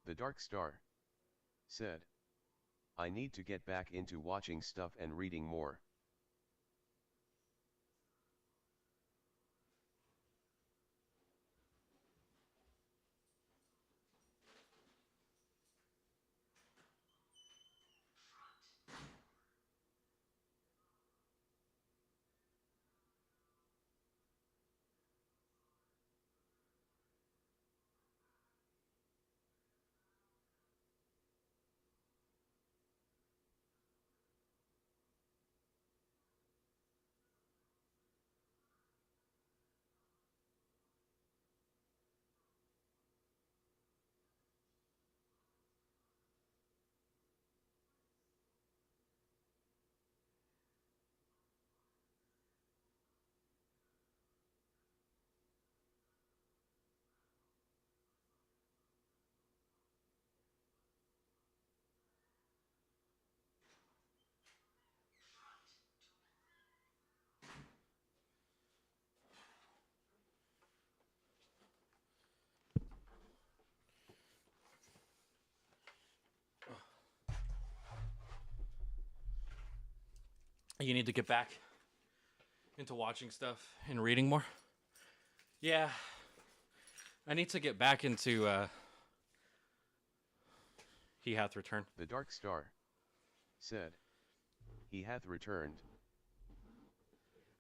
The Dark Star said, I need to get back into watching stuff and reading more. You need to get back into watching stuff and reading more. Yeah, I need to get back into He Hath Returned. The Dark Star said, He hath returned.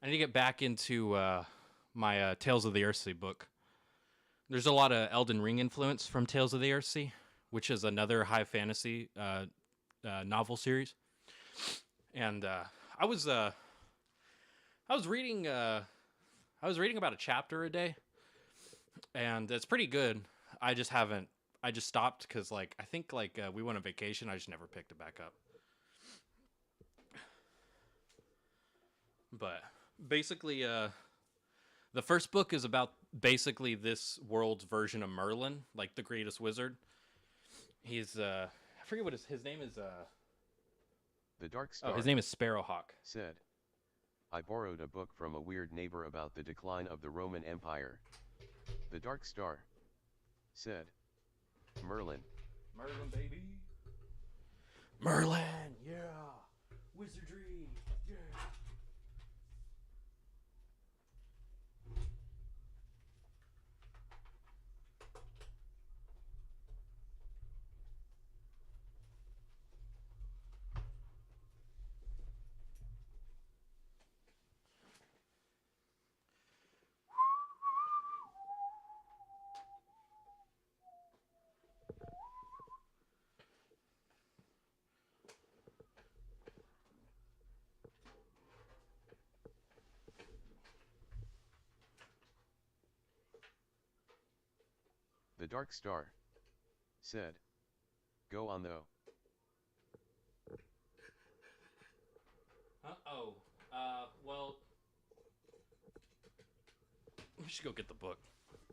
I need to get back into my Tales of the Earthsea book. There's a lot of Elden Ring influence from Tales of the Earthsea, which is another high fantasy novel series. And I was reading about a chapter a day, and it's pretty good. I just stopped because I think we went on vacation. I just never picked it back up. But basically, the first book is about basically this world's version of Merlin, like the greatest wizard. He's I forget what his name is. The Dark Star. His name is Sparrowhawk. Said, I borrowed a book from a weird neighbor about the decline of the Roman Empire. The Dark Star said, Merlin. Merlin, baby. Merlin, yeah. Wizardry, yeah. The Dark Star said, Go on though. Well, we should go get the book.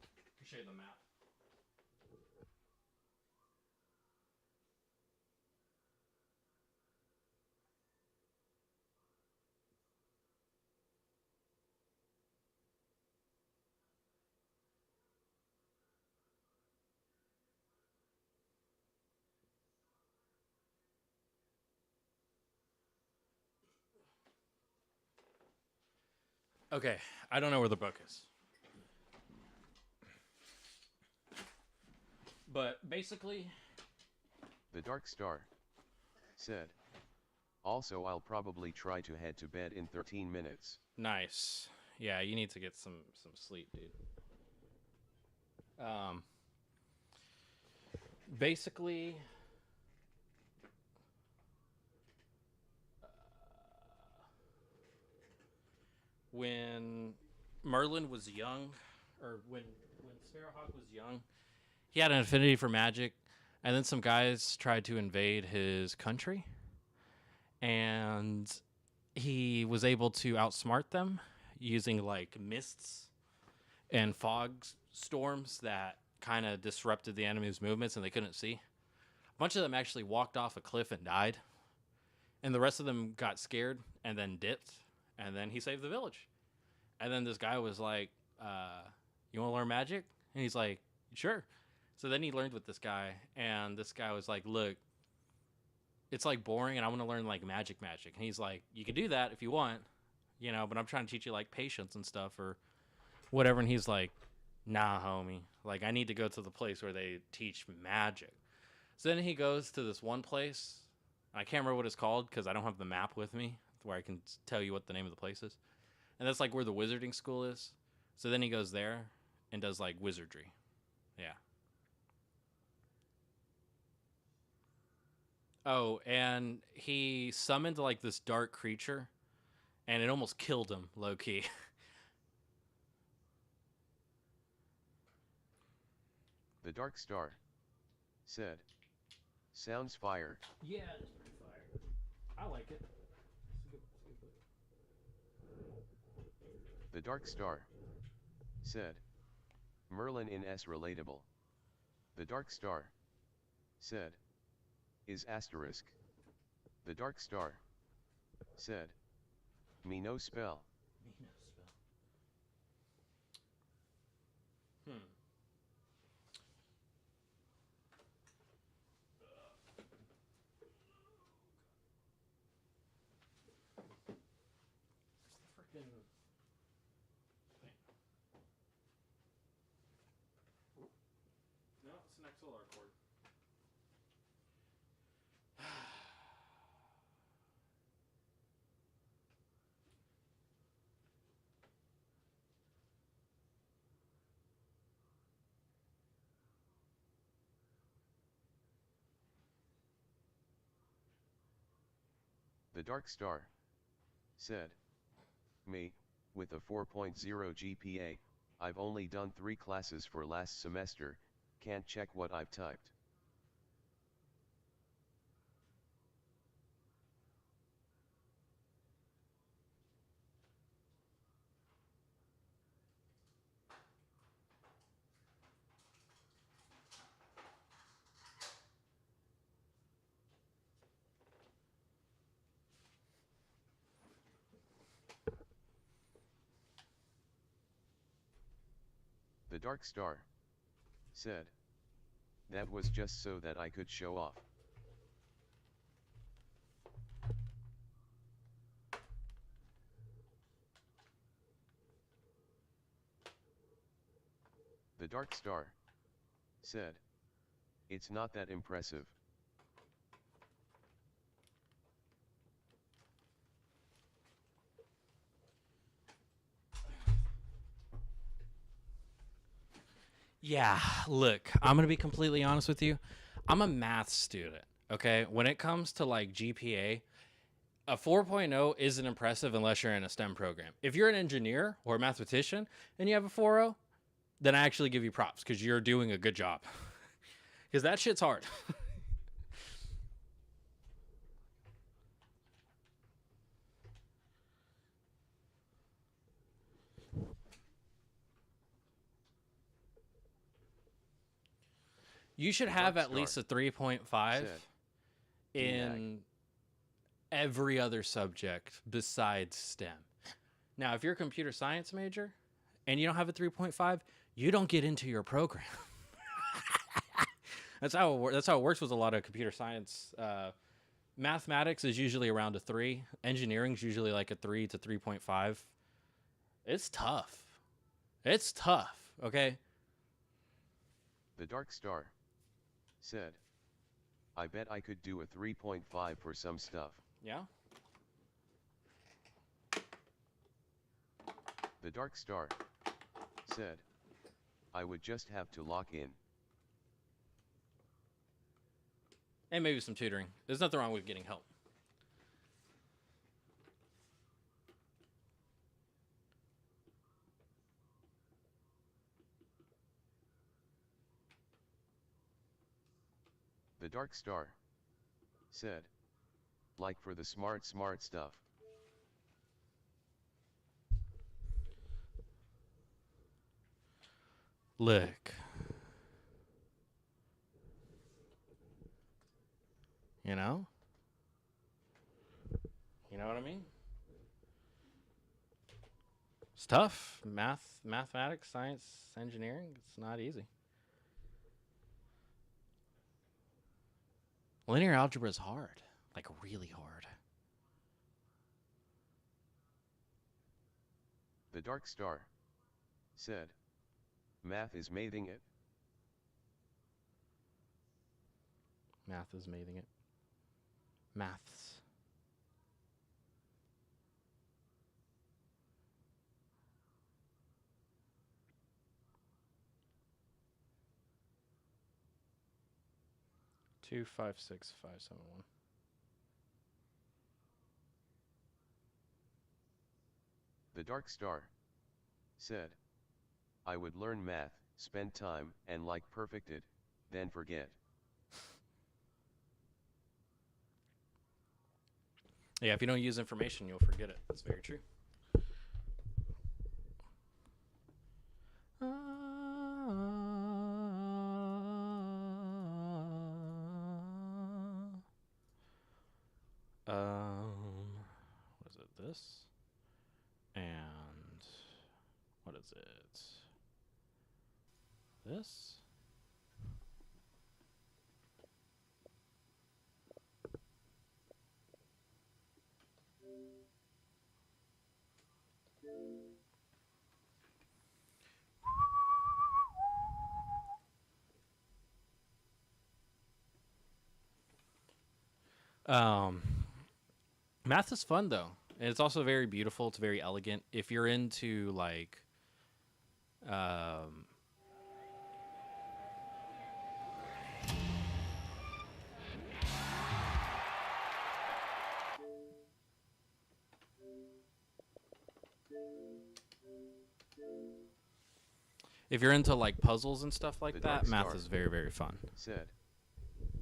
I'll show you the map. Okay, I don't know where the book is. But basically, The Dark Star said, Also, I'll probably try to head to bed in 13 minutes. Nice. Yeah, you need to get some sleep, dude. Basically, when Merlin was young, or when Sparrowhawk was young, he had an affinity for magic, and then some guys tried to invade his country, and he was able to outsmart them using like mists and fog storms that kind of disrupted the enemy's movements and they couldn't see. A bunch of them actually walked off a cliff and died, and the rest of them got scared and then dipped, and then he saved the village. And then this guy was like, you want to learn magic? And he's like, sure. So then he learned with this guy, and this guy was like, look, it's like boring, and I want to learn like magic. And he's like, you can do that if you want, but I'm trying to teach you like patience and stuff or whatever. And he's like, nah, homie, like I need to go to the place where they teach magic. So then he goes to this one place. I can't remember what it's called because I don't have the map with me where I can tell you what the name of the place is. And that's like where the wizarding school is. So then he goes there and does like wizardry. Yeah. Oh, and he summoned like this dark creature, and it almost killed him, low key. The Dark Star said, sounds fire. Yeah, it's pretty fire. I like it. The Dark Star said, Merlin in S relatable. The Dark Star said, is asterisk. The Dark Star said, me no spell. Me no spell. Where's the freaking thing? No, it's an XLR cord. The Dark Star said, me, with a 4.0 GPA, I've only done 3 classes for last semester, can't check what I've typed. The Dark Star said, that was just so that I could show off. The Dark Star said, it's not that impressive. Yeah, look, I'm going to be completely honest with you. I'm a math student, okay? When it comes to like GPA, a 4.0 isn't impressive unless you're in a STEM program. If you're an engineer or a mathematician and you have a 4.0, then I actually give you props because you're doing a good job. Because that shit's hard. You should have at least a 3.5 in every other subject besides STEM. Now, if you're a computer science major and you don't have a 3.5, you don't get into your program. That's how it works with a lot of computer science. Mathematics is usually around a 3. Engineering's usually like a 3 to 3.5. It's tough. It's tough, okay? The Dark Star said, I bet I could do a 3.5 for some stuff. Yeah? The Dark Star said, I would just have to lock in. And maybe some tutoring. There's nothing wrong with getting help. The Dark Star said, like for the smart stuff. Look. You know? You know what I mean? It's tough. Mathematics, science, engineering, it's not easy. Linear algebra is hard. Like, really hard. The Dark Star said, math is mathing it. Math is mathing it. Maths. Two, 5, 6, 5, 7, 1. The Dark Star said, I would learn math, spend time, and like perfect it, then forget. Yeah, if you don't use information, you'll forget it. That's very true. What is it? This? And what is it? This? Math is fun though, and it's also very beautiful. It's very elegant. If you're into like, if you're into like puzzles and stuff like that, math is very, very fun. Said,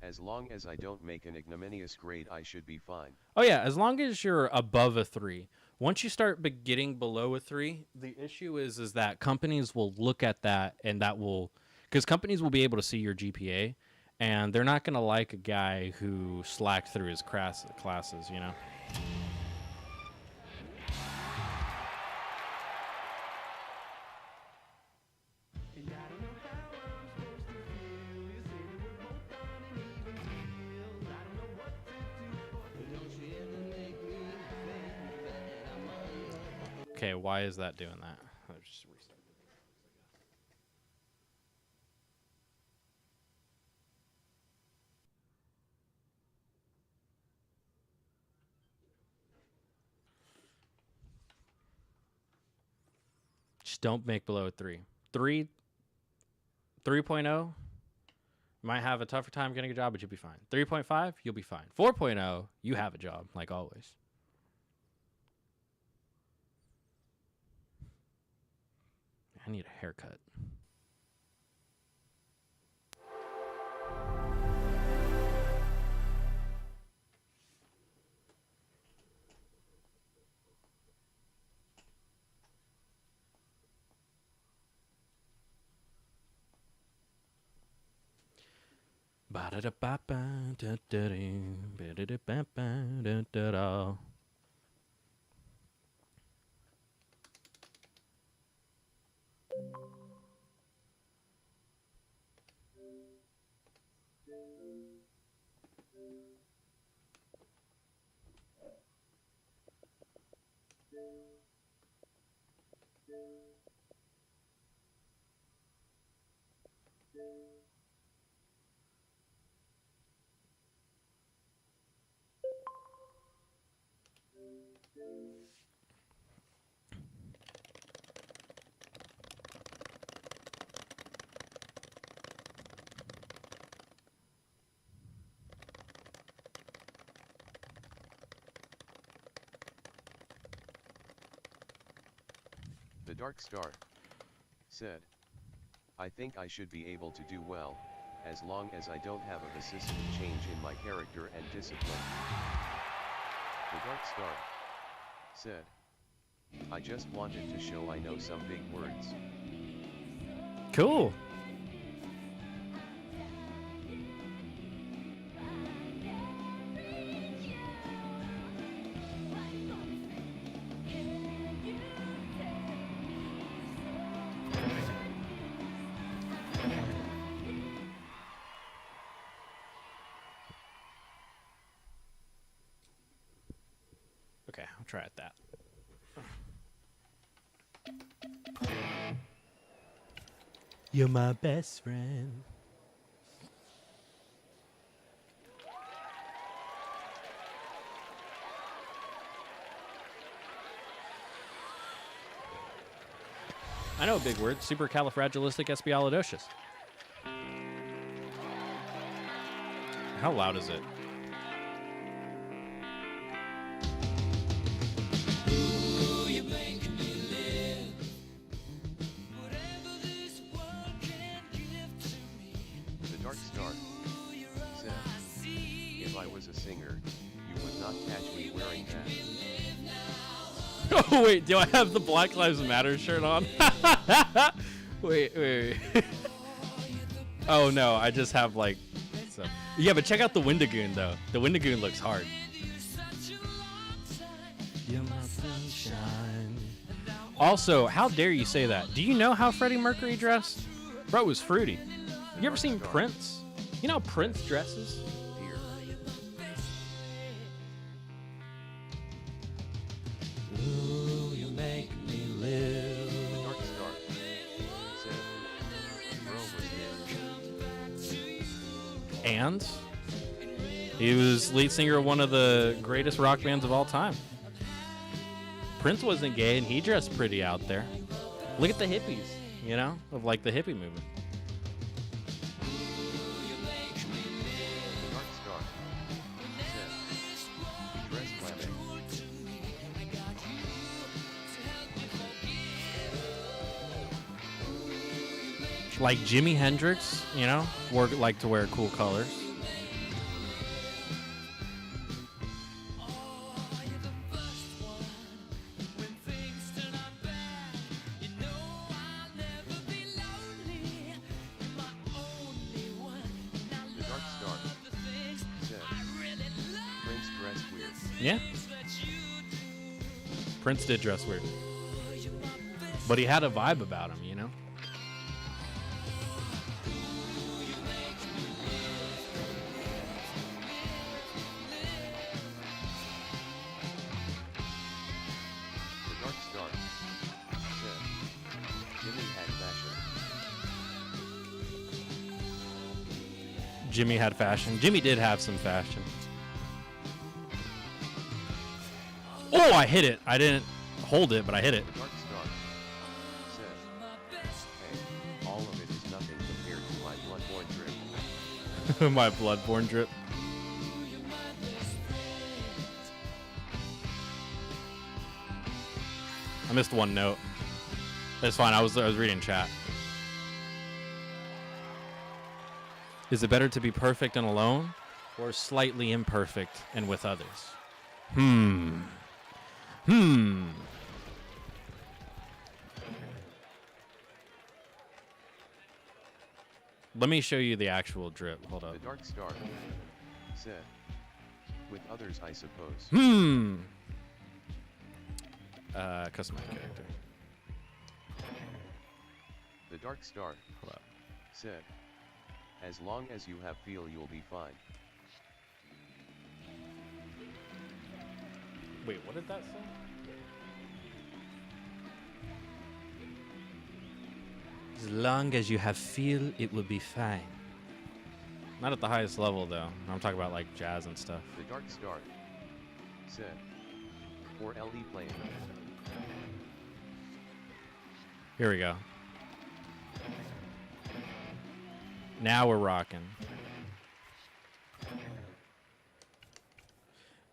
as long as I don't make an ignominious grade, I should be fine. Oh yeah, as long as you're above a 3. Once you start getting below a 3, the issue is that companies will look at that, and that will, because companies will be able to see your GPA, and they're not gonna like a guy who slacked through his classes, you know. Okay, why is that doing that? Let's just restart. Just don't make below a 3. 3.0 might have a tougher time getting a job, but you'll be fine. 3.5, you'll be fine. 4.0, you have a job, like always. I need a haircut. Ba-da-da-ba-ba-da-da-dee, The Dark Star said, I think I should be able to do well, as long as I don't have a vicissitude change in my character and discipline. The Dark Star said, I just wanted to show I know some big words. Cool. Okay, I'll try it that. You're my best friend. I know a big word, supercalifragilisticexpialidocious. How loud is it? The Dark Star said, if I was a singer, you would not catch me wearing that. Oh wait, do I have the Black Lives Matter shirt on? wait. Oh no, I just have like so. Yeah, but check out the Wendigoon though. The Wendigoon looks hard. Also, how dare you say that? Do you know how Freddie Mercury dressed? Bro, it was fruity. You ever seen Prince? You know how Prince dresses? Ooh, you make me live. The Dark Star said, bro was in. And he was lead singer of one of the greatest rock bands of all time. Prince wasn't gay and he dressed pretty out there. Look at the hippies, you know, of like the hippie movement. The Dark Star said, he dressed flaming. Like Jimi Hendrix, you know, like to wear cool colors. The Dark Star said, Prince dressed weird. Yeah. Prince did dress weird. But he had a vibe about him, you know? The Dark Star said, Jimmy had fashion. Jimmy had fashion. Jimmy did have some fashion. Oh, I hit it. I didn't hold it, but I hit it. The Dark Star said, hey, all of it is nothing compared to my bloodborne drip. My bloodborne drip. I missed one note. That's fine. I was reading chat. Is it better to be perfect and alone, or slightly imperfect and with others? Let me show you the actual drip. Hold up. The Dark Star said, with others I suppose. Customize character. The Dark Star said, as long as you have feel you'll be fine. Wait, what did that say? As long as you have feel, it will be fine. Not at the highest level, though. I'm talking about like jazz and stuff. The Dark Star said, for LE playing. Here we go. Now we're rocking.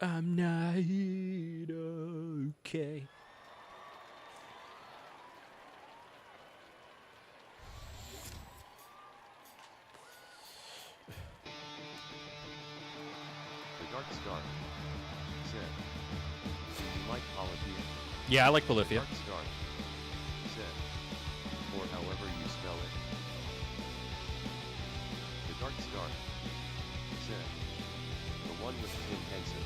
I'm not okay. Said. You like Polyphia? Yeah, I like Polyphia. Dark Star. Said. Or however you spell it. The Dark Star. Said. The one with Tim Henson.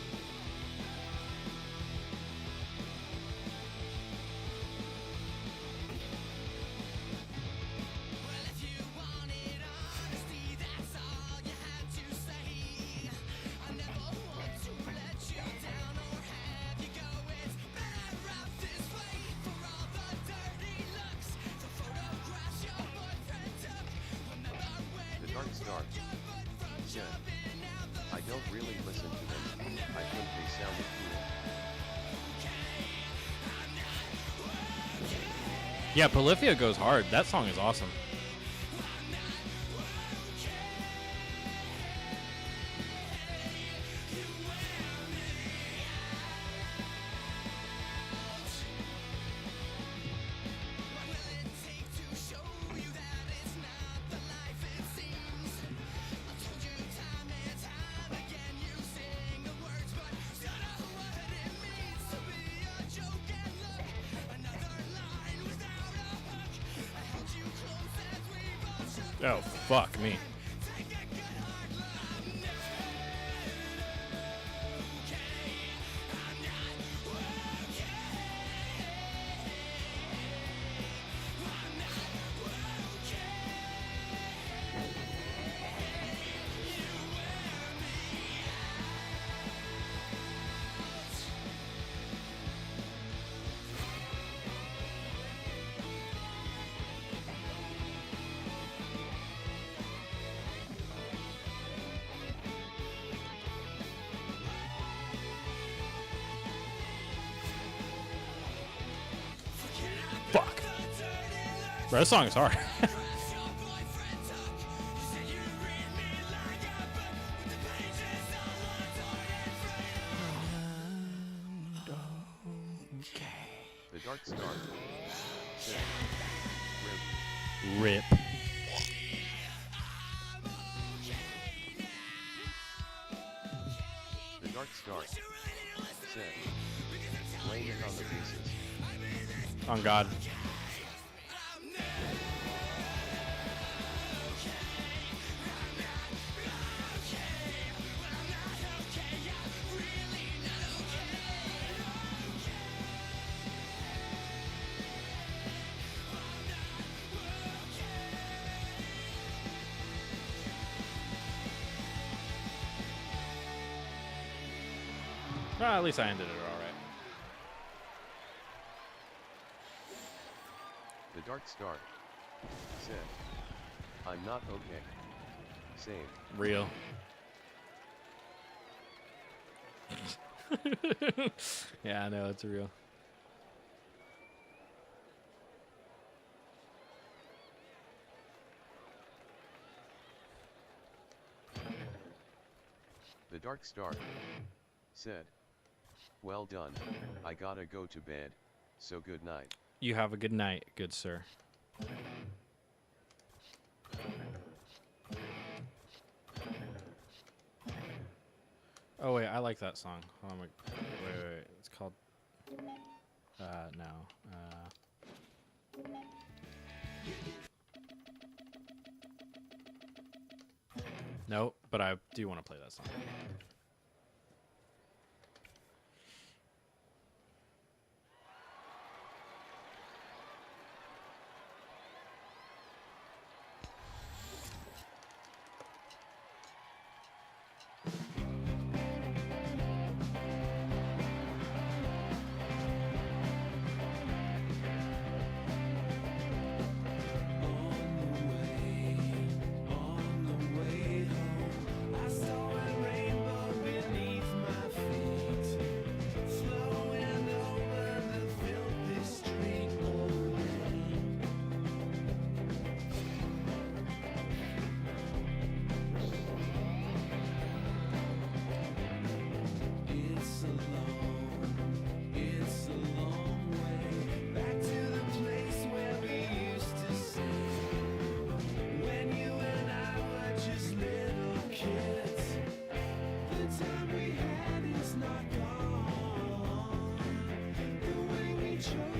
The Dark Star. Said. I don't really listen to them. I think they sounded cool. Yeah, Polyphia goes hard. That song is awesome. Oh, fuck me. Fuck. Bro, this song is hard. The Dark Star. Said. Rip. The Dark Star. Said. Blame it on the pieces. On God. Well, at least I ended it all right. The Dark Star. Said. I'm not okay. Same. Real. Yeah, I know, it's real. The Dark Star. Said. Well done. I gotta go to bed. So good night. You have a good night, good sir. Oh wait, I like that song. Hold on, wait. It's called. No. Nope, but I do want to play that song.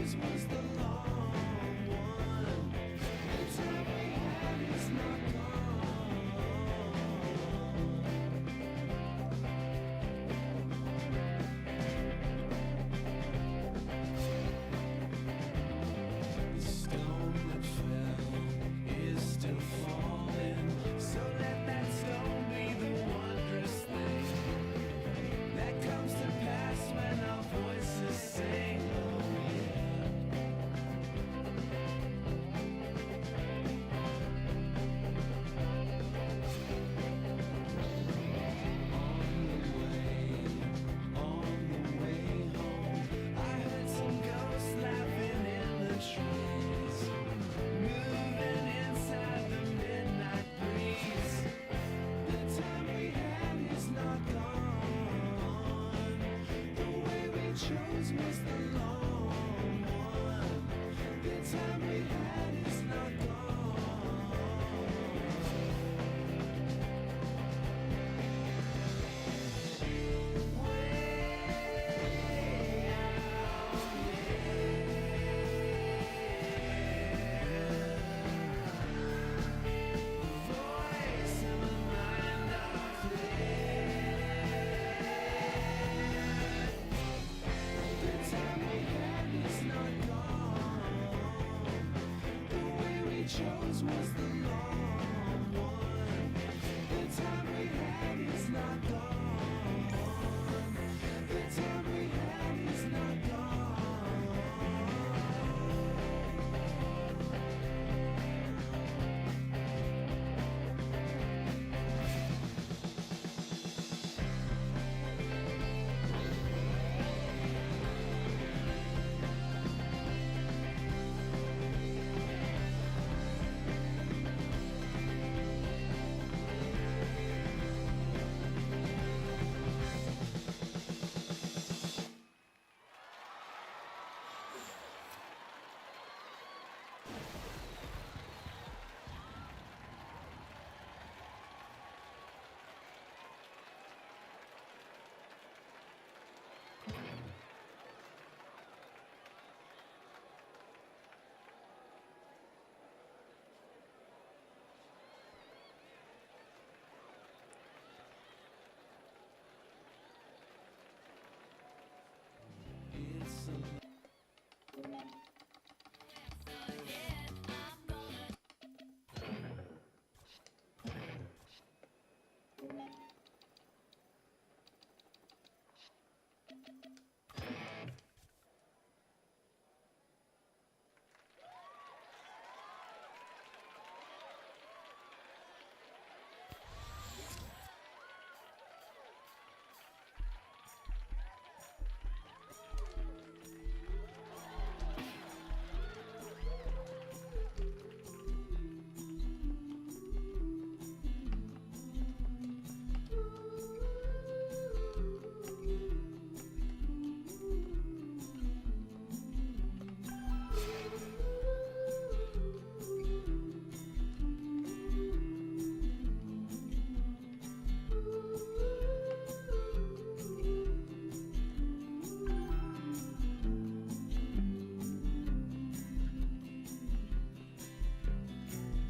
chose was the long one. The time we had is not gone. The stone that fell is still falling, so let that stone be the wondrous thing that comes to pass when our voices sing. Oh yeah. On the way home, I heard some ghosts laughing in the trees, moving inside the midnight breeze. The time we had is not gone. The way we chose was the long one. The time we had is not gone. Voice in the mind of the time we had is not gone. The way we chose was the long one. The time we had is not gone. The time we had is not gone. It's a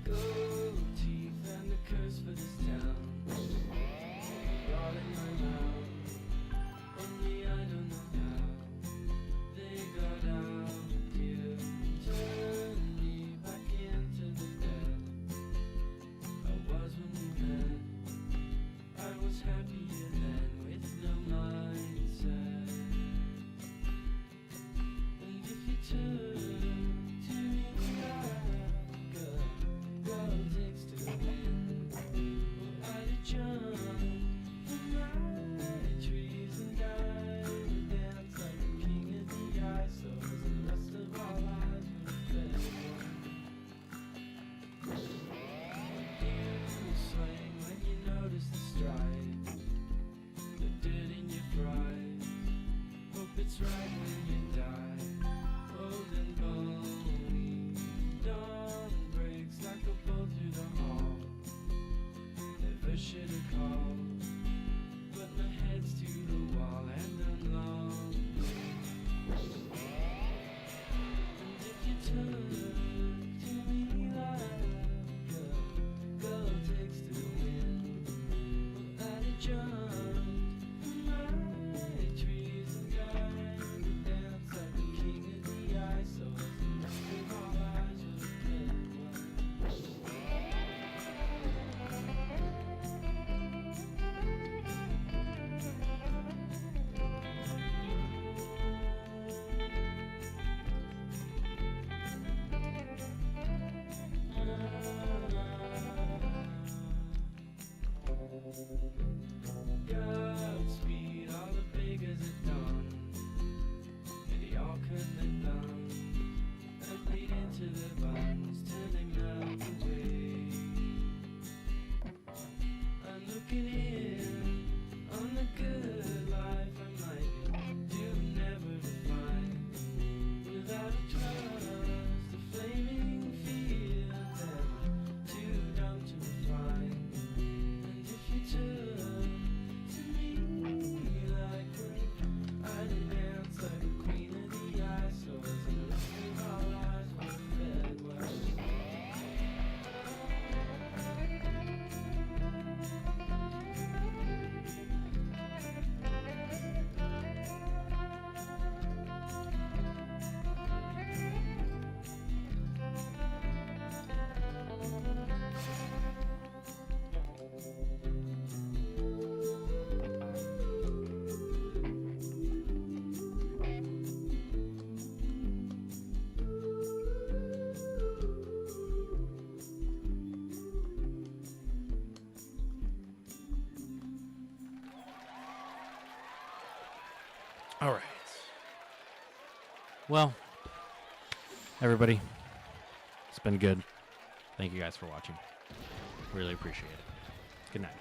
gold teeth and a curse for this town. All in my mouth, only I don't know how they got out here. Turn me back into the dead I was when we met. I was happier then with no mindset. And if you turn to me like a girl takes to the wind, well, I'd jump from my trees and die and dance like a king of the ice. So as the rest of our lives would have you swing when you notice the stride, the dirt in your pride. Hope it's right when you die, old and bony. Dawn breaks like a bolt through the hall. Never should have called, but my head's to the wall and I'm lonely. All right. Well, everybody, it's been good. Thank you guys for watching. Really appreciate it. Good night.